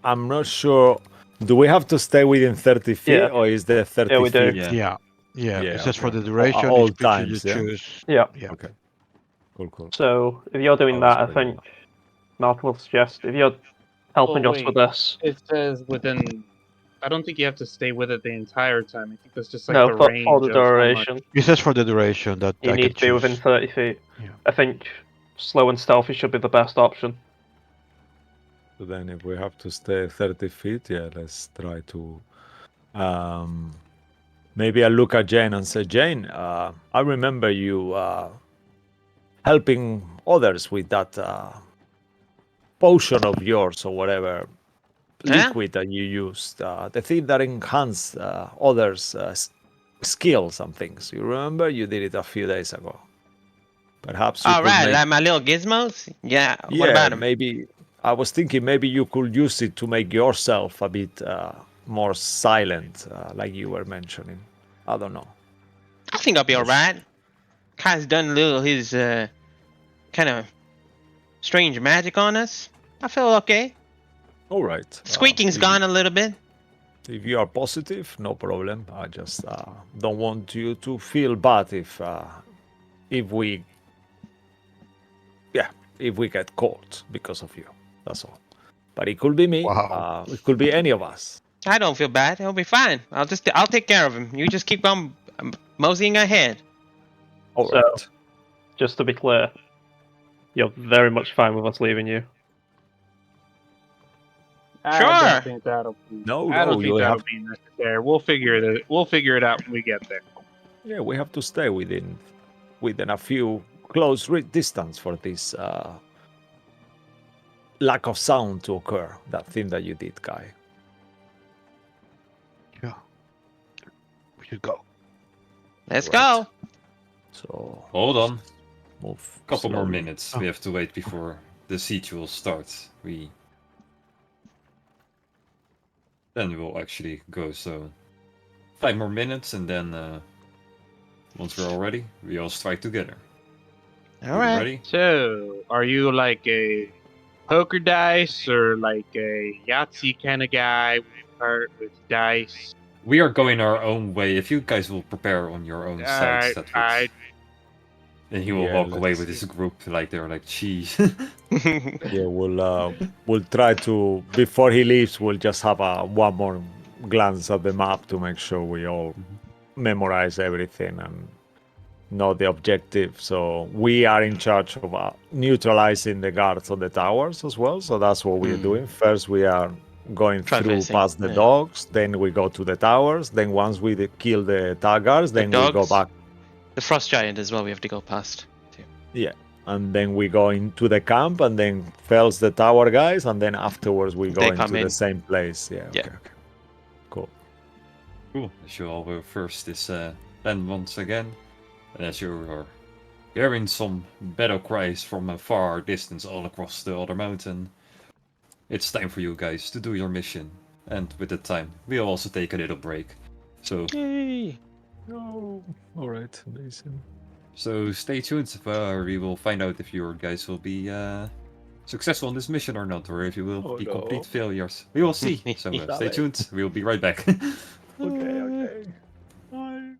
I'm not sure. Do we have to stay within 30 feet, Yeah. or is there 30 Yeah, we do. feet? Yeah. Yeah. Yeah. Yeah, It says for okay. the duration, all each creature you times, yeah? choose. Yeah. Yeah. Okay. Cool. So if you're doing Oh, that's that, I pretty think Malcolm will suggest if you're helping Oh, us with wait. this. It says within. I don't think you have to stay with it the entire time. I think that's just like no, the for range the of how much- duration, It says for the duration that you I need can to be within choose. 30 feet. Yeah. I think slow and stealthy should be the best option. So then, if we have to stay 30 feet, yeah, let's try to. Maybe I look at Jane and say, Jane, I remember you helping others with that potion of yours or whatever Huh? liquid that you used, the thing that enhanced others' skills and things. You remember you did it a few days ago. Perhaps you All could right, make- like my little gizmos. Yeah. yeah, What about them? maybe I was thinking maybe you could use it to make yourself a bit more silent, like you were mentioning. I don't know. I think I'll be all right. Kai's done a little his kind of strange magic on us. I feel okay. All right. Squeaking's if- gone a little bit. If you are positive, no problem. I just don't want you to feel bad if we get caught because of you. That's all. But it could be me. Wow. It could be any of us. I don't feel bad. It'll be fine. I'll take care of him. You just keep on moseying ahead. All So- right. Just to be clear, you're very much fine with us leaving you. I Sure. don't think that'll be. No, I don't no, think you that'll have- be necessary. We'll figure it. We'll figure it out when we get there. Yeah, we have to stay within a few close distance for this lack of sound to occur. That thing that you did, Kai. Yeah. We should go. Let's Right. go. So Hold on. move. Couple more slowly. minutes. Oh. We have to wait before the siege will start. Then we will actually go. So 5 more minutes, and then once we're all ready, we all strike together. All right. Ready? So, are you like a poker dice or like a Yahtzee kind of guy with a cart with dice? We are going our own way. If you guys will prepare on your own sides, that would. I And he will Yeah, walk away let's- with his group like they're like cheese. Yeah, we'll try to before he leaves. We'll just have a one more glance at the map to make sure we all memorize everything and know the objective. So we are in charge of neutralizing the guards on the towers as well. So that's what we are doing. First, we are going through Traversing, past the yeah. dogs. Then we go to the towers. Then once we kill the guards, then we go dogs. back. The frost giant as well. We have to go past. Too. Yeah. And then we go into the camp and then fells the tower guys. And then afterwards we go They into come the in. same place. Yeah. Yeah. Okay. Cool. Cool. As you all will first is then once again, and as you are hearing some battle cries from a far distance all across the other mountain, it's time for you guys to do your mission. And with the time, we'll also take a little break. So Yay! Oh, all right. Amazing. so stay tuned. We will find out if your guys will be successful in this mission or not, or if you will Oh, be no. complete failures. We will see. So stay tuned. We'll be right back. Okay. Bye.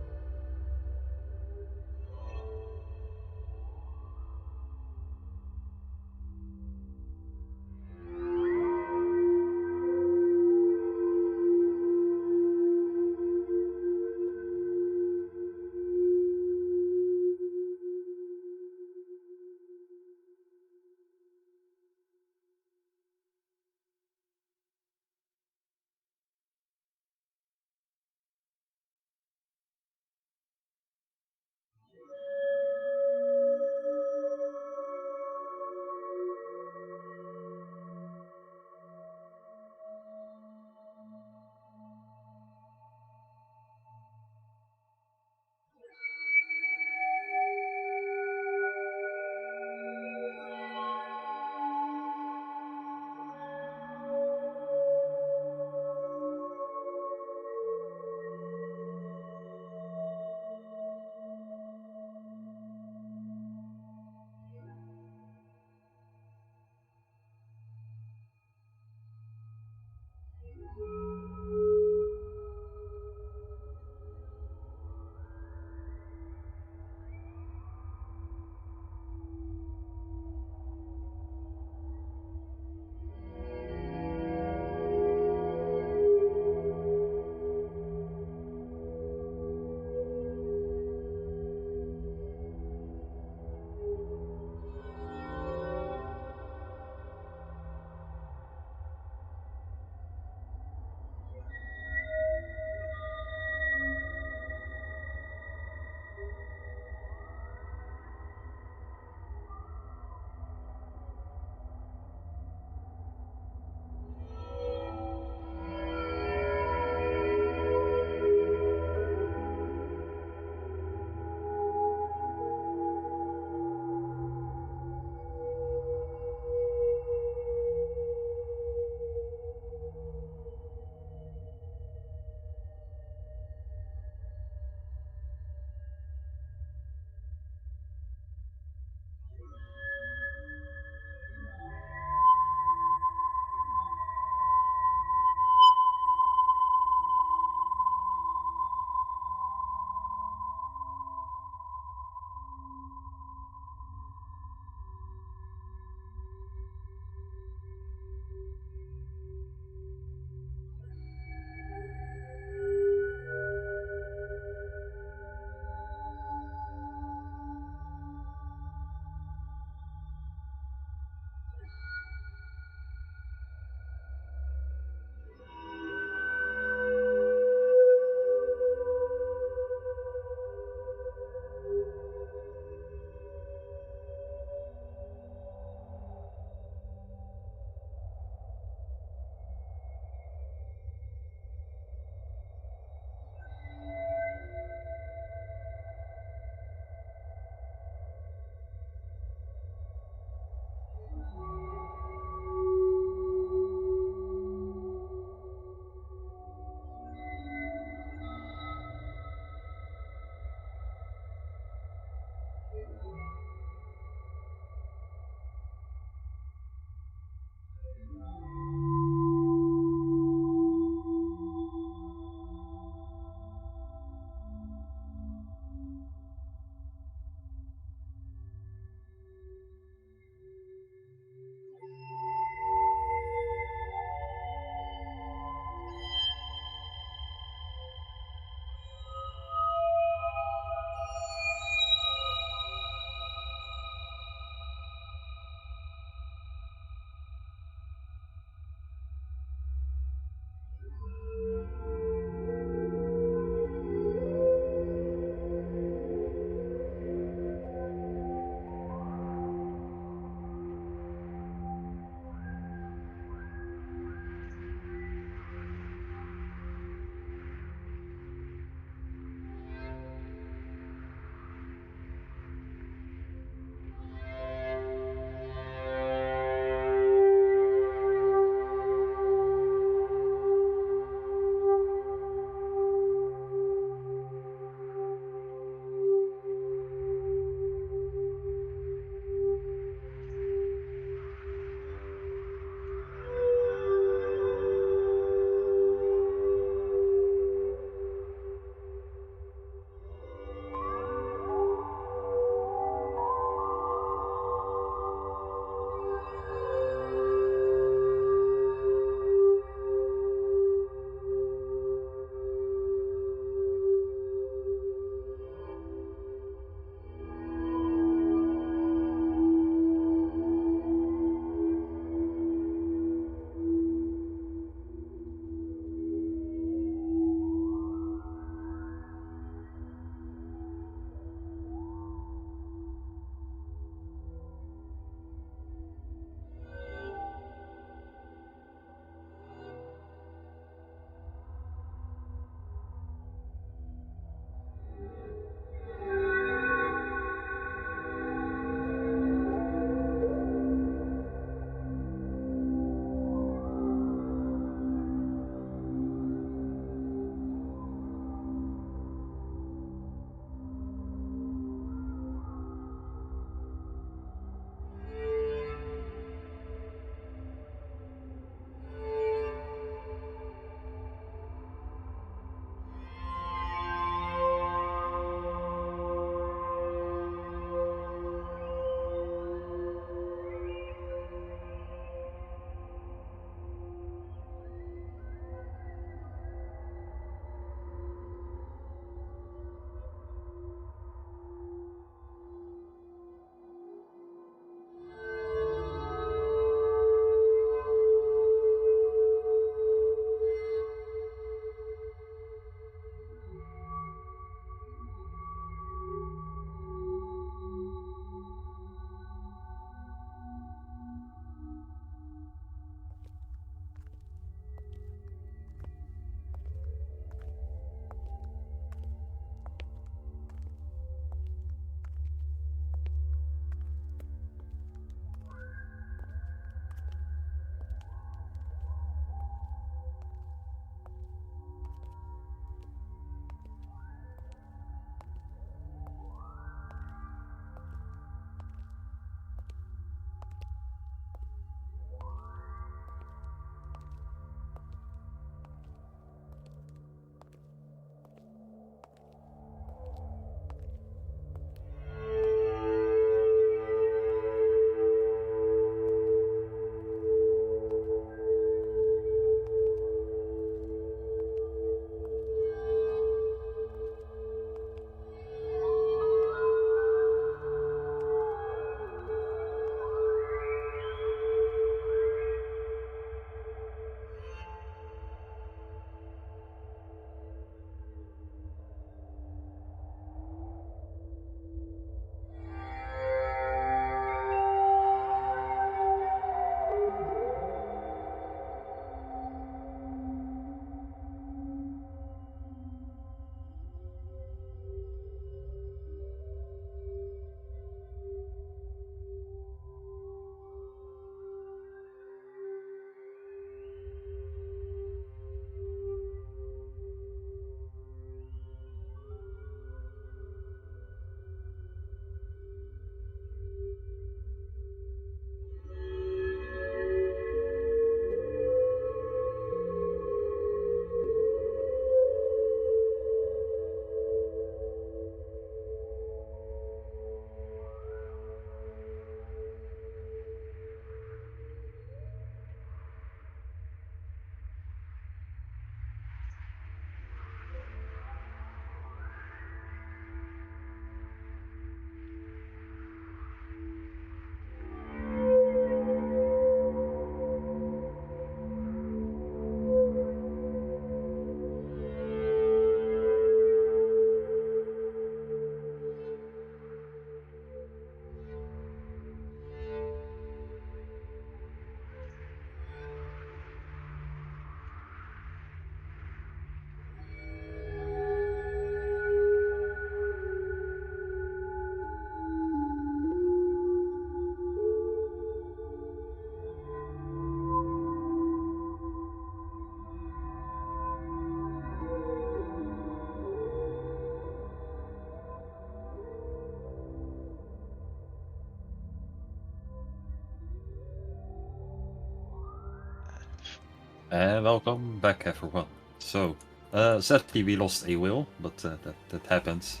And welcome back, everyone. So, sadly we lost a whale, but that happens.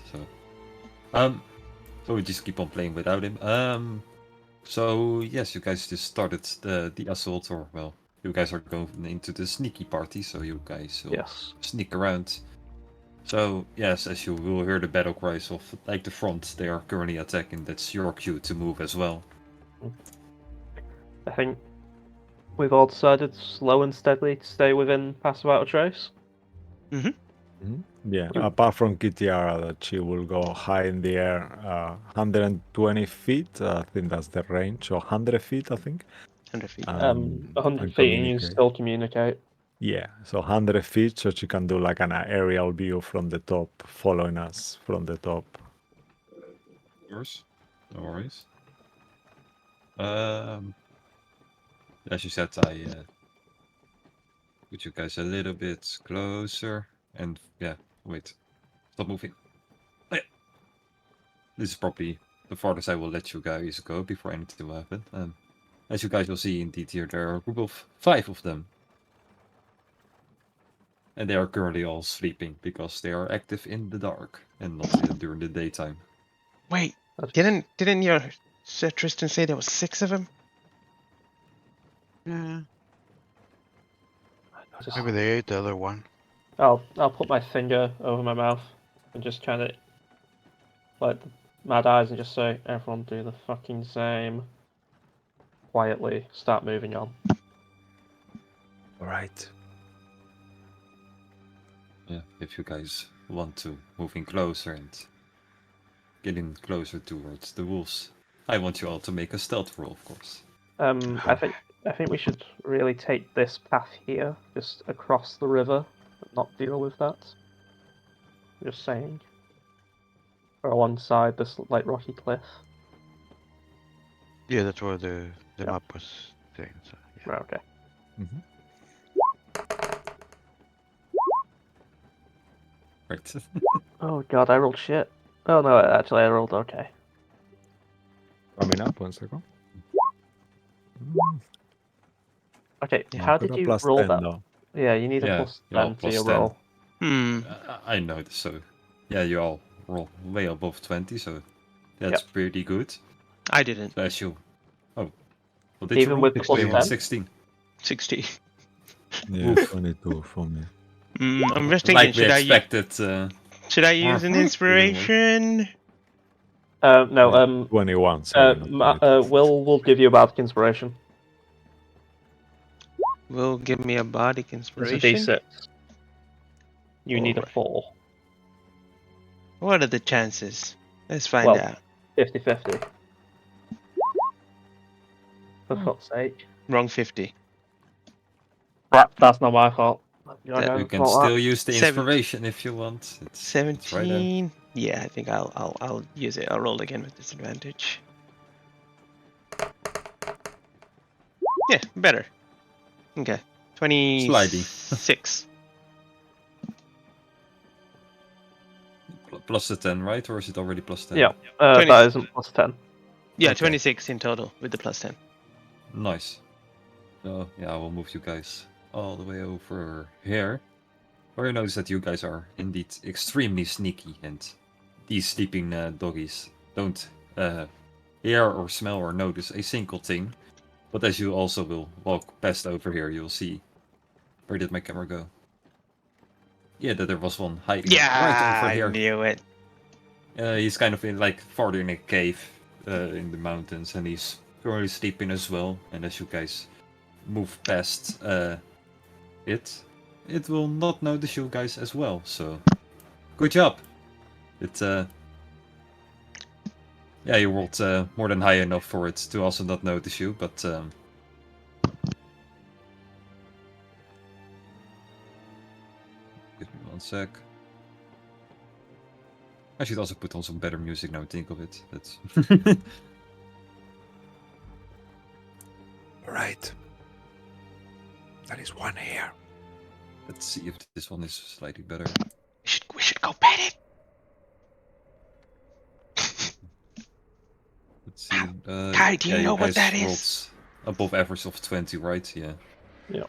So we just keep on playing without him. So yes, you guys just started the assault, or well, you guys are going into the sneaky party, so you guys will Yes. sneak around. So yes, as you will hear the battle cries of like the front, they are currently attacking. That's your cue to move as well. I think we've all decided slow and steadily to stay within Pass Without a Trace. Yeah, apart from Kitiara, that she will go high in the air, 120 feet. I think that's the range, or 100 feet, I think. 100 feet. 100 and feet and you communicate. still communicate. Yeah, so 100 feet, so she can do like an aerial view from the top, following us from the top. Of course, no worries. As you said, I put you guys a little bit closer, and yeah, wait, stop moving. Yeah. This is probably the farthest I will let you guys go before anything will happen. As you guys will see, indeed, here there are a group of 5 of them. And they are currently all sleeping because they are active in the dark and not during the daytime. Wait, didn't your Sir Tristan say there was 6 of them? Yeah. Just- Maybe they ate the other one. I'll put my finger over my mouth and just kind of like mad eyes and just say, everyone do the fucking same. Quietly start moving on. All right. Yeah, if you guys want to move in closer and get in closer towards the wolves, I want you all to make a stealth roll, of course. I think we should really take this path here, just across the river, and not deal with that. Just saying. Or alongside this like rocky cliff. Yeah, that's where the Yeah. map was saying. So yeah. Right, okay. Right. Oh god, I rolled shit. Oh no, actually I rolled okay. Coming up, 1 second. Okay, Yeah, how Got did a you plus roll 10 that? though. Yeah, you need a Yeah, plus you're all 10 to plus your 10. roll. I noticed, so yeah, you all roll way above 20, so that's Yep. pretty good. I didn't. So as you... Oh. What did Even you roll? with the plus 16. 10? 16. 60. Yeah, Oof. 22 for me. I'm just thinking, Like we should expected. I use an Mhm. inspiration? No, 21, sorry. not 22. we'll give you a bardic inspiration. Will give me a bardic It's a inspiration. d6. You need a Alright. 4. What are the chances? Let's find Well, out. 50-50. For fuck's sake. Wrong 50. That's not my fault. That- You can still use the inspiration if you want. It's right there. 17. Yeah, I think I'll use it. I'll roll again with disadvantage. Yeah, better. Okay. 26. Plus the 10, right? Or is it already plus 10? Yeah, 20. that isn't plus 10. Yeah, Okay. 26 in total with the plus 10. Nice. So, yeah, I will move you guys all the way over here. Where you notice that you guys are indeed extremely sneaky, and these sleeping doggies don't hear or smell or notice a single thing. But as you also will walk past over here, you'll see. Where did my camera go? Yeah, that there was one hiding right over I here. knew it. He's kind of in like farther in a cave in the mountains, and he's currently sleeping as well. And as you guys move past it will not notice you guys as well. So, good job. Yeah, you rolled more than high enough for it to also not notice you, but give me 1 sec. I should also put on some better music now I think of it. That's Right. That is one here. Let's see if this one is slightly better. We should go pet it. Let's see. Kai, do you know what guys that is? rolled above average of 20, right? Yeah. Yeah.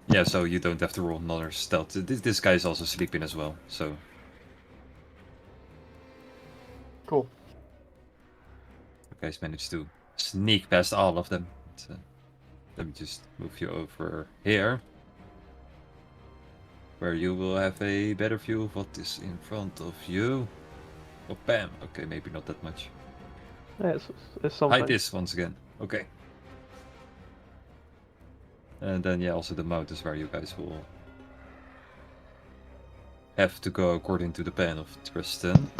Yeah, so you don't have to roll another stealth. This guy is also sleeping as well, so Cool. you guys managed to sneak past all of them. But, let me just move you over here, where you will have a better view of what is in front of you. Oh, bam! Okay, maybe not that much. Yeah, it's something. Hide this once again. Okay. And then, yeah, also the mountains where you guys will have to go according to the plan of Tristan.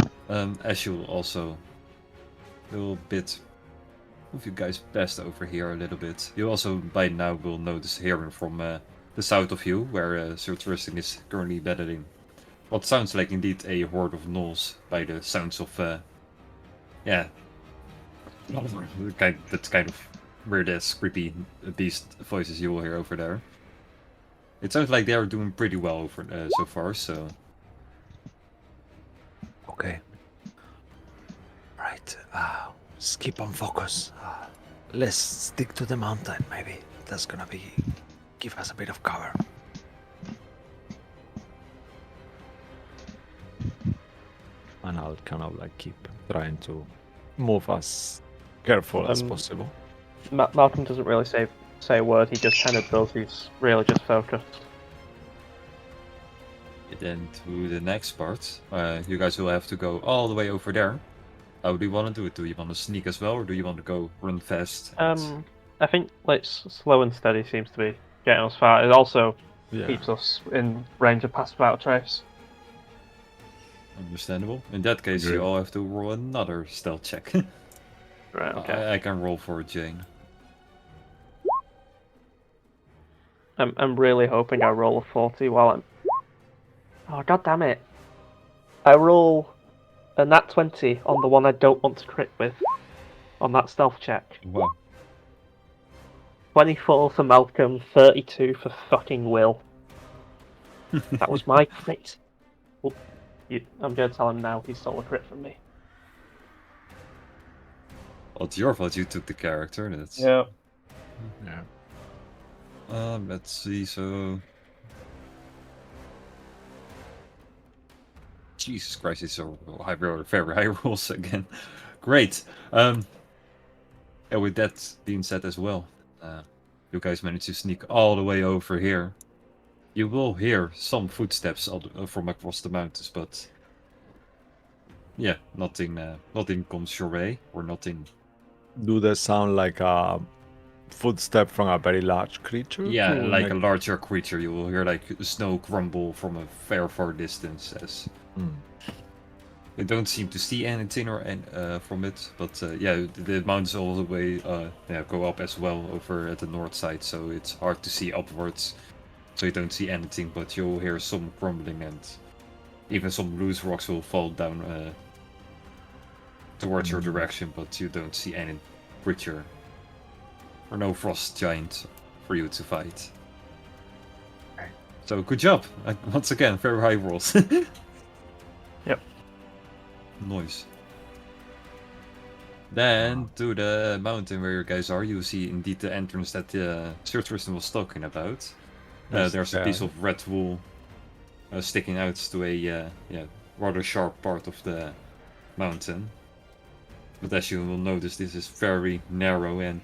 As you will also a little bit move you guys past over here a little bit. You also by now will notice hearing from the south of you, where Sir Tristan is currently battling what sounds like indeed a horde of gnolls by the sounds of yeah, that's kind of weird ass creepy beast voices you will hear over there. It sounds like they are doing pretty well over so far, so Okay. Right. Just keep on focus. Let's stick to the mountain, maybe. That's gonna give us a bit of cover. And I'll kind of like keep trying to move as careful as possible. Malcolm doesn't really say a word. He just kind of does. He's really just focused. then to the next part, you guys will have to go all the way over there. How do you want to do it? Do you want to sneak as well, or do you want to go run fast? I think like slow and steady seems to be getting us far. It also Yeah. keeps us in range of pass without a trace. Understandable. In that case, Agree. you all have to roll another stealth check. Right. Okay. I can roll for Jane. I'm really hoping I roll a 40 while I'm. Oh, god damn it! I roll a nat 20 on the one I don't want to crit with, on that stealth check. Wow. 24 for Malcolm, 32 for fucking Will. That was my crit. Well, I'm going to tell him now he stole a crit from me. Well, it's your fault you took the character. That's Yeah. Yeah. Let's see. So, Jesus Christ, it's so high roll, very high rolls again. Great. And with that being said as well, you guys managed to sneak all the way over here. You will hear some footsteps from across the mountains, but yeah, nothing comes your way, or nothing. Do they sound like a footstep from a very large creature? Yeah, like a Like- larger creature. You will hear like snow crumble from a fair far distance. As you don't seem to see anything from it, but yeah, the mountains all the way go up as well over at the north side, so it's hard to see upwards. So you don't see anything, but you'll hear some crumbling, and even some loose rocks will fall down towards your direction, but you don't see any creature or no frost giant for you to fight. So good job! Once again, very high rolls. Yep. Nice. Then to the mountain where you guys are, you see indeed the entrance that Sir Tristan was talking about. Yes, There's a piece of red wool sticking out to a rather sharp part of the mountain. But as you will notice, this is very narrow and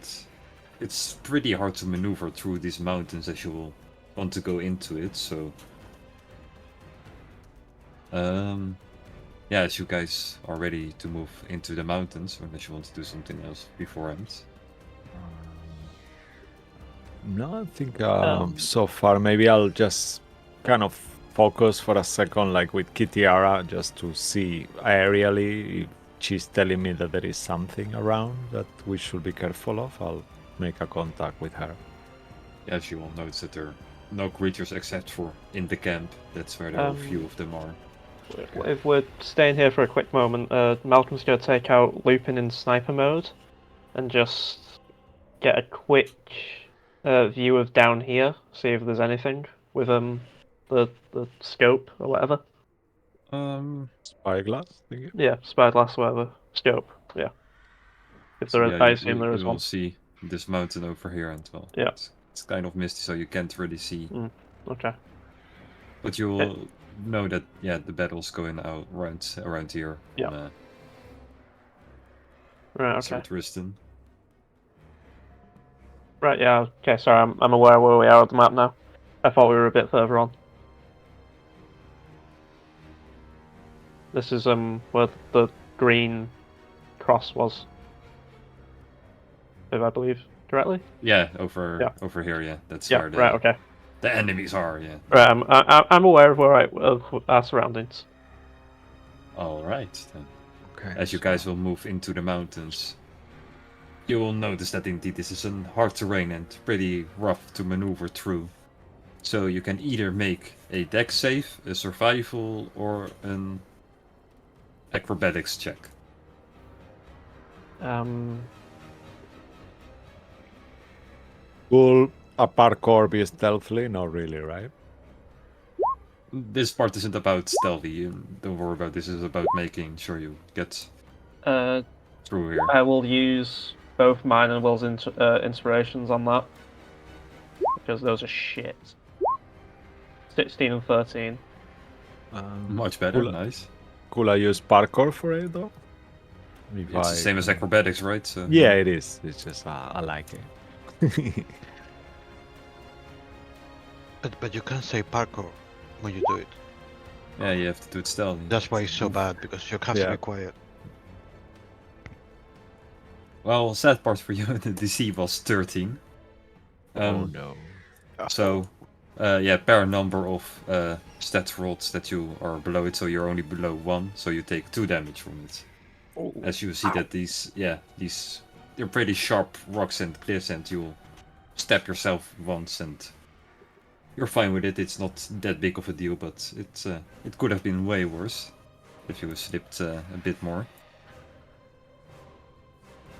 it's pretty hard to maneuver through these mountains as you will want to go into it. So, yeah, as you guys are ready to move into the mountains, unless you want to do something else beforehand. No, I think so far maybe I'll just kind of focus for a second, like with Kitiara, just to see aerially if she's telling me that there is something around that we should be careful of. I'll make a contact with her. As you will notice that there are no creatures except for in the camp. That's where there are a few of them are. If we're staying here for a quick moment, Malcolm's going to take out Lupin in sniper mode and just get a quick view of down here, see if there's anything with the scope or whatever. Spyglass, thingy? Yeah, spyglass, whatever. Scope, yeah. If there So is, yeah, I assume there is you will one. see this mountain over here as well. Yeah. It's kind of misty, so you can't really see. Okay. But you'll know that, yeah, the battle's going out around here. Yeah. On, Right. Okay. Sir Tristan. Right. Yeah. Okay. Sorry, I'm aware where we are on the map now. I thought we were a bit further on. This is where the green cross was. If I believe correctly. Yeah, over Yeah. over here. Yeah, that's Yeah. where the, Right. Okay. the enemies are. Yeah. Right. I'm aware of of our surroundings. All right. Then. Okay. As you so- guys will move into the mountains, you will notice that indeed this is a hard terrain and pretty rough to maneuver through. So you can either make a dex save, a survival, or an acrobatics check. Will a parkour be stealthily? Not really, right? This part isn't about stealthy. Don't worry about this. Is about making sure you get through here. I will use both mine and Will's inspirations on that because those are shit. 16 and 13. Much better. Cool. Nice. Could I use parkour for it though? If It's the same as acrobatics, right? So Yeah, it is. It's just I like it. But you can't say parkour when you do it. Yeah, you have to do it stealthy. That's why it's so bad, because you have to Yeah. be quiet. Well, sad part for you, the DC was 13. Oh no. So, yeah, per number of stat rolls that you are below it, so you're only below 1, so you take 2 damage from it. As you see that these, they're pretty sharp rocks and cliffs, and you'll stab yourself once, and you're fine with it. It's not that big of a deal, but it could have been way worse if you slipped a bit more.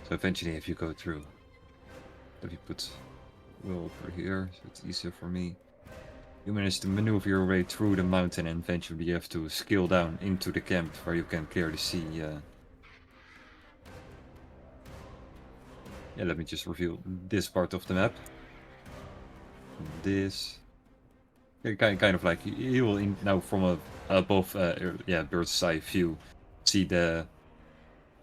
So eventually, if you go through, if you put Will over here, so it's easier for me. You manage to maneuver your way through the mountain, and eventually you have to scale down into the camp where you can clearly see. Yeah, let me just reveal this part of the map. This. Kind of like you will now from above, bird's eye view, see that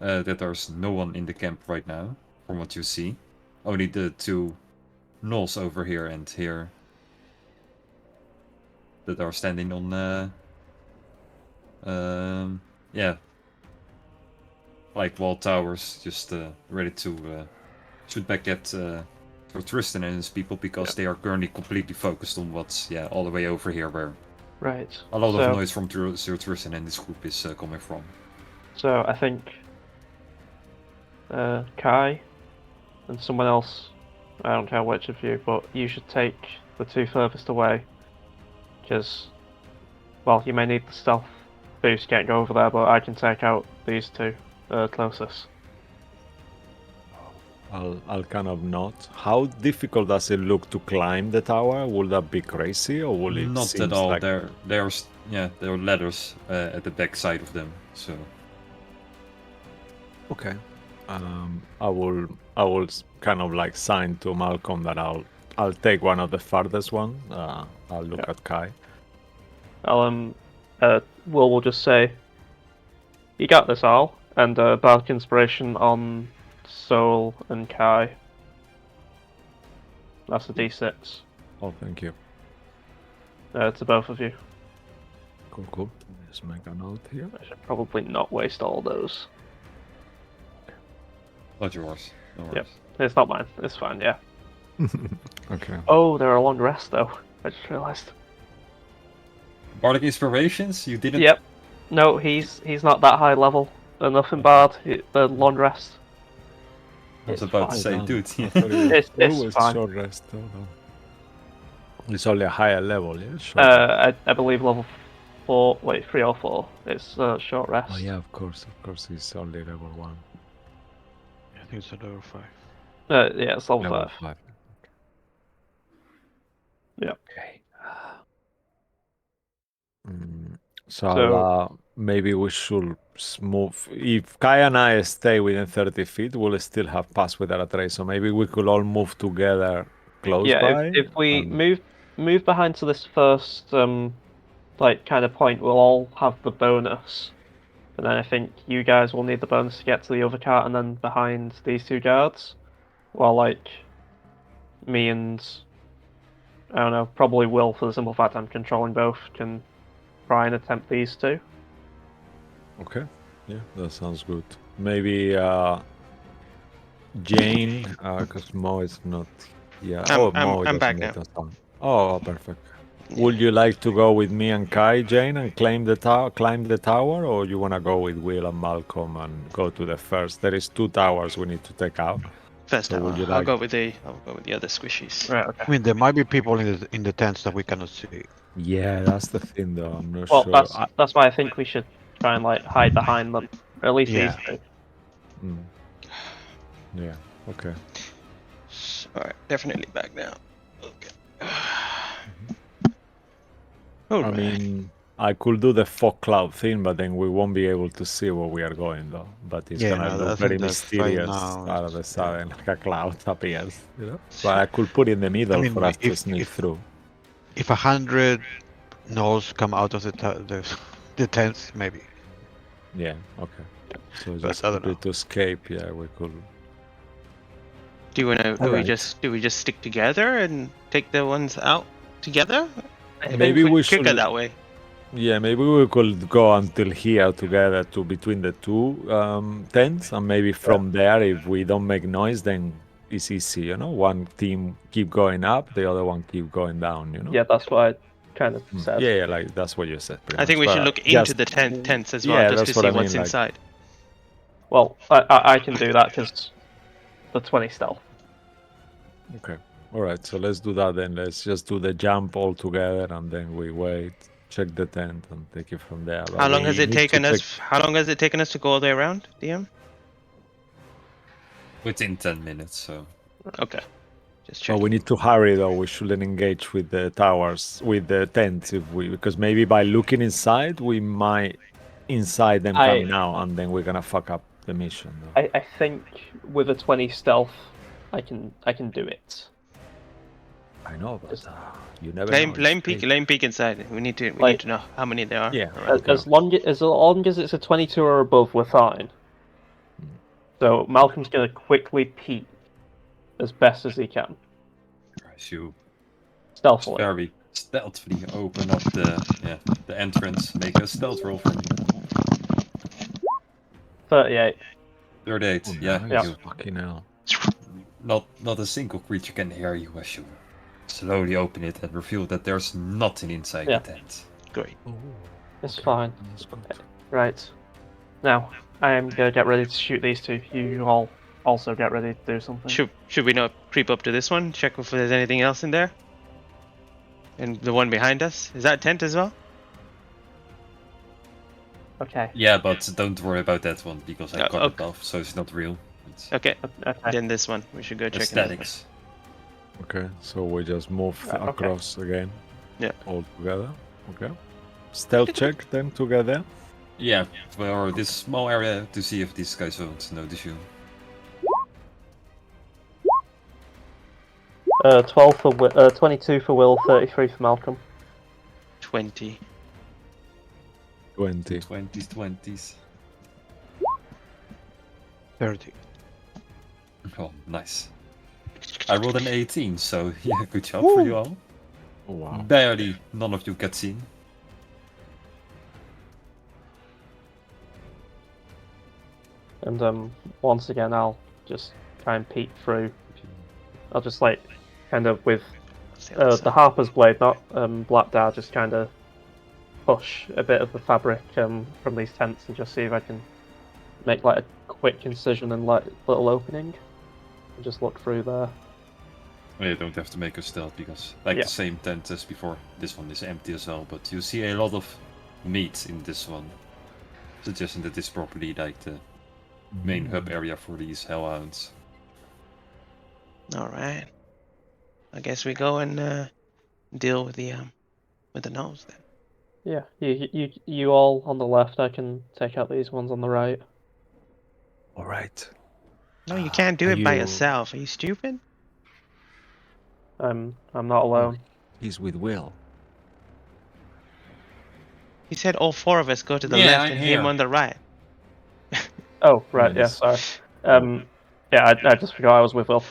there's no one in the camp right now. From what you see, only the 2 gnolls over here and here that are standing on like wall towers, just ready to shoot back at for Tristan and his people, because they are currently completely focused on what's all the way over here, where Right. a lot So- of noise from Sir Tristan and this group is coming from. So I think Kai and someone else, I don't care which of you, but you should take the 2 furthest away. Because, well, you may need the stealth boost, can't go over there, but I can take out these 2 closest. I'll kind of nod. How difficult does it look to climb the tower? Will that be crazy, or will it? Not at seems all. Like... There are ladders at the back side of them. So Okay. I will kind of like sign to Malcolm that I'll take one of the farthest one. I'll look at Kai. Will will just say, "You got this, Al," and Bardic Inspiration on Soul and Kai. That's a D6 Oh, thank you. to both of you. Cool. Just make a note here. I should probably not waste all those. not yours. No worries. Yep. It's not mine. It's fine. Yeah. Okay. Oh, they're a long rest though. I just realised. Bardic inspirations? You didn't. Yep. No, he's not that high level enough in Bard. The long rest. I was It's about to fine. say, Fine. dude. It's Always fine. short rest. It's only a higher level, yeah. Short. I believe level 4. Wait, 3 or 4. It's short rest. Oh yeah, of course. It's only level 1. I think it's a level 5. Yeah, it's level Level 5. 5. Yeah. Okay. So, maybe we should move. If Kai and I stay within 30 feet, we'll still have pass without a trace. So maybe we could all move together close Yeah, by. if we and- move behind to this first like kind of point, we'll all have the bonus. And then I think you guys will need the bonus to get to the other cart, and then behind these two guards. While like me and I don't know, probably Will, for the simple fact I'm controlling both, can try and attempt these two. Okay. Yeah, that sounds good. Maybe Jane, because Mo is not. Yeah. Mo I'm doesn't back get now. the sound. Oh, perfect. Would you like to go with me and Kai, Jane, and climb the tower, or you wanna go with Will and Malcolm and go to the first? There is 2 towers we need to take out. First So tower. would you I'll like- go with the other squishies. Right. Okay. I mean, there might be people in the tents that we cannot see. Yeah, that's the thing, though. I'm not Well, sure. that's why I think we should try and like hide behind them, or at least Yeah. these two. Mm. Yeah. Okay. Alright, definitely back now. Okay. I Alright. mean, I could do the fog cloud thing, but then we won't be able to see where we are going, though. But it's Yeah, gonna no, I look think very that right mysterious now out of the it's- sudden, like a cloud appears. You know. But I could put in the middle mean, for us to if- sneak if- through. If 100 gnolls come out of the tents, maybe. Yeah. Okay. So But just I don't quickly know. to escape. Yeah, we could. Do we Alright. just stick together and take the ones out together? I think Maybe we quicker should. that way. Yeah, maybe we could go until here together to between the two tents, and maybe from there, if we don't make noise, then it's easy. You know, one team keep going up, the other one keep going down. You know. Yeah, that's what I kind of said. Yeah, like that's what you said. pretty I think much, we should but look into just- the tents as well, Yeah, just that's to what see I mean, what's like- inside. Well, I can do that because the 20 stealth. Okay. All right. So let's do that then. Let's just do the jump all together, and then we wait, check the tent, and take it from there. But How long we has it need to taken us? check- How long has it taken us to go all the way around, DM? Within 10 minutes, so. Okay, just But check. we need to hurry though. We shouldn't engage with the towers, with the tents, because maybe by looking inside, we might inside them I- coming out, and then we're gonna fuck up the mission. Though. I think with a 20 stealth, I can do it. I know, but you never. Lame, know. lame It's peek, fate. lame peek inside. We need to Like- know how many there are. Yeah. around. Okay. As long as it's a 22 or above, we're fine. So Malcolm's gonna quickly peek as best as he can, As you stealthily. very stealthily open up the entrance, make a stealth roll for me. 38. 38, Oh, yeah. nice. You, Fucking hell. not a single creature can hear you as you slowly open it and reveal that there's nothing inside Yeah. the tent. Great. It's fine. That's good. Right. Now, I am gonna get ready to shoot these two. You all also get ready to do something. Should we not creep up to this one? Check if there's anything else in there. And the one behind us, is that tent as well? Okay. Yeah, but don't worry about that one because I Yeah, cut it okay. off, so it's not real. It's Okay. Okay. Then this one, we should go check it out. aesthetics. Okay, so we just move Okay. across again. Yeah. All together. Okay. Stealth check then together. Yeah, for this small area to see if these guys won't notice you. 12 for 22 for Will, 33 for Malcolm. 20. 20. 20s. 30. Oh, nice. I rolled an 18, so yeah, good job for you all. Oh, wow. Barely none of you get seen. And once again, I'll just try and peek through. I'll just like, kind of with What's the other the side? Harper's Blade, not Black Dagger, just kind of push a bit of the fabric from these tents and just see if I can make like a quick incision and like little opening. And just look through there. You don't have to make a stealth because, like Yeah. the same tent as before, this one is empty as well. But you see a lot of meat in this one, suggesting that this is probably like the main hub area for these hellhounds. Alright. I guess we go and deal with the nose then. Yeah, you all on the left. I can take out these ones on the right. All right. No, you can't do Are it by you- yourself. Are you stupid? I'm not alone. He's with Will. He said all 4 of us go to the Yeah, left I'm and him here. on the right. Oh, right, yeah, Nice. sorry. Yeah, I just forgot I was with Will.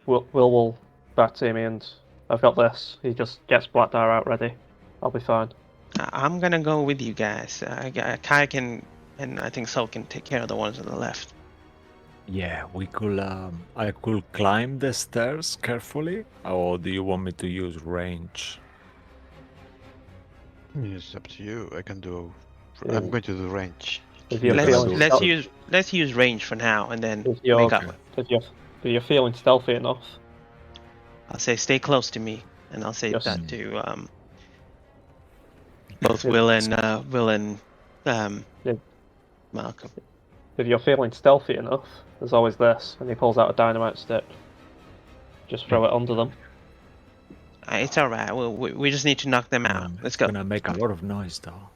Will will back to me, and I've got this. He just gets Blackdar out ready. I'll be fine. I'm gonna go with you guys. Kai can, and I think Sol can take care of the ones on the left. Yeah, we could. I could climb the stairs carefully, or do you want me to use range? It's up to you. I can do. Yeah. I'm going to do range. If you're Let's- feeling Let's stealthy, let's use range for now, and then if you're, make up. if you're feeling stealthy enough, I'll say stay close to me, and I'll say Yes. that to both Yeah. Will and Yeah. Malcolm. if you're feeling stealthy enough, there's always this, and he pulls out a dynamite stick. Just throw it under them. It's all right. We just need to knock them out. Let's It's go. gonna make a lot of noise, though.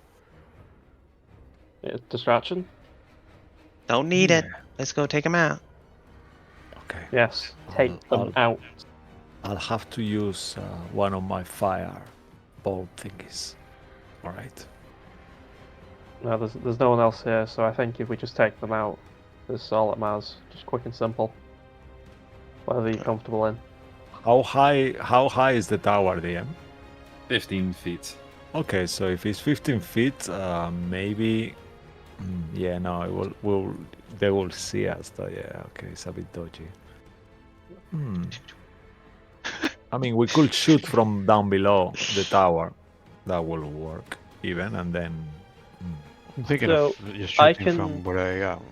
Distraction? Don't need it. Yeah. Let's go take them out. Okay. Yes. Take them out. I'll have to use one of my fire bolt thingies. All right. No, there's no one else here, so I think if we just take them out, it's all that matters. Just quick and simple. Whatever you're comfortable in. How high is the tower, DM? 15 feet. Okay, so if it's 15 feet, maybe. Yeah, no, they will see us. Though. Yeah, okay, it's a bit dodgy. I mean, we could shoot from down below the tower. That will work even, and then. I'm thinking So, of just I shooting from can- where I am.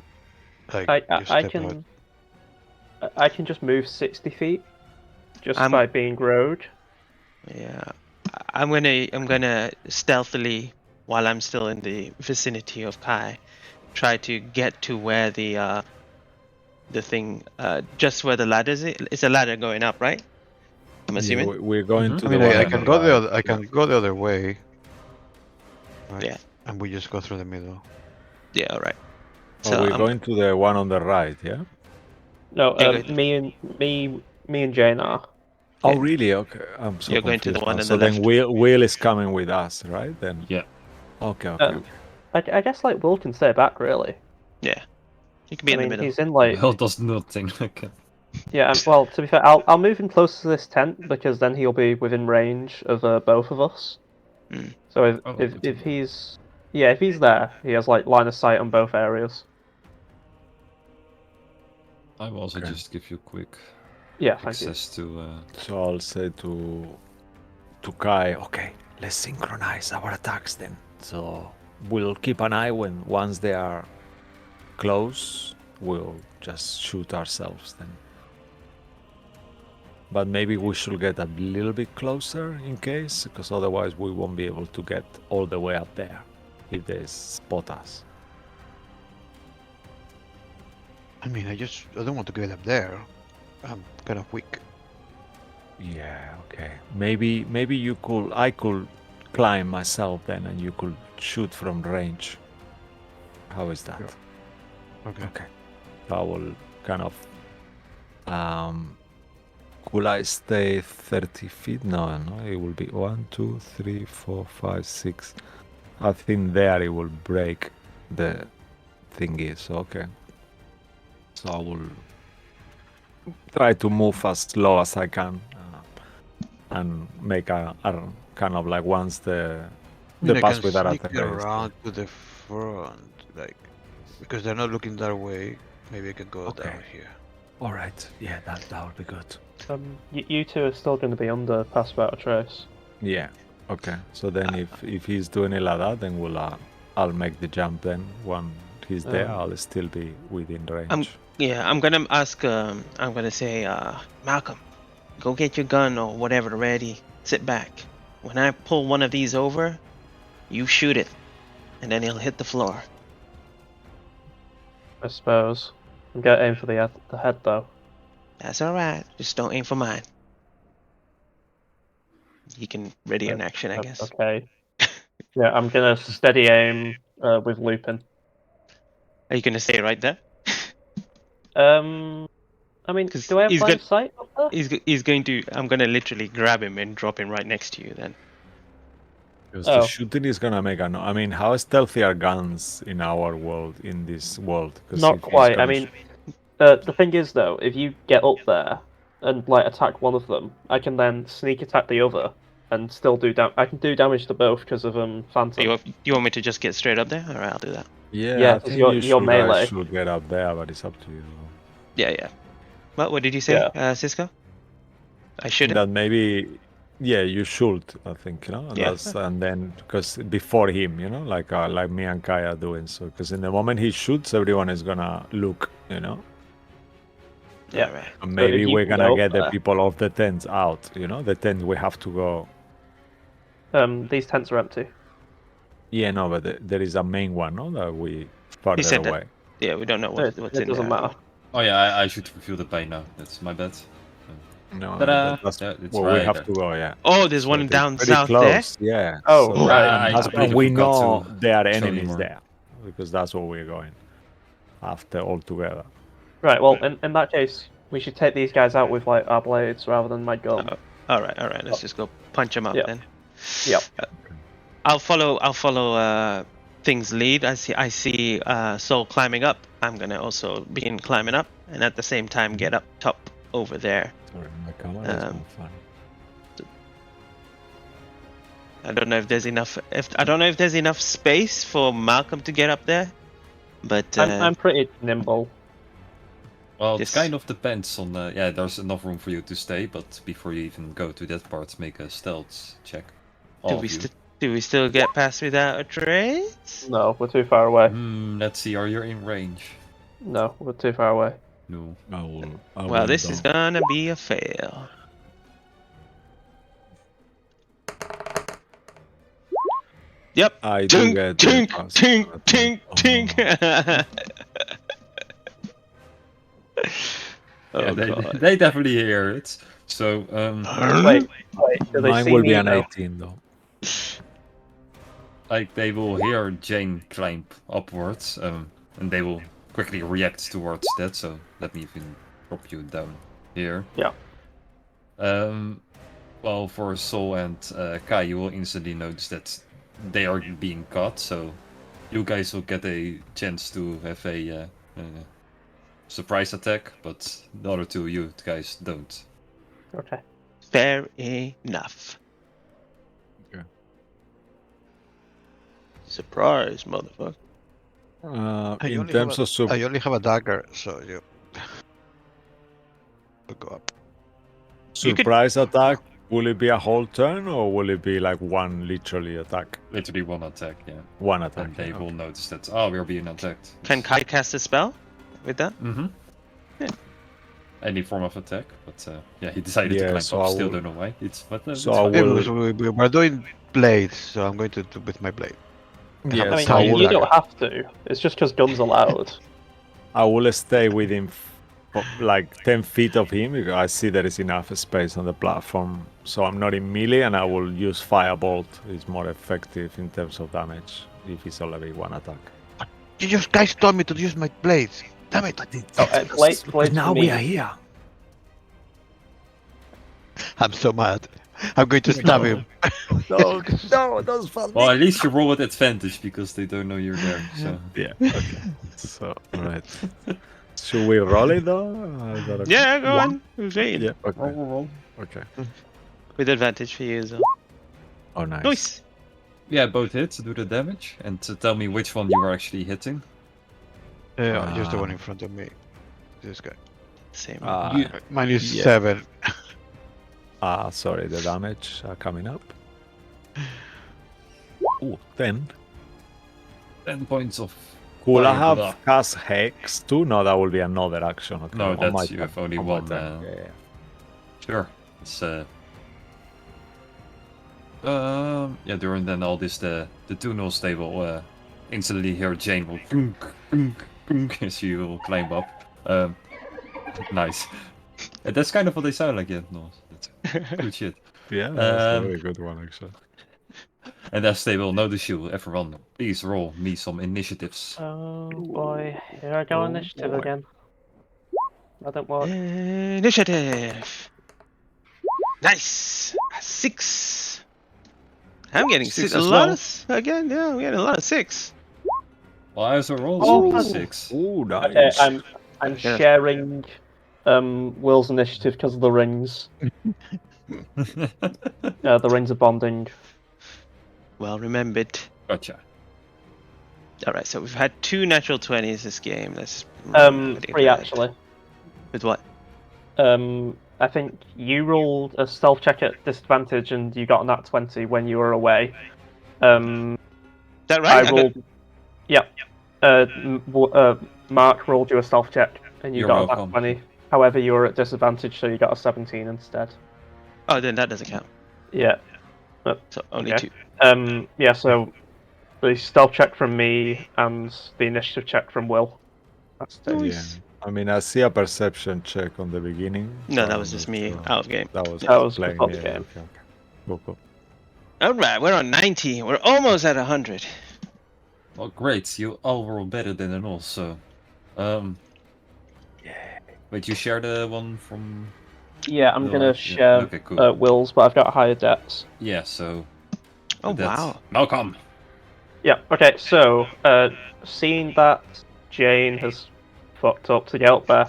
Like, I just step ahead. I can just move 60 feet, just I'm- by being road. Yeah, I'm gonna stealthily, while I'm still in the vicinity of Kai, try to get to where the thing, just where the ladder is. It's a ladder going up, right? I'm assuming. Yeah, we're going Mhm. to I the mean, one I on can the go the right. other. I can go the other way. Right? Yeah. And we just go through the middle. Yeah, all right. Oh, So we're I'm- going to the one on the right, yeah? No, Yeah, go ahead. me and Jane are. Oh, Yeah. really? Okay, I'm so You're going to the confused one now. on So the then left. Will is coming with us, right? Then. Yeah. Okay. Okay. Um, I guess like Will can stay back really. Yeah, you can be I in the mean, middle. he's in like Will does nothing. Okay. yeah. Well, to be fair, I'll move him close to this tent because then he'll be within range of both of us. Mm. So if Oh, if, good to if know. he's if he's there, he has like line of sight on both areas. I will also Okay. just give you quick Yeah, thank you. access to. So I'll say to Kai, okay, let's synchronize our attacks then. So we'll keep an eye when once they are close, we'll just shoot ourselves then. But maybe we should get a little bit closer in case, because otherwise we won't be able to get all the way up there if they spot us. I mean, I don't want to get up there. I'm kind of weak. Yeah, okay. Maybe I could climb myself then and you could shoot from range. How is that? Yeah. Okay. Okay. So I will kind of could I stay 30 feet? No, it will be 1, 2, 3, 4, 5, 6. I think there it will break the thingy, so okay. So I will try to move as slow as I can and make a kind of like once the I pass can with that sneak attack. around to the front, like because they're not looking that way. Maybe I can go Okay. down here. All right, yeah, that would be good. You two are still going to be under pass without a trace. Yeah. Okay. So then, if he's doing it like that, then I'll make the jump. Then when he's there, I'll still be within range. Yeah, I'm gonna ask. I'm gonna say, Malcolm, go get your gun or whatever ready. Sit back. When I pull one of these over, you shoot it, and then he'll hit the floor. I suppose. I'm going to aim for the head though. That's all right. Just don't aim for mine. He can ready an action, I guess. Okay. Yeah, I'm going to steady aim with Lupin. Are you gonna stay right there? I mean, 'Cause do I have he's line got- of sight up he's going to. I'm gonna literally grab him and drop him right next to you. Then Because Oh. the shooting is gonna make a. I mean, how stealthy are guns in our world, in this world? 'Cause Not if he's quite. I gonna mean, the thing is though, if you get up there and like attack one of them, I can then sneak attack the other and still do I can do damage to both because of Phantom. you want me to just get straight up there? All right, I'll do that. Yeah, Yeah, I 'cause think you're- you you're should, melee. guys should get up there, but it's up to you. Yeah, yeah. What did you say, Cisco? I shouldn't. That maybe, yeah, you should. I think Yeah. and then because before him, like me and Kai are doing so. Because in the moment he shoots, everyone is gonna look, Yeah. All right. And if maybe you we're can gonna go get up the there- people of the tents out. The tent we have to go. These tents are empty. Yeah, no, but there is a main one, no, that we farther said that. away. Yeah, we don't know It, what's it in doesn't there. matter. Oh yeah, I should reveal it by now. That's my bad. No, Ta-da! that's Yeah, it's where we right have there. to go. Yeah. Oh, there's So one it's down pretty south close. Yeah. Oh, so right. I that's completely when we forgot know to there are show you enemies more. there, because that's where we're going after all together. Right. Well, in that case, we should take these guys out with like our blades rather than my gun. All right. Let's just go punch him up Yeah. then. Yep. I'll follow things lead. I see Soul climbing up. I'm gonna also begin climbing up, and at the same time get up top over there. Sorry, my camera is Um, not fine. I don't know if there's enough space for Malcolm to get up there, but I'm pretty nimble. Well, it Yes. kind of depends on. Yeah, there's enough room for you to stay, but before you even go to that part, make a stealth check. All of you. do we still get past without a trace? No, we're too far away. Let's see. Are you in range? No, we're too far away. No. I Well, will this is don't. gonna be a fail. Yep. I do Tink, get tink, the pass. tink, tink, Oh, tink. Oh Yeah, god. they definitely hear it. So Wait, do they Mine see will me be an though? 18 though. like they will hear Jane climb upwards, and they will quickly react towards that. So let me even drop you down here. Yeah. Well, for Sol and Kai, you will instantly notice that they are being caught. So you guys will get a chance to have a surprise attack, but the other two you guys don't. Okay. Fair enough. Okay. Surprise, motherfucker. I In only terms have of I only have a dagger, so you will go up. You could- surprise attack, will it be a whole turn or will it be like one literally attack? Literally one attack, yeah. One attack. And they yeah, will okay. notice that, oh, we're being attacked. Can Kai cast a spell with that? Mm-hmm. Yeah. Any form of attack, but yeah, he decided Yeah, to climb so up. I Still will- don't know why. It's but so it's I fine. Yeah, will- because we're doing blades, so I'm going to do with my blade. Yes, I mean, I you, will- you don't have to. It's just because guns allowed. I will stay within like 10 feet of him because I see there is enough space on the platform. So I'm not in melee and I will use Firebolt. It's more effective in terms of damage if it's only one attack. You just guys told me to use my blades. Damn it! Blades now for we me. are here. I'm so mad. I'm going to stab him. No, that's fun. Well, at least you roll with advantage because they don't know you're there. So Yeah. Okay. So, alright. Should we roll it though? Is that okay? Yeah, go on. Who's waiting? Yeah. Okay. Okay. With advantage for you as well. Oh, nice. Nice. yeah, both hits do the damage, and tell me which one you are actually hitting. Yeah, just the one Ah. in front of me. This guy. Same. Mine is yeah. 7. Sorry, the damage coming up. Ooh, 10. 10 points of. Could I fire, have blah. cast Hex too? No, that will be another action. Okay. No, on my that's you turn, have only on my one. turn. Yeah, yeah. Sure. It's yeah, during then all this the two nulls they will instantly hear Jane will as you will climb up. Nice. And that's kind of what they sound like, yeah. No, that's good shit. Yeah, that's a Um, very good one actually. And as they will notice you, everyone, please roll me some initiatives. Oh boy, here I go Oh, initiative boy. again. I don't want. Initiative. Nice. A 6. I'm getting Six a as lot well. of again. Yeah, I'm getting a lot of 6. Well, I also rolled Oh. 6. Ooh, nice. Okay, I'm Yeah. sharing Will's initiative because of the rings. The rings of bonding. Well remembered. Gotcha. All right, so we've had 2 natural 20s this game. That's 3 actually. With what? I think you rolled a stealth check at disadvantage and you got a nat 20 when you were away. Is that right? I rolled. Yep. Mark rolled you a stealth check and you You're got welcome. a nat 20. However, you were at disadvantage, so you got a 17 instead. Oh, then that doesn't count. Yeah. So only Okay. 2. Yeah. So the stealth check from me and the initiative check from Will. That's 2. Yeah. I mean, I see a perception check on the beginning. No, so that I'm was just not me sure. out of game. That was That was playing. before the Yeah, game. okay. Cool, cool. All right, we're on 90. We're almost at 100. Well, great. You all roll better than an all, so. Wait, you share the one from. Yeah, I'm Will, gonna right? Yeah, share okay, cool. Will's, but I've got higher debts. Yeah, so. Oh, that's wow. Malcolm! Yeah. Okay. So, seeing that Jane has fucked up to get up there,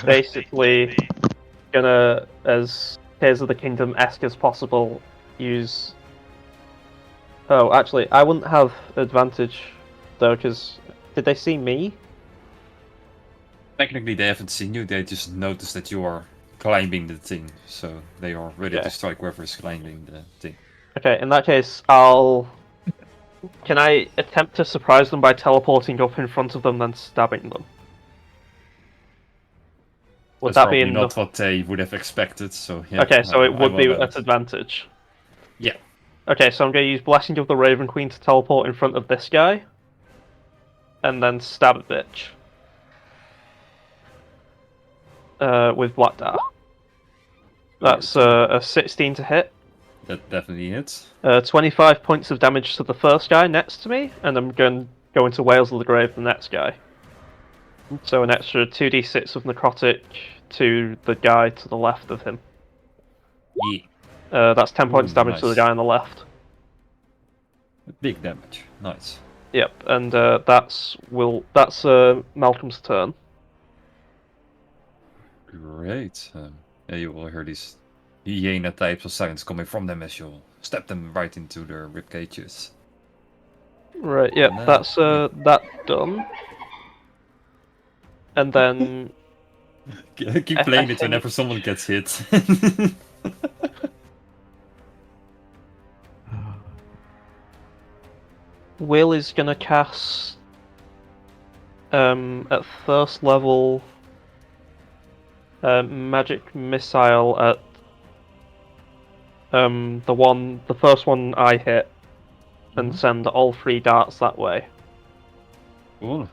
basically gonna, as Tears of the Kingdom-esque as possible, use. Oh, actually, I wouldn't have advantage though, because did they see me? Technically, they haven't seen you, they just noticed that you are climbing the thing, so they are ready Okay. to strike whoever is climbing the thing. Okay. In that case, Can I attempt to surprise them by teleporting up in front of them, then stabbing them? Would That's that be probably enough? not what they would have expected, so yeah. Okay, so it would I be will at advantage. Yeah. Okay, so I'm going to use Blessing of the Raven Queen to teleport in front of this guy, and then stab a bitch. With Black Dart. That's a 16 to hit. That definitely hits. 25 points of damage to the first guy next to me, and I'm going to go into Wales of the Grave, the next guy. So an extra 2d6 of necrotic to the guy to the left of him. Yeah. That's 10 points Ooh, damage to the nice. guy on the left. Big damage. Nice. Yep, and that's Malcolm's turn. Great. Yeah, you will hear these hyena types of sounds coming from them as you stab them right into their rib cages. Right, yep, No, that's yeah. that done. And then Keep I playing it think- whenever someone gets hit. Will is gonna cast at first level magic missile at the first one I hit, and send all 3 darts that way. Cool.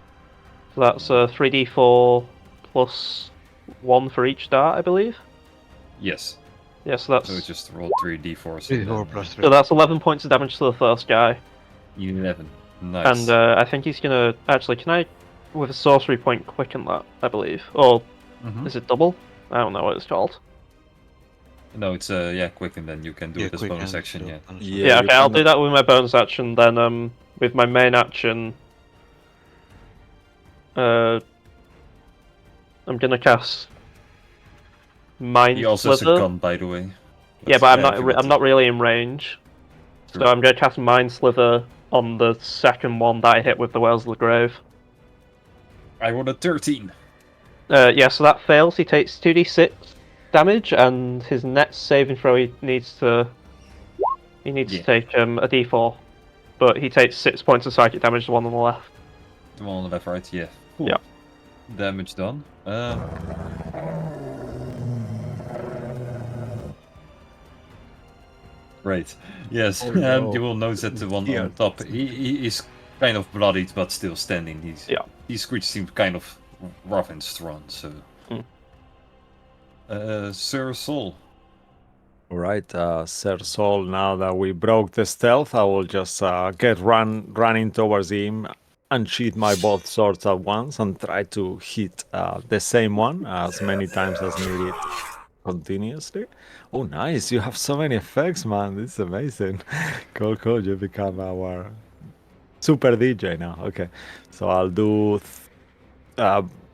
So that's 3d4 plus 1 for each dart, I believe. Yes. Yeah, so that's So just roll 3d4s. 3d4 plus 3. so that's 11 points of damage to the first guy. 11. Nice. And I think he's gonna actually. Can I, with a sorcery point, quicken that? I believe, or Mhm. is it double? I don't know what it's called. No, it's quick, and then you can do it as quick bonus and action. so- Yeah. and so- Yeah, Yeah, you okay, I'll can- do that with my bonus action. Then, with my main action, I'm gonna cast Mind He also has a Slither. gun, by the way. Yeah, but if you want I'm to- not really in range, True. so I'm gonna cast Mind Slither on the second one that I hit with the Wells of the Grave. I rolled a 13. Yeah, so that fails. He takes 2d6 damage, and his next saving throw he needs to Yeah. take a d4, but he takes 6 points of psychic damage. The one on the left. The one on the left, right? Yeah. Cool. Yeah. Damage done. Right. Yes. Oh, no. You will notice that the one Yeah. on top, he is kind of bloodied, but still standing. These creatures seem kind of rough and strong. So. Sir Sol. Alright, Sir Sol, now that we broke the stealth, I will just get running towards him, unsheath my both swords at once, and try to hit the same one as many times as needed. continuously. Oh, nice! You have so many effects, man. This is amazing. Cool, cool. You become our super DJ now. Okay, so I'll do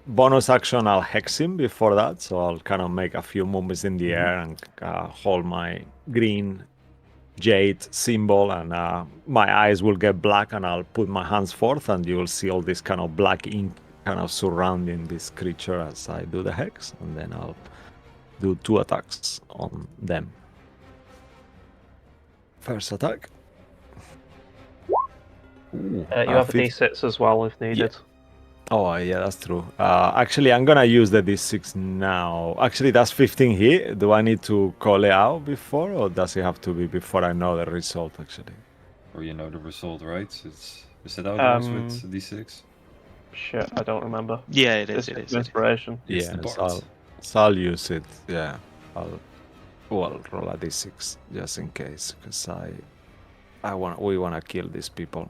bonus action. I'll hex him before that, so I'll kind of make a few movements in the air and hold my green jade symbol, and my eyes will get black, and I'll put my hands forth, and you will see all this kind of black ink kind of surrounding this creature as I do the hex, and then I'll do 2 attacks on them. First attack. Ooh, You have a 50. D6 as well if needed. Oh, yeah, that's true. Actually, I'm gonna use the D6 now. Actually, that's 15 hit. Do I need to call it out before, or does it have to be before I know the result, actually? Or you know the result, right? Is that how it works with D6? Shit, I don't remember. Yeah, it is. It's It is. inspiration. It's Yeah, the so part. I'll use it. Yeah, I'll roll a D6 just in case, because we wanna kill these people.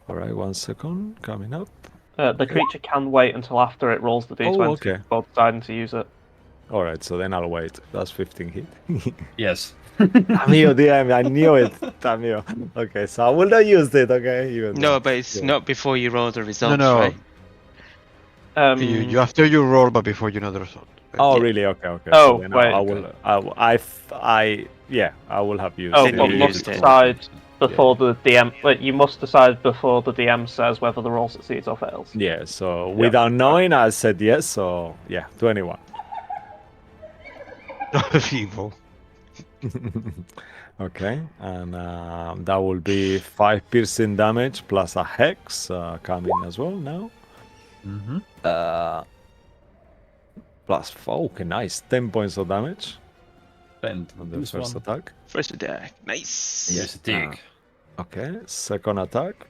All right, 1 second, coming up. The creature can wait until after it rolls the D20 okay. before deciding to use it. All right, so then I'll wait. That's 15 hit. Yes. Damn you, DM, I knew it. Damn you. Okay, so I will not use it, okay? Even No, though- but it's yeah. not before you roll the results, no. right? You after you roll, but before you know the result. Oh, Yeah. really? Okay, okay. Oh, then wait. I will have used Oh, it. but you must used it. decide before the DM. But you must decide before the DM says whether the roll succeeds or fails. Yeah, so without knowing, I said yes, so yeah, 21. Evil. Okay, and that will be 5 piercing damage plus a hex coming as well now. Mm-hmm. Plus 4, okay, nice. 10 points of damage And on the this first one. attack. First attack. Nice. Here's the dig. Okay, second attack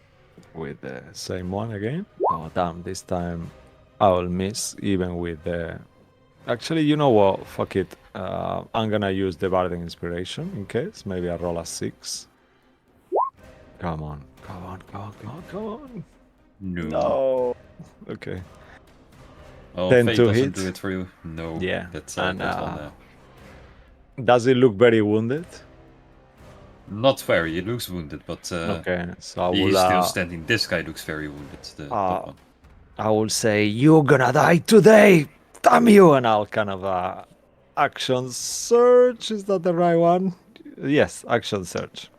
with the same one again. Oh, damn, this time I will miss even with the... Actually, you know what? Fuck it. I'm gonna use the Bardic Inspiration in case. Maybe I roll a 6. Come on, come on, come on, come on, come on. No. No. Okay. Oh, 10 Fate to doesn't hit. do it for you. No. Yeah, That's and, that one. Does it look very wounded? Not very. He looks wounded, but Okay, so I he's will... still standing. This guy looks very wounded. The top one. I will say, you're gonna die today! Damn you! And I'll kind of action search. Is that the right one? Yes, action search.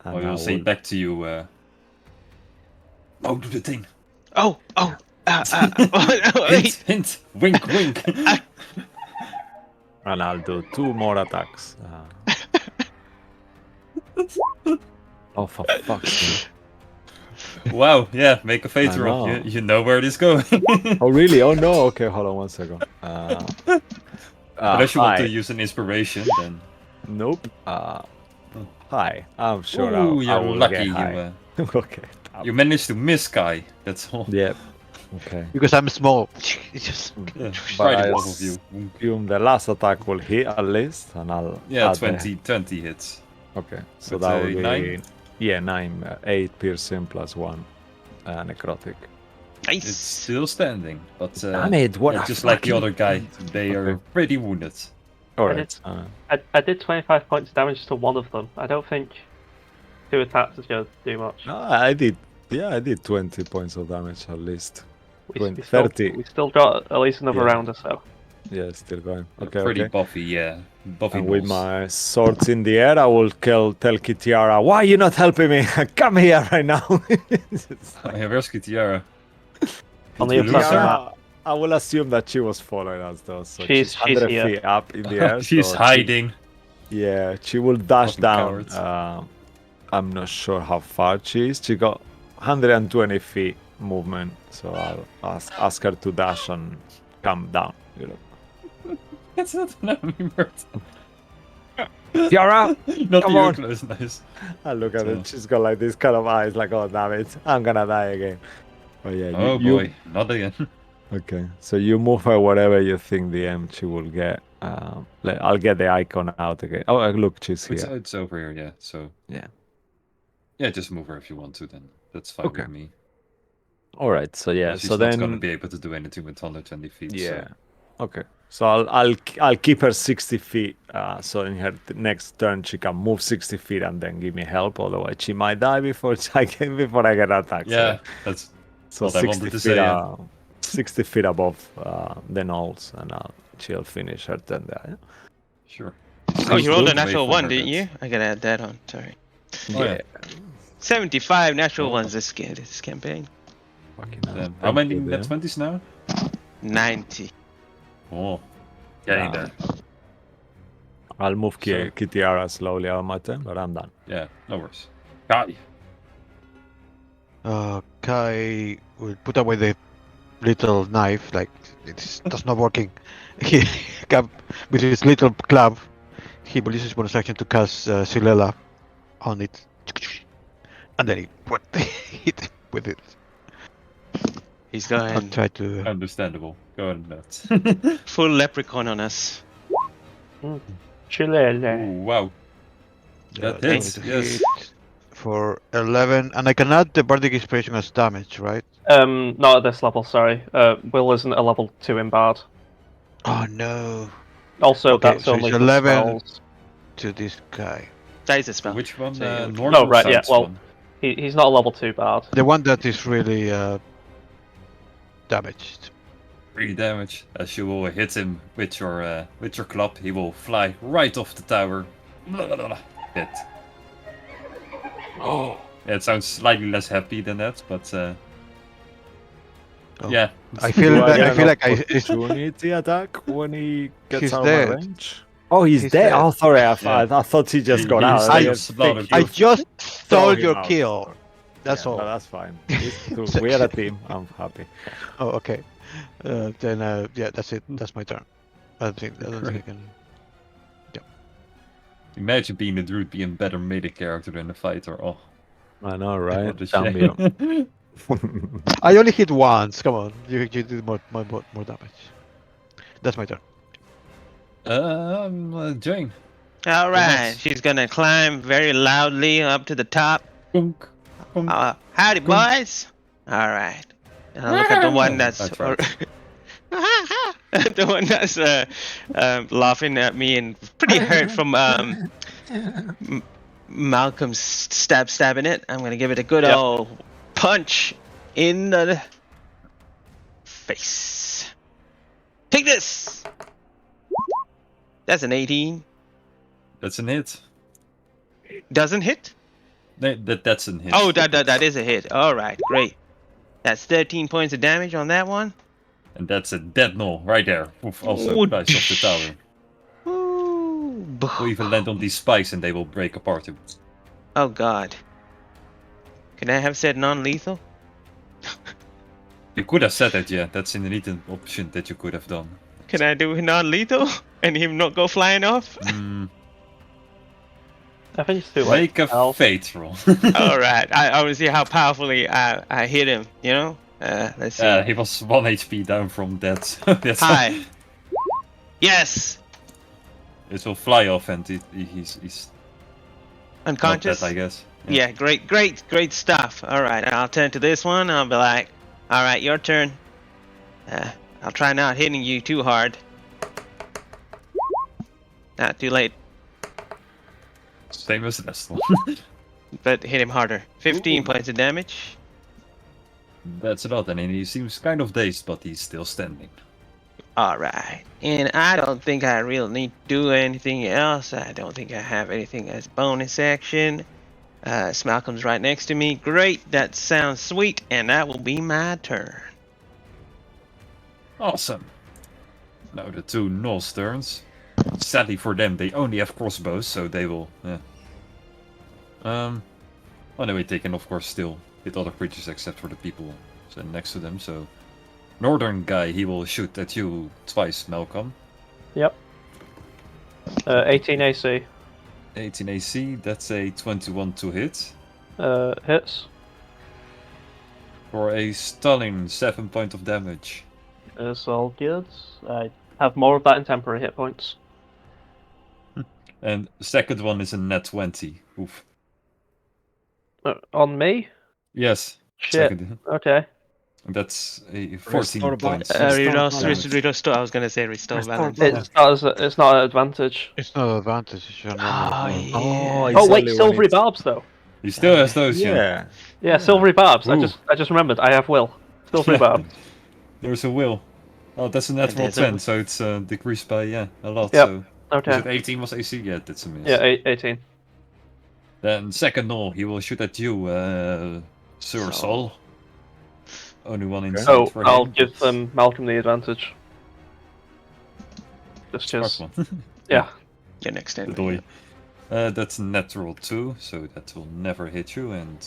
And Oh, I you'll say will- back to you. Oh, do the thing. Oh. Hint, hint. Wink, wink. And I'll do 2 more attacks. Oh, for fuck's sake. Wow. Yeah. Make a fate I roll. know. You know where it is going. Oh, really? Oh, no. Okay, hold on 1 second. Unless you want hi. to use an inspiration, then. Nope. Hi. I'm sure Ooh, I you're will lucky. get You high. Okay. you managed to miss Kai. That's all. Yep. Okay. Because I'm small. It's just Yeah, But right I above of you. Wink. assume the last attack will hit at least, and I'll Yeah, add the- 20 hits. Okay, so With that a will be 9? Yeah, 9, 8 piercing plus 1 necrotic. It's Nice. still standing, but Damn it! What yeah, a just like the fucking- other guy, they are Okay. pretty wounded. All And right. I did 25 points of damage to one of them. I don't think 2 attacks is going to do much. I did. Yeah, I did 20 points of damage at least. We 20, still, 30. we still got at least another Yeah. round or so. Yeah, still going. They're Okay, pretty okay. buffy, yeah. Buffy And with balls. my swords in the air, I will tell Kitiara, why are you not helping me? Come here right now. Yeah, where's Kitiara? On Did the you lose other her? side, I will assume that she was following us though. So She's 100 here. feet up in the air. She's so hiding. Yeah, she will dash Fucking down. cowards. I'm not sure how far she is. She got 120 feet movement, so I'll ask her to dash and come down. You know. That's not an enemy bird. Tiara, Not Come you on. close, nice. I look at So- it. She's got like this kind of eyes, like, oh damn it, I'm gonna die again. But yeah, Oh you, boy, not again. Okay, so you move her wherever you think the she will get. I'll get the icon out again. Oh, look, she's It's, here. it's over here, yeah. So Yeah. yeah, just move her if you want to. Then that's fine Okay. with me. All right, so yeah, She's so not then gonna be able to do anything with 120 feet. yeah, So. okay. So I'll keep her 60 feet. So in her next turn she can move 60 feet and then give me help. Otherwise she might die before I get attacked. Yeah, that's So what I 60 wanted to feet, say. Yeah. 60 feet above the knolls, and she'll finish her turn there. Yeah? Sure. Oh, you rolled a Away natural from one, her, didn't you? that's- I gotta add that on. Sorry. Oh, yeah. 75 natural Oh. ones this campaign. Fucking hell. Then how Thank many you, net dear. 20s now? 90. Oh, getting Ah. there. I'll move So- Kitiara slowly on my turn, but I'm done. Yeah, no worries. Kai. Kai will put away the little knife, like that's not working. He with his little club, he will use his bonus action to cast Silela on it, and then he hit it with it. He's I'll going try to. Understandable. Go ahead, nuts. full leprechaun on us. Chilele. Ooh, wow. That hits, to yes. hit for 11, and I can add the bardic inspiration as damage, right? Not at this level, sorry. Will isn't a level 2 in Bard. Oh no! Also, Okay, that's so only it's for 11. spells. To this guy, That is a spell. Which one? So you- North No, or right, yeah, South well- one? He's not a level 2 Bard. the one that is really damaged. 3 damage. As you will hit him with your club, he will fly right off the tower. Hit. Oh, Yeah, it sounds slightly less happy than that, but Oh. yeah. I feel like it's opportunity attack when he gets He's out dead. of my range. Oh, he's He's dead. dead. Oh, sorry. I thought he just He- got he out. is I still just slaughtered. think I you just throw stole him your out. kill. That's Yeah, all. no, that's fine. We're a team. I'm happy. Oh, okay. Then yeah, that's it. That's my turn. I don't think I can. Imagine being a druid being better melee character than a fighter. Oh, I know, right? what a Champion. shame. I only hit once. Come on, you did more damage. That's my turn. Jane. All right, next. she's gonna climb very loudly up to the top. Gunk, gunk. Howdy, Come. boys. All right. And I look at the one that's That's right. the one that's laughing at me and pretty hurt from Malcolm stabbing it. I'm gonna give it a good Yep. old punch in the face. Take this. That's an 18. That's a hit. Doesn't hit. That's a hit. Oh, that is a hit. All right, great. That's 13 points of damage on that one. And that's a dead null right there. Oof, also Ooh. flies off the tower. Ooh. Will even land on these spikes and they will break apart. Oh God. Could I have said non-lethal? You could have said that, yeah. That's indeed an option that you could have done. Can I do non-lethal and him not go flying off? I think it's too late. Make a Al. fate roll. All right. I want to see how powerfully I hit him. You know. Let's see. He was 1 HP down from that. That's Hi. Yes. It will fly off and he's not Unconscious. dead, I guess. Yeah. Great stuff. All right. I'll turn to this one. I'll be like, all right, your turn. I'll try not hitting you too hard. Not too late, Same as the last one. but hit him harder. 15 points of damage. That's a lot, and he seems kind of dazed, but he's still standing. Alright. And I don't think I really need to do anything else. I don't think I have anything as bonus action. Malcolm's right next to me. Great. That sounds sweet. And that will be my turn. Awesome. Now the 2 Gnolls turns. Sadly for them, they only have crossbows, so they will. Oh no, they can of course still hit other creatures except for the people next to them. So, northern guy, he will shoot at you twice, Malcolm. Yep. 18 AC. 18 AC. That's a 21 to hit Hits. for a stunning 7 point of damage. It's all good. I have more of that in temporary hit points. And the second one is a net 20. Oof. On me? Yes. Shit. Second. Okay. That's a Restore 14 points. balance. I was gonna say restore Restore balance. balance. It's not an advantage. It's not an advantage. It's your normal. Oh, advantage. Oh, yeah. it's Oh wait, only when silvery it's- barbs though. He still has those, yeah. Yeah. Yeah, silvery barbs. Ooh. I just remembered. I have will. Silvery barbs. There's a will. Oh, that's a natural there's a 10, will. so it's decreased by, a lot. Yep. So, Okay. was it 18 was AC? Yeah, that's a miss. Yeah, 18. Then second null, he will shoot at you, Sir So- Sol. Only one inside So for I'll him, give but Malcolm the advantage. Just smart because. one. Yeah. Your next The turn. doy. That's a natural 2, so that will never hit you, and...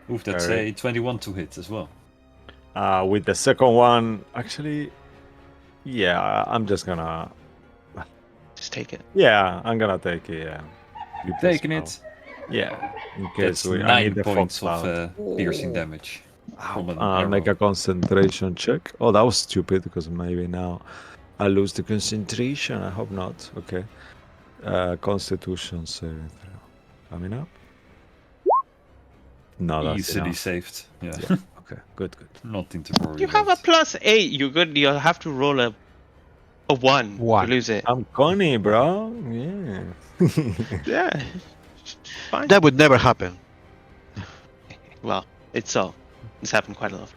Oof, that's Very- a 21 to hit as well. With the second one, actually, yeah, I'm just gonna. Just take it. Yeah, I'm gonna take it. Yeah. You press Taking now. it. Yeah, in That's case I 9 need the points fox of cloud. piercing damage. From an I'll make arrow. a concentration check. Oh, that was stupid because maybe now I lose the concentration. I hope not. Okay. Constitution saving throw. Coming up. No, that's Easily enough. saved. Yeah. Yeah. Okay, good. Nothing to worry You have a about. +8. You good? You'll have to roll a 1 One. to lose it. I'm Connie, bro. Yeah. Yeah. Fine. That would never happen. Well, it's so. It's happened quite a lot.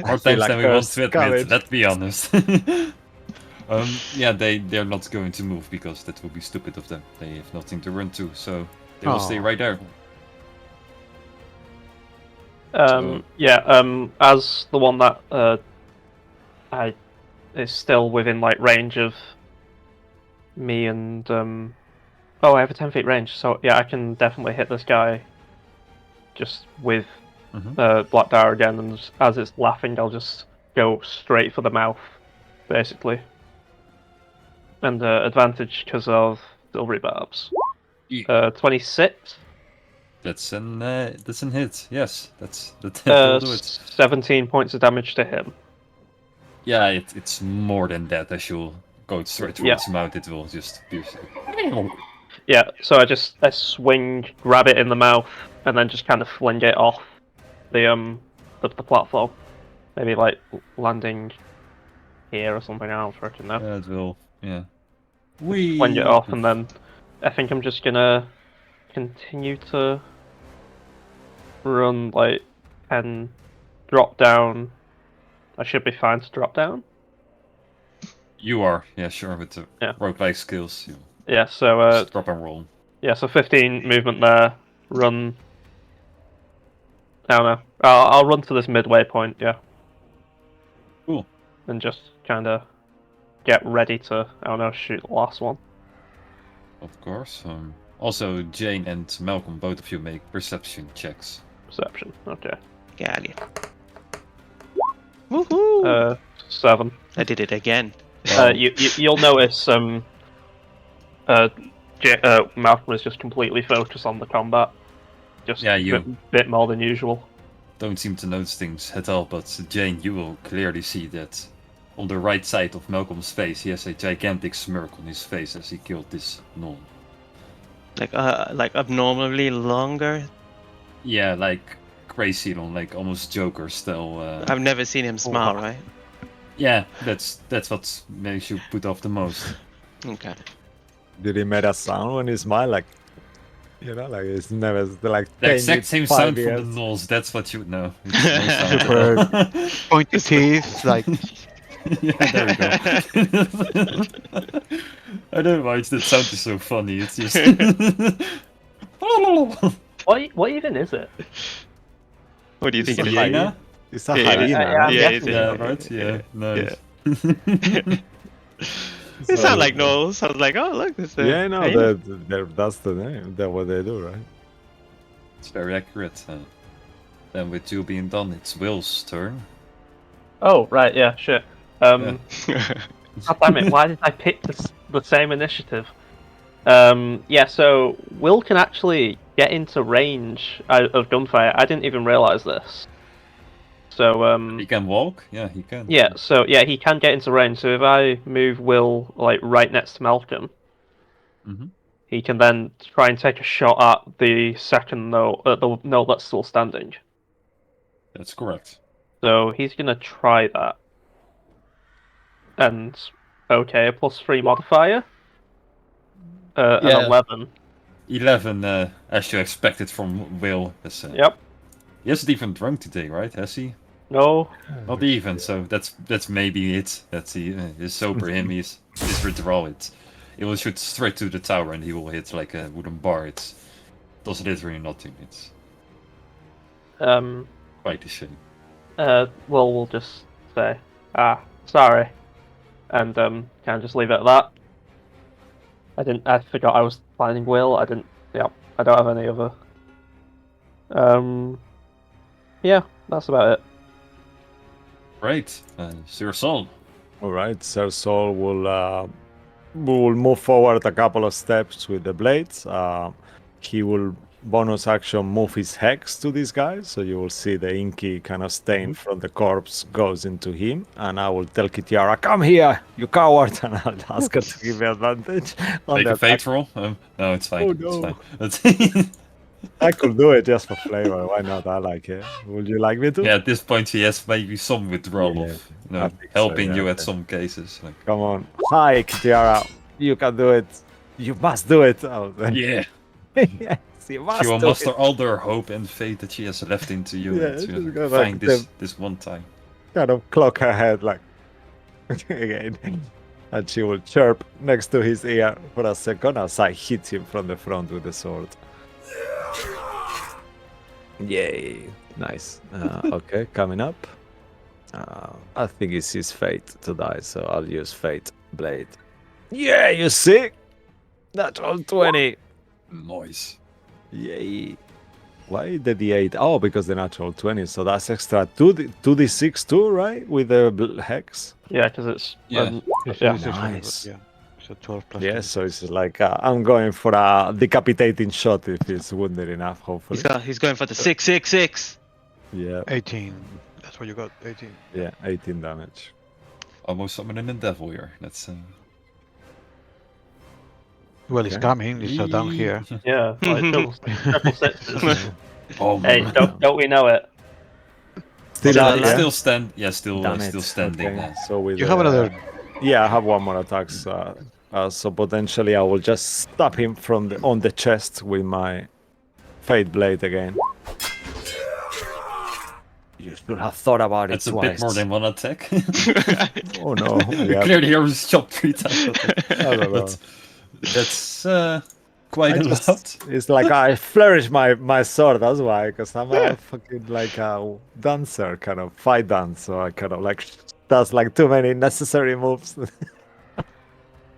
More feel times like than we want cursed to admit, courage. let's be honest. Yeah, they're not going to move because that would be stupid of them. They have nothing to run to, so they will stay Oh. right there. As the one that I is still within like range of me and oh, I have a 10 feet range, so yeah, I can definitely hit this guy just with Mhm. Black Dagger again, and as it's laughing, I'll just go straight for the mouth, basically. And advantage because of silvery barbs. 26. That's an hit. Yes, that will do it. 17 points of damage to him. Yeah, it's more than that. As you'll go straight Yeah. towards him out, it will just pierce you. Yeah, so I swing, grab it in the mouth, and then just kind of fling it off the platform. Maybe like landing here or something. I don't freaking know. Yeah, it will. Yeah. Fling it off, and then I think I'm just gonna continue to run like and drop down. I should be fine to drop down. You are, yeah, sure, with the Yeah. roguelike skills. You Yeah, so just drop and roll. yeah, so 15 movement there. Run. I don't know. I'll run to this midway point. Yeah. Cool. And just kind of get ready to, I don't know, shoot the last one. Of course. Also, Jane and Malcolm, both of you make perception checks. Perception. Okay. Got it. Woohoo! 7. I did it again. You'll notice Malcolm is just completely focused on the combat. Just Yeah, a bit more than usual. Don't seem to notice things at all, but Jane, you will clearly see that on the right side of Malcolm's face, he has a gigantic smirk on his face as he killed this gnoll. Like abnormally longer. Yeah, like crazy long, like almost Joker style. I've never seen him smile, right? Yeah, that's what makes you put off the most. Okay. Did he make a sound when he smiled? Like, you know, like it's never like The 10 exact same 5 sound years. from the gnolls, that's what you know. It's Super no sound. pointy teeth, like Yeah, there we go. I don't know why that sound is so funny. It's just. What even is it? What do you think It's it a is? hyena? It's a Yeah, hyena. yeah, right? Yeah, it's Yeah, a- right? Yeah, nice. It sounds like Knowles. I was like, oh look, this. Yeah, no, hyena. that's the name. That's what they do, right? It's very accurate. Then with you being done, it's Will's turn. Oh, right, yeah, shit. Yeah. God damn it, why did I pick the same initiative? Yeah, so Will can actually get into range of gunfire. I didn't even realise this. So, He can walk? Yeah, he can. yeah, so yeah, he can get into range. So if I move Will like right next to Malcolm, Mhm. he can then try and take a shot at the second note, the note that's still standing. That's correct. So he's gonna try that. And okay, a +3 modifier. An Yeah. 11. 11, as you expected from Will. Yep. He hasn't even drunk today, right? Has he? No. Not even. So that's maybe it. That's his sober him. His withdrawal. It will shoot straight to the tower, and he will hit like a wooden bar. It does literally nothing. It's quite a shame. Well, we'll just say, sorry, and kind of just leave it at that. I forgot I was planning Will. I didn't. Yeah, I don't have any other. Yeah, that's about it. Right, Sir Sol. All right, Sir Sol will move forward a couple of steps with the blades. He will bonus action move his hex to this guy, so you will see the inky kind of stain from the corpse goes into him, and I will tell Kitiara, "Come here, you coward!" and I'll ask her to give me advantage. On Make the a fate attack. roll. No, it's fine. Oh, no. It's fine. I could do it just for flavor. Why not? I like it. Would you like me to? Yeah, at this point he has maybe some withdrawal Yeah, of I think so, helping yeah, you at okay. some cases. Like, Come on. Hi, Kitiara. You can do it. You must do it. Oh, yeah, yes, you must she will do muster it. all their hope and faith that she has left into you Yeah, and she's to got, find like, this one time. Kind of clock her head like again. And she will chirp next to his ear for a second as I hit him from the front with the sword. Yay. Nice. Okay, coming up. I think it's his fate to die, so I'll use Fate Blade. Yeah, you see? Natural 20. Noise. Yay. Why the D8? Oh, because the natural 20, so that's extra 2d6 too, right? With the hex? Yeah, because it's Yeah. yeah. Nice. Yeah. So 12 plus. Yeah, 2. so it's like I'm going for a decapitating shot if it's wounded enough, hopefully. He's going for the 666. Yeah, 18. That's what you got. 18. yeah, 18 damage. Almost summoning a devil here. That's Well, he's Okay. coming. He's down here. Yeah, like triple sixes. Oh Hey, man. don't we know it? Still Still, alive, yeah? still stand. Yeah, still Damn still it. standing. Okay, so with You have another. Yeah, I have one more attack. So potentially I will just stab him from on the chest with my Fate Blade again. You should have thought about That's it a twice. bit more than one attack. Oh no! Yeah, Clearly, he was chopped 3 times. I don't know. But that's quite I a just- lot. It's like I flourish my sword. That's why, because I'm a fucking like a dancer, kind of fight dance. So I kind of like does like too many necessary moves.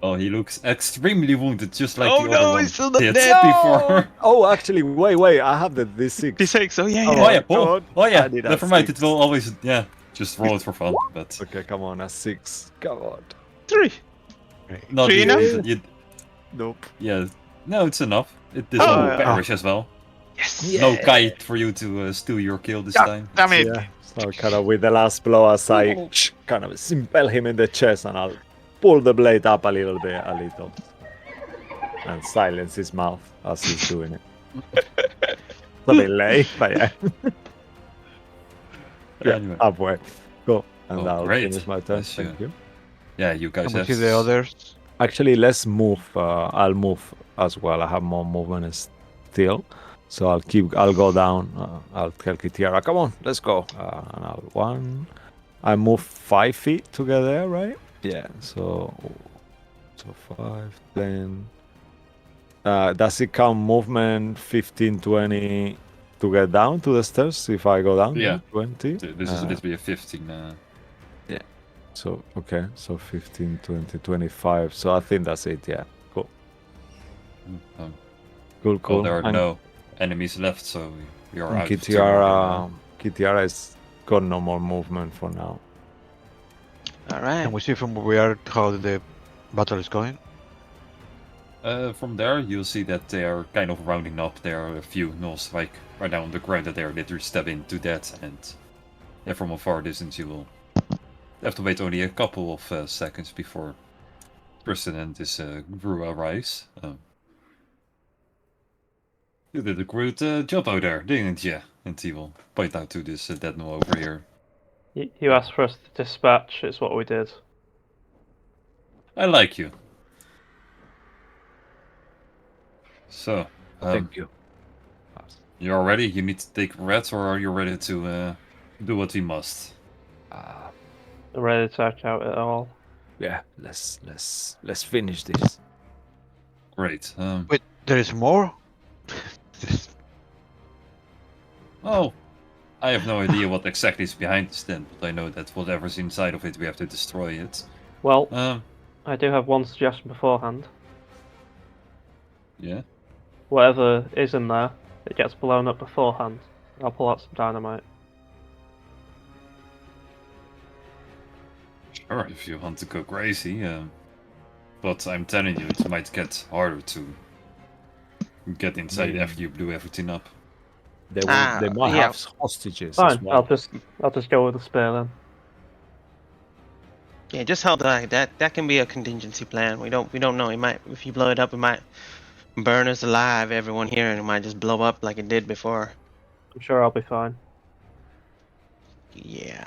Oh, he looks extremely wounded, just like Oh the no, other one he's still not did dead. before. Oh, actually, wait. I have the D6. D6. Oh yeah, Oh, yeah. Oh yeah, come on. oh yeah. I need a Never mind. 6. It will always just roll it for fun. But Okay, come on, a 6. Come on. 3. not Three even. enough? Nope. Yeah, no, it's enough. This Oh, will yeah. perish as well. Yes. No kite for you to steal your kill this time. Damn it. Yeah. So kind of with the last blow, as I kind of impale him in the chest, and I'll pull the blade up a little, and silence his mouth as he's doing it. It's a bit late, but yeah. Yeah, Anyway. halfway. Go. And Oh, I'll great. finish my turn. Yes, Thank you. Yeah, you guys And we have. see the others. Actually, let's move. I'll move as well. I have more movement still. So I'll go down. I'll tell Kitiara, come on, let's go. And I move 5 feet to get there, right? Yeah, so 5, 10. Does it count movement 15, 20 to get down to the stairs if I go down? Yeah. 20? This is this be a 15. So, okay, so 15, 20, 25. So I think that's it, yeah. Cool, Um, cool. well, there are And- no enemies left, so you're and out. of turn Kitiara has got no more movement for now. All right. And we see from where we are how the battle is going. From there, you'll see that they are kind of rounding up. There are a few gnolls like right now on the ground that they are literally stepping to that, and yeah, from a far distance you will have to wait only a couple of seconds before Tristan and this Gru arrives. You did a great job out there, didn't you? And he will point out to this dead gnoll over here. You asked for us to dispatch. It's what we did. I like you. So, Thank you. you're ready? You need to take reds, or are you ready to do what we must? Ready to check out it all. Yeah, let's finish this. Great. Wait, there is more? Oh, I have no idea what exactly is behind this tent, but I know that whatever's inside of it, we have to destroy it. Well, Um, I do have one suggestion beforehand. yeah. Whatever is in there, it gets blown up beforehand. I'll pull out some dynamite. Sure, if you want to go crazy. But I'm telling you, it might get harder to get inside after you blew everything up. They Ah, might yeah. have hostages as Fine, well. I'll just go with the spear then. Yeah, just hold on. That can be a contingency plan. We don't know. It might, if you blow it up, it might burn us alive, everyone here, and it might just blow up like it did before. I'm sure I'll be fine. Yeah.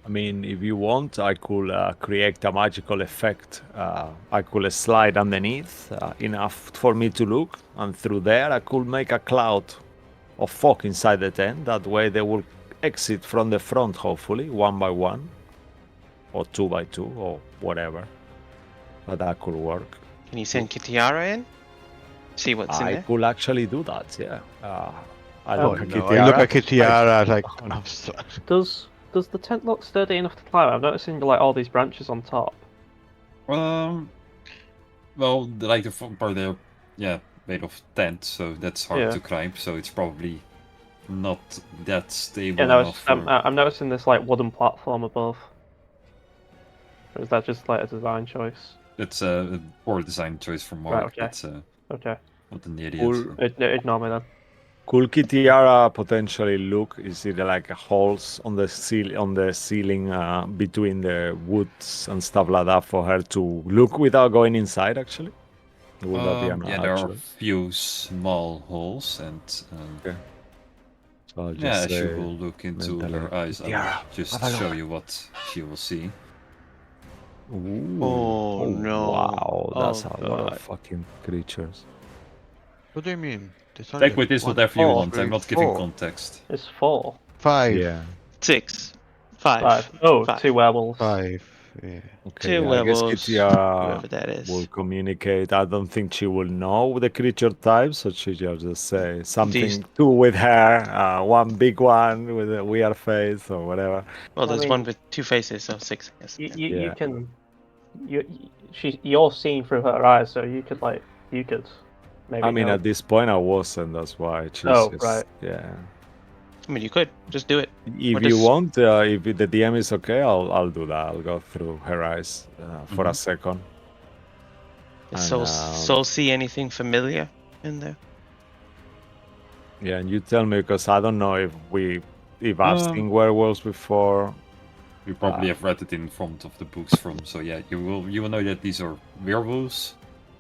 I mean, if you want, I could create a magical effect. I could slide underneath enough for me to look, and through there I could make a cloud of fog inside the tent. That way they will exit from the front, hopefully, 1 by 1, or 2 by 2, or whatever. But that could work. Can you send Kitiara in? See what's in I there. could actually do that, yeah. I Oh, look at No, I look Kitiara. at Kitiara like, oh, I'm sorry. Does the tent look sturdy enough to climb? I'm noticing like all these branches on top. Well, like the front part, they're made of tent, so that's hard Yeah. to climb. So it's probably not that stable Yeah, no, enough. I'm noticing this like wooden platform above. Or is that just like a design choice? It's a poor design choice from Mark. Right, okay. It's Okay, not an idiot. Cool. ignore me then. Could Kitiara potentially look? Is it like holes on the ceiling between the woods and stuff like that for her to look without going inside? Actually, would that be an There are a option? few small holes, and Okay. So I'll just as say, you will look into mentally, her eyes, I will Kitiara, just have a show look. you what she will see. Ooh, Oh, no. Wow, that's Oh, a lot God. of fucking creatures. What do you mean? There's Take only with this one, whatever you two, want. I'm three, not giving four. context. It's 4. 5. Yeah. 6. 5. 5. Oh, Five. 2 werewolves. 5. Yeah. Okay. Two Yeah, I guess werewolves, Kitiara whoever that is. will communicate. I don't think she will know the creature type, so she just say something two with her, one big one with a weird face or whatever. Well, I there's mean- one with 2 faces, so 6. Yes. You Yeah. can. You're seeing through her eyes, so you could maybe. I mean, know. at this point, I wasn't. That's why. She's Oh, just, right. Yeah. I mean, you could just do it. If What you does- want, if the DM is okay, I'll do that. I'll go through her eyes for a second. Does And, Soul see anything familiar in there? Yeah, and you tell me because I don't know if I've seen werewolves before. You probably have read it in front of the books from. So yeah, you will know that these are werewolves.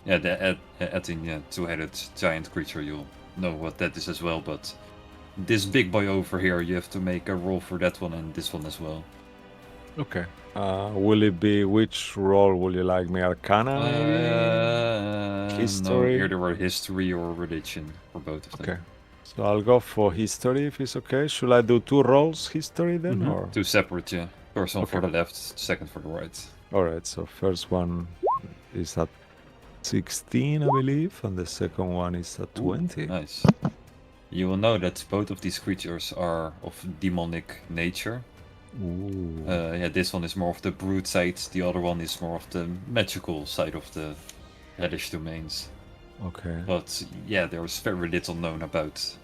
Yeah, the Ettin, two-headed giant creature. You'll know what that is as well. But this big boy over here, you have to make a roll for that one and this one as well. Okay. Will it be which role will you like me? Arcana, maybe? No, History? either or history or religion for both of them. Okay. So I'll go for history if it's okay. Should I do 2 rolls history then, Mhm. or? Two separate, yeah. First one for Okay. the left, second for the right. All right. So first one is at 16, I believe, and the second one is at 20. Nice. You will know that both of these creatures are of demonic nature. Ooh. This one is more of the brute side, the other one is more of the magical side of the hellish domains. Okay. But yeah, there is very little known about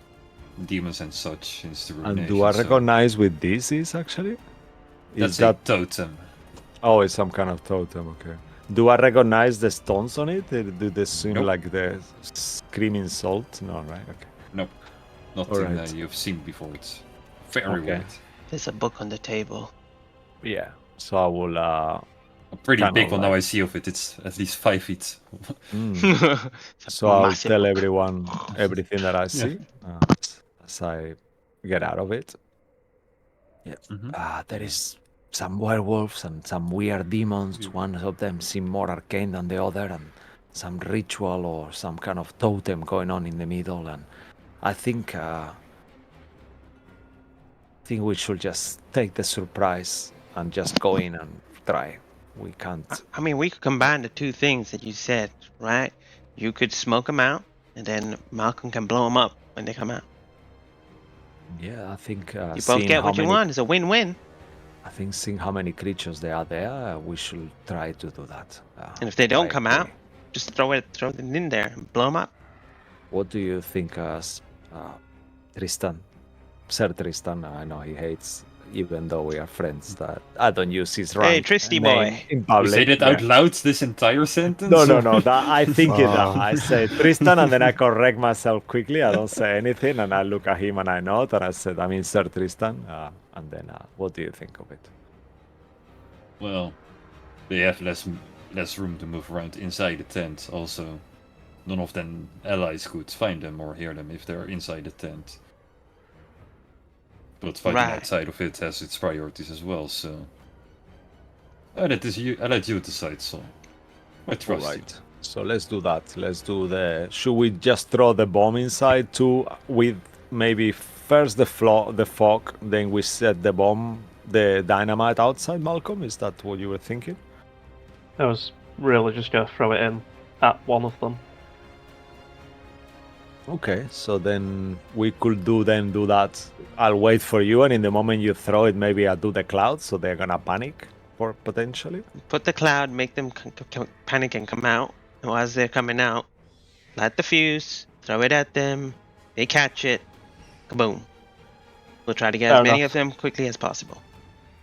demons and such since the And ruination. do I so recognize what this is actually? that's Is that a totem. Oh, it's some kind of totem. Okay. Do I recognize the stones on it? Do they seem Nope. like the screaming salt? No, right? Okay. Nope. Nothing Alright. you've seen before. It's very Okay. weird. There's a book on the table. Yeah. So I will. A pretty Kinda big one now like- I see of it. It's at least 5 feet. mm. So I'll Massive tell book. everyone everything that I see. as I get out of it. Yeah. Mhm. There is some werewolves and some weird demons. One of them seem more arcane than the other, and some ritual or some kind of totem going on in the middle. And I think we should just take the surprise and just go in and try. We can't. I mean, we could combine the two things that you said, right? You could smoke them out, and then Malcolm can blow them up when they come out. Yeah, I think You both seeing get how what you many, want. It's a win-win. I think seeing how many creatures there are there, we should try to do that. And if they don't I come out, agree. just throw them in there and blow them up. What do you think, Tristan? Sir Tristan, I know he hates, even though we are friends, that I don't use his rank Hey, Tristy name boy. in You public. say that Yeah. out loud this entire sentence? No. or- That, I think it. Oh. I say Tristan, and then I correct myself quickly. I don't say anything, and I look at him and I nod, and I said, I mean, Sir Tristan. And then, what do you think of it? Well, they have less room to move around inside the tent. Also, none of them allies could find them or hear them if they're inside the tent. But fighting Right. outside of it has its priorities as well. So, I let you decide. So, I trust you. Alright. So let's do that. Let's do the. Should we just throw the bomb inside too? With maybe first the fog, then we set the bomb, the dynamite outside. Malcolm, is that what you were thinking? I was really just going to throw it in at one of them. Okay, so then we could do that. I'll wait for you, and in the moment you throw it, maybe I'll do the cloud, so they're gonna panic, for potentially. Put the cloud, make them panic and come out. And as they're coming out, light the fuse, throw it at them. They catch it. Kaboom. We'll try to get Fair as many enough. of them quickly as possible.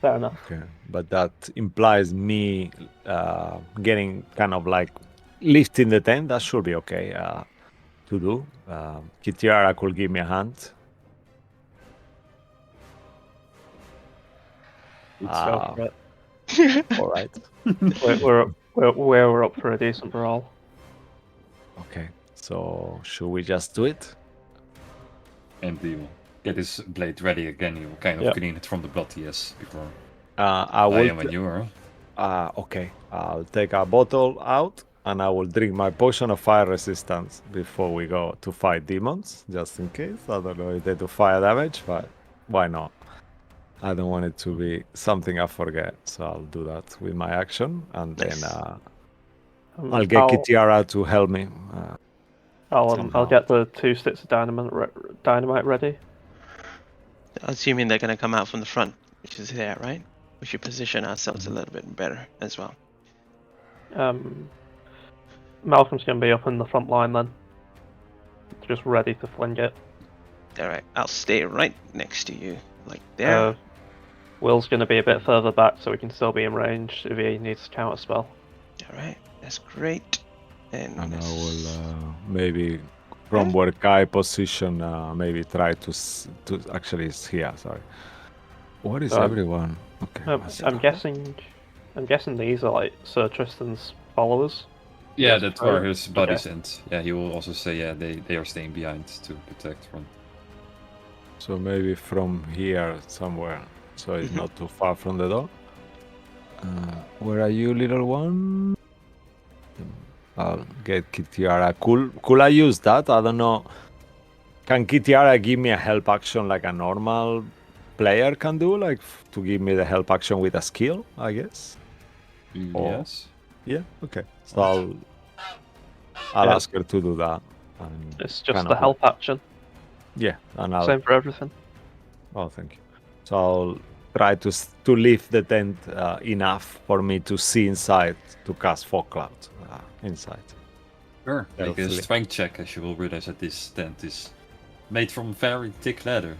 Fair enough. Okay, but that implies me getting kind of like lifting the tent. That should be okay to do. Kitiara could give me a hand. Go Ah, for it. all right. We're up for a decent brawl. Okay, so should we just do it? And he will get his blade ready again. He will kind of Yeah. clean it from the blood he has before I I will. am manure. Okay, I'll take a bottle out and I will drink my potion of fire resistance before we go to fight demons, just in case. I don't know if they do fire damage, but why not? I don't want it to be something I forget, so I'll do that with my action, and then Nice. I'll get Kitiara to help me. I'll somehow. get the 2 sticks of dynamite ready. Assuming they're going to come out from the front, which is there, right? We should position ourselves a little bit better as well. Malcolm's going to be up in the front line then, just ready to fling it. Alright, I'll stay right next to you, like there. Will's going to be a bit further back so he can still be in range if he needs to counter spell. Alright, that's great. And And I let's- will maybe from where Kai position, maybe try to actually it's here. Sorry. What is everyone? Okay. I see. I'm guessing these are like Sir Tristan's followers. Yeah, Yes, that's where right. his body sent. Yeah, he will also say, yeah, they are staying behind to protect from. So maybe from here somewhere, so it's not too far from the door. Where are you, little one? I'll get Kitiara. Could I use that? I don't know. Can Kitiara give me a help action like a normal player can do, like to give me the help action with a skill? I guess. Or- Yes. Yeah. Okay. So I'll Yeah. ask her to do that. And It's just kind the of- help action. Yeah, and I'll. Same for everything. Oh, thank you. So I'll try to lift the tent enough for me to see inside to cast fog cloud inside. Sure. Make a Stealthily. strength check, as you will realize that this tent is made from very thick leather.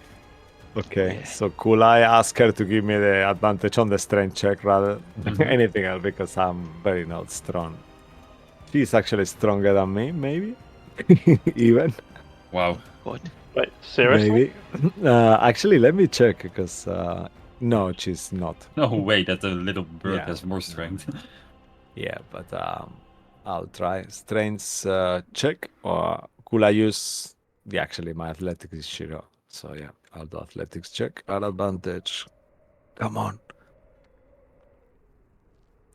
Okay, Yeah. so could I ask her to give me the advantage on the strength check rather than Mhm. anything else because I'm very not strong. She's actually stronger than me, maybe? Even? Wow. Good. Wait, seriously? Maybe. Actually, let me check because no, she's not. No way that the little bird Yeah. has more strength. Yeah, but I'll try strength check, or could I use? Yeah, actually, my athletics is 0, So yeah, I'll do athletics check at advantage. Come on.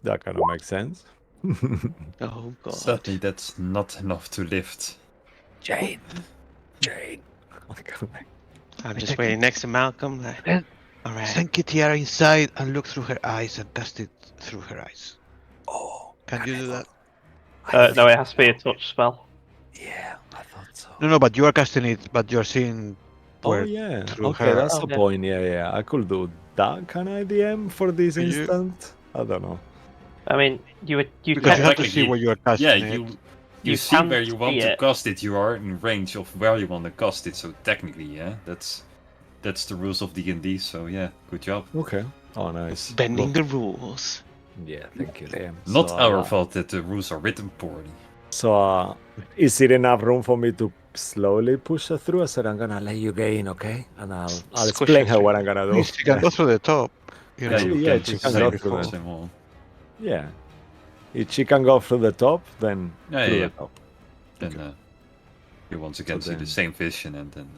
That kind of makes sense. Oh god. Sadly, that's not enough to lift. Jane. I'm just waiting next to Malcolm. Like, Then all right. send Kitiara inside and look through her eyes and cast it through her eyes. Oh, Can you do that? No, it has to be a touch spell. Yeah, I thought so. No, but you are casting it, but you're seeing Oh where yeah. through Okay, her. that's Oh, a yeah. point. Yeah. I could do that. Can I DM for this Can you? instant? I don't know. I mean, you Because you have to Technically, see where you are casting Yeah, it. you You see can where you want see to it. cast it. You are in range of where you want to cast it. So technically, yeah, that's the rules of D&D. So yeah, good job. Okay. Oh, nice. Bending Well, the rules. yeah, thank you, Liam. Not So, our fault that the rules are written poorly. So, is it enough room for me to slowly push her through? I said, I'm gonna let you get in, okay? And I'll Squish explain her her what through. I'm gonna do. Means she can go through the top. You know. Actually, you yeah, can she just can say go the through force the- them all. Yeah. If she can go through the top, then Yeah, through yeah. the top. Then Okay. you once again see the then- same vision, and then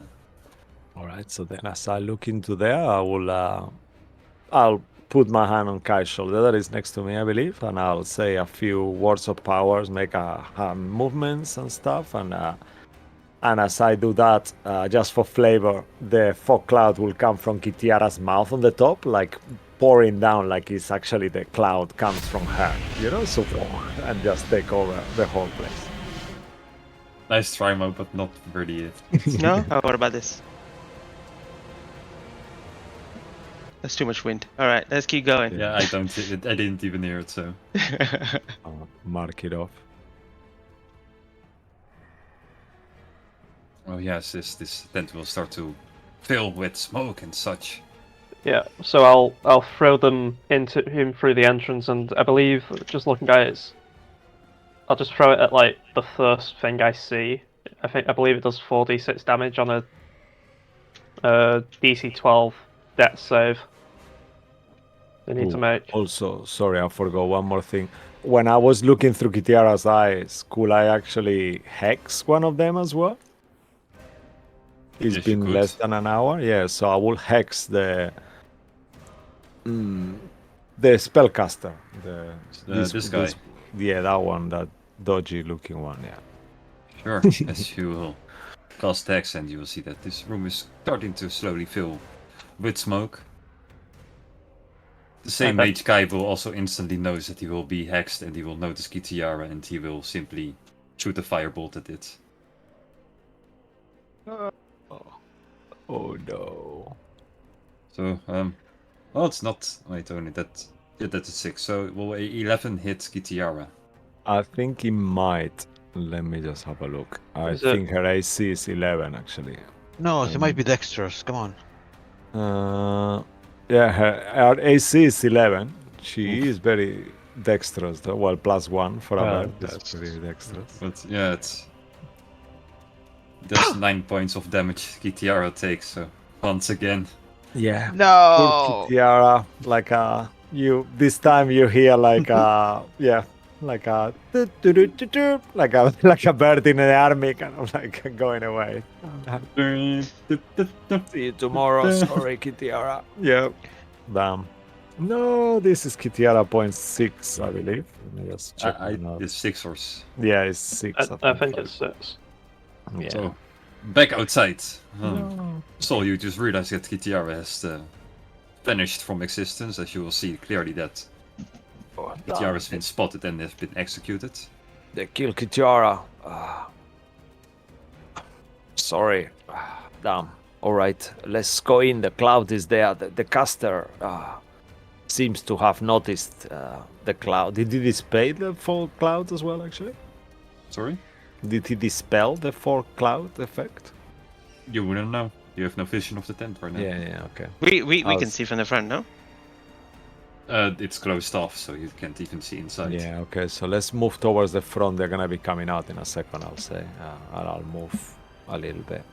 All right. So then, as I look into there, I will. I'll put my hand on Kai's shoulder that is next to me, I believe, and I'll say a few words of powers, make hand movements and stuff, and as I do that, just for flavor, the fog cloud will come from Kitiara's mouth on the top, like pouring down, like it's actually the cloud comes from her, you know, so and just take over the whole place. nice try, Mo, but not really it. No? Oh, what about this? That's too much wind. All right, let's keep going. Yeah, I didn't even hear it. So I'll mark it off. oh yes, this tent will start to fill with smoke and such. Yeah, so I'll throw them into him through the entrance, and I believe, just looking at it, I'll just throw it at like the first thing I see. I believe it does 4d6 damage on a DC 12 death save. They need to Ooh, make. Also, sorry, I forgot one more thing. When I was looking through Kitiara's eyes, could I actually hex one of them as well? It's Yes, you been could. less than an hour, yeah. So I will hex the spellcaster. This guy. Yeah, that one, that dodgy looking one, yeah. Sure, as you will cast hex, and you will see that this room is starting to slowly fill with smoke. The same Okay. mage guy will also instantly notice that he will be hexed, and he will notice Kitiara, and he will simply shoot a firebolt at it. Oh no. So, well, it's not. Wait, only that. Yeah, that's a 6. So, will a 11 hit Kitiara? I think it might. Let me just have a look. I Is it- think her AC is 11 actually. No, she might be dexterous. Come on. Yeah, her AC is 11. She is very dexterous, though. Well, +1 for a Well, bird. That's that's- pretty dexterous. But yeah, that's 9 points of damage Kitiara takes. So, once again, Yeah. No. Tiara, like this time you hear like yeah, like a like a bird in the army, kind of like going away. See you tomorrow. Sorry, Kitiara. Yeah. Damn. No, this is Kitiara 0.6, I believe. Let me just check. my notes. it's 6 or Yeah, it's 6. I think it's 6. Yeah. so. Back outside. No. So you just realize that Kitiara has vanished from existence, as you will see clearly that Kitiara has been spotted and has been executed. They killed Kitiara. Sorry. Damn. All right, let's go in. The cloud is there. The caster seems to have noticed the cloud. Did he dispel the fog cloud as well, actually? Sorry? Did he dispel the fog cloud effect? You wouldn't know. You have no vision of the tent right now. Yeah, okay. We I can was- see from the front, no? It's closed off, so you can't even see inside. Yeah, okay, so let's move towards the front. They're gonna be coming out in a second, I'll say. And I'll move a little bit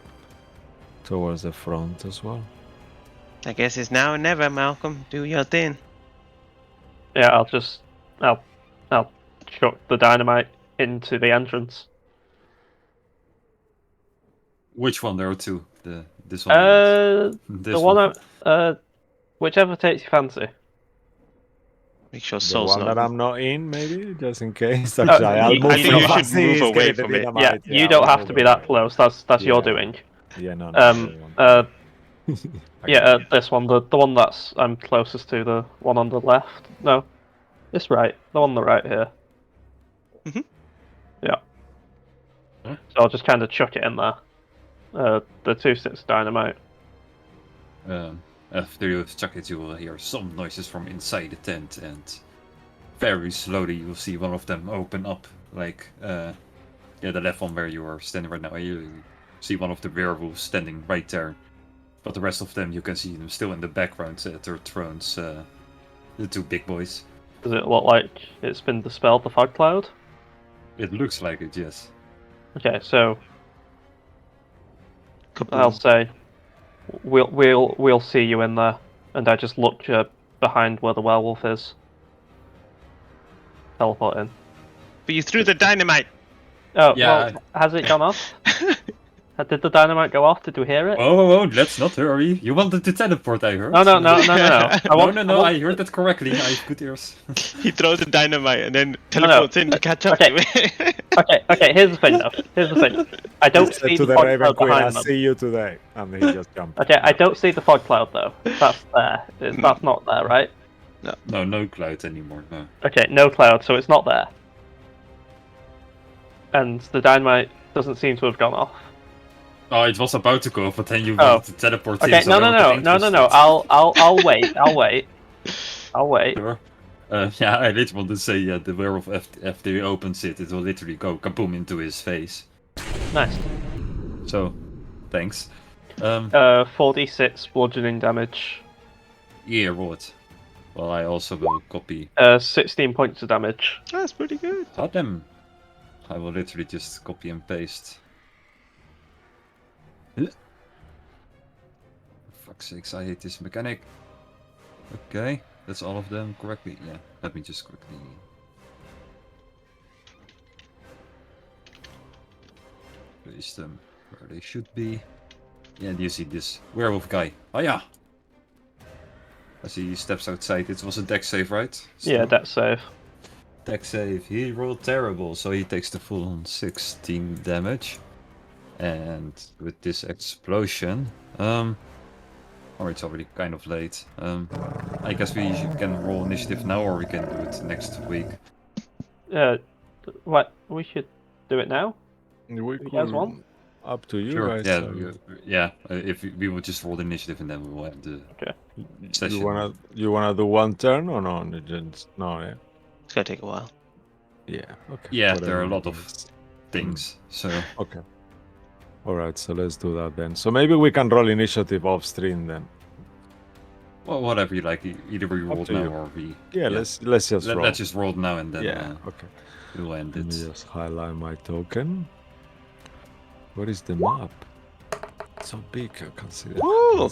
towards the front as well. I guess it's now or never, Malcolm. Do your thing. Yeah, I'll chuck the dynamite into the entrance. Which one? There are two. The This one. This the one, whichever takes your fancy. Make sure The Soul's one not. that I'm not in, maybe, just in case. Actually, I'll you- move I think from you should fancy, move it's away gonna from be it. dynamite, Yeah, you I'll don't have move to be that away. close. That's your Yeah. doing. Yeah, no, no. This one, the one that's I'm closest to, the one on the left. No, this right, the one on the right here. Mhm. Yeah. Huh? So I'll just kind of chuck it in there. The 2/6 dynamite. After you have chucked it, you will hear some noises from inside the tent, and very slowly you will see one of them open up, like the left one where you are standing right now. You see one of the werewolves standing right there, but the rest of them you can see them still in the background at their thrones. The two big boys. Does it look like it's been dispelled, the fog cloud? It looks like it, yes. Okay, so Kaboom. I'll say we'll see you in there, and I just look behind where the werewolf is. Teleport in. But you threw the dynamite. Oh, Yeah, well, has it gone off? Did the dynamite go off? Did we hear it? Oh, let's not hurry. You wanted to teleport, I heard. No. I heard that correctly. I have good ears. He throws the dynamite and then teleports in to catch up Okay. to it. Okay, here's the thing though. I don't Said see to the the fog Raven cloud Queen, I behind them. see you today. And he just jumped. Okay, I don't see the fog cloud though. That's there. That's not there, right? No cloud anymore, no. Okay, no cloud, so it's not there. And the dynamite doesn't seem to have gone off. Oh, it was about to go, but then you Oh. wanted to teleport Okay, in. so no. I wasn't interested. I'll wait. I'll wait. Sure. Yeah, I did want to say, the werewolf, after he opens it, it will literally go kaboom into his face. Nice. So, thanks. 4d6 bludgeoning damage. Yeah, what? Well, I also will copy. 16 points of damage. That's pretty good. Them. I will literally just copy and paste. For fuck's sakes, I hate this mechanic. Okay, that's all of them correctly. Yeah, let me just quickly. Place them where they should be. Yeah, do you see this werewolf guy? Oh yeah! As he steps outside, it was a deck save, right? Yeah, Still? dex save. Deck save. He rolled terrible, so he takes the full on 16 damage. And with this explosion, or it's already kind of late. I guess we can roll initiative now, or we can do it next week. What? We should do it now. We You guys want? Up to you Sure. guys. Yeah. If we will just roll the initiative, and then we will have the session. You wanna do one turn or no? No, yeah. It's gonna take a while. Yeah. Okay. Yeah, there are a whatever lot it of is. things. So Okay. All right. So let's do that then. So maybe we can roll initiative off stream then. well, whatever you like. Either we roll to now, you. or we. Yeah. Let's just roll. Let's just roll now, and then Okay. we'll end Let me it. just highlight my token. Where is the map? It's so big, I can't see that. Woo!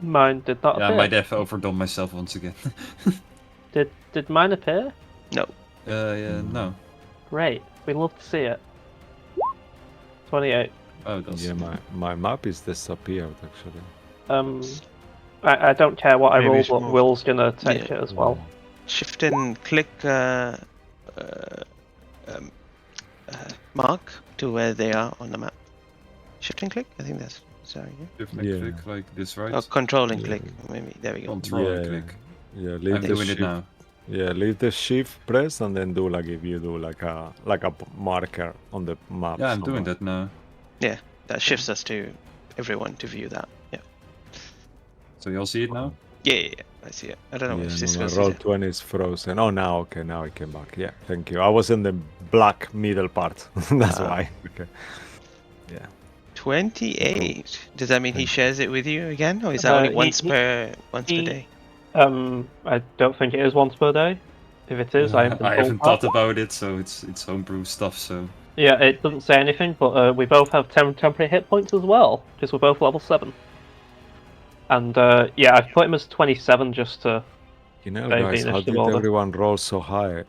Mine did not Yeah, I appear. might have overdone myself once again. Did mine appear? No. Great. We love to see it. 28. Oh, that's. Yeah, my map is disappeared actually. I don't care what I Maybe roll, it's but moved. Will's gonna take Yeah. it as well. Shift and click mark to where they are on the map. Shift and click? I think that's sorry. Yeah? If I Yeah. click like this, right? Oh, control and Yeah. click. Maybe there we go. Control and Yeah. click. Yeah, leave I'm the doing shift. it now. Yeah, leave the shift press and then do like if you do like a marker on the map. Yeah, I'm doing somewhere. that now. That shifts us to everyone to view that. Yeah. So you all see it now? Yeah. I see it. I don't know Yeah, if no, this my goes. roll 20 is frozen. Oh, now okay, now it came back. Yeah, thank you. I was in the black middle part. That's Ah. why. Okay. Yeah. 28. Does that mean he shares it with you again, or is that only he- once he- per he- day? I don't think it is once per day. If it is, I haven't, I haven't pulled thought about it, so it's homebrew stuff. So Yeah, it doesn't say anything, but we both have temporary hit points as well, because we're both level 7. And yeah, I've put him as 27 just to. You know, Maybe guys, how initiative did order. everyone roll so high?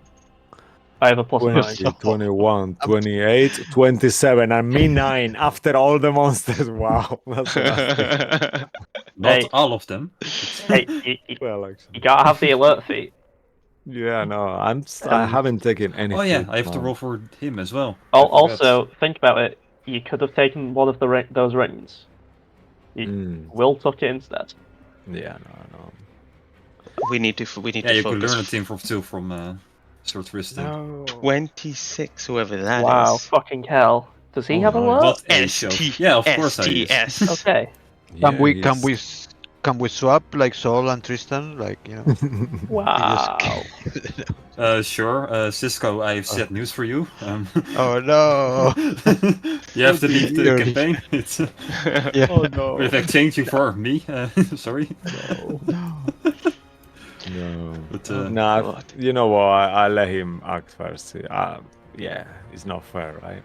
I have a plus 9. 20, 21, 28, 27, and me 9 after all the monsters. Wow. That's nasty. Not Hey. all of them. Hey, you Well, actually. gotta have the alert feat. Yeah, no, I haven't taken any. Oh yeah, feat, I have to man. roll for him as well. I forgot. Also, think about it. You could have taken one of those rings. Will took it instead. Yeah, no. We need to Yeah, you could focus. learn a team for two from Sir Tristan. No. 26, whoever that is. Wow, fucking hell. Does he Oh, have nice. alert? What a show. Yeah, of course I use. STS. Okay. Can we swap like Sol and Tristan? Like, you know. Wow. Sure. Cisco, I have sad news for you. Oh no. You have to leave the dear. campaign. It's Yeah. Oh no. with exchanging for me. Sorry. No. But Nah, God. you know what? I let him act first. Yeah, it's not fair, right?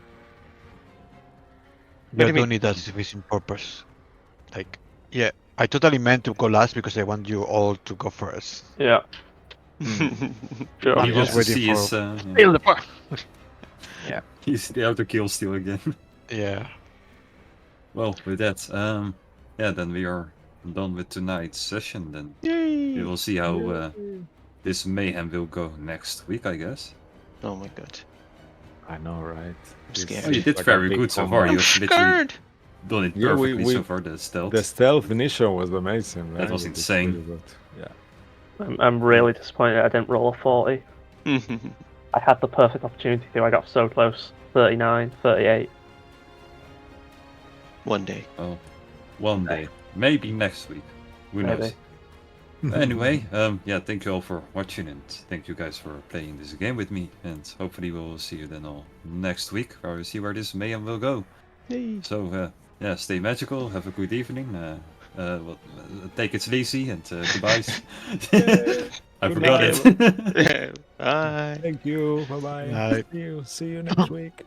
do You're you doing it as division purpose. Like, yeah, I totally meant to go last because I want you all to go first. Yeah. Sure. I'm he just wants to waiting see for- his. Steal the part. He's the outer kill steal again. Yeah. Well, with that, yeah, then we are done with tonight's session. Then we will see how this mayhem will go next week, I guess. Oh my god. I know, right? It's scared. Oh, you did like a very big good so combo. far. You I'm have literally scared. done it Yeah, perfectly we- so far. The stealth. The stealth mission was amazing, right? That was It was insane. really good. Yeah. I'm really disappointed I didn't roll a 40. I had the perfect opportunity to. I got so close. 39, 38. One day. Oh, one day, maybe next week. Who knows? Maybe. Anyway, yeah, thank you all for watching and thank you guys for playing this game with me. And hopefully we'll see you then all next week, where we see where this mayhem will go. So yeah, stay magical. Have a good evening. Take it sleazy and goodbyes. I forgot it. Bye. Thank you. Bye-bye. Bye. See you next week.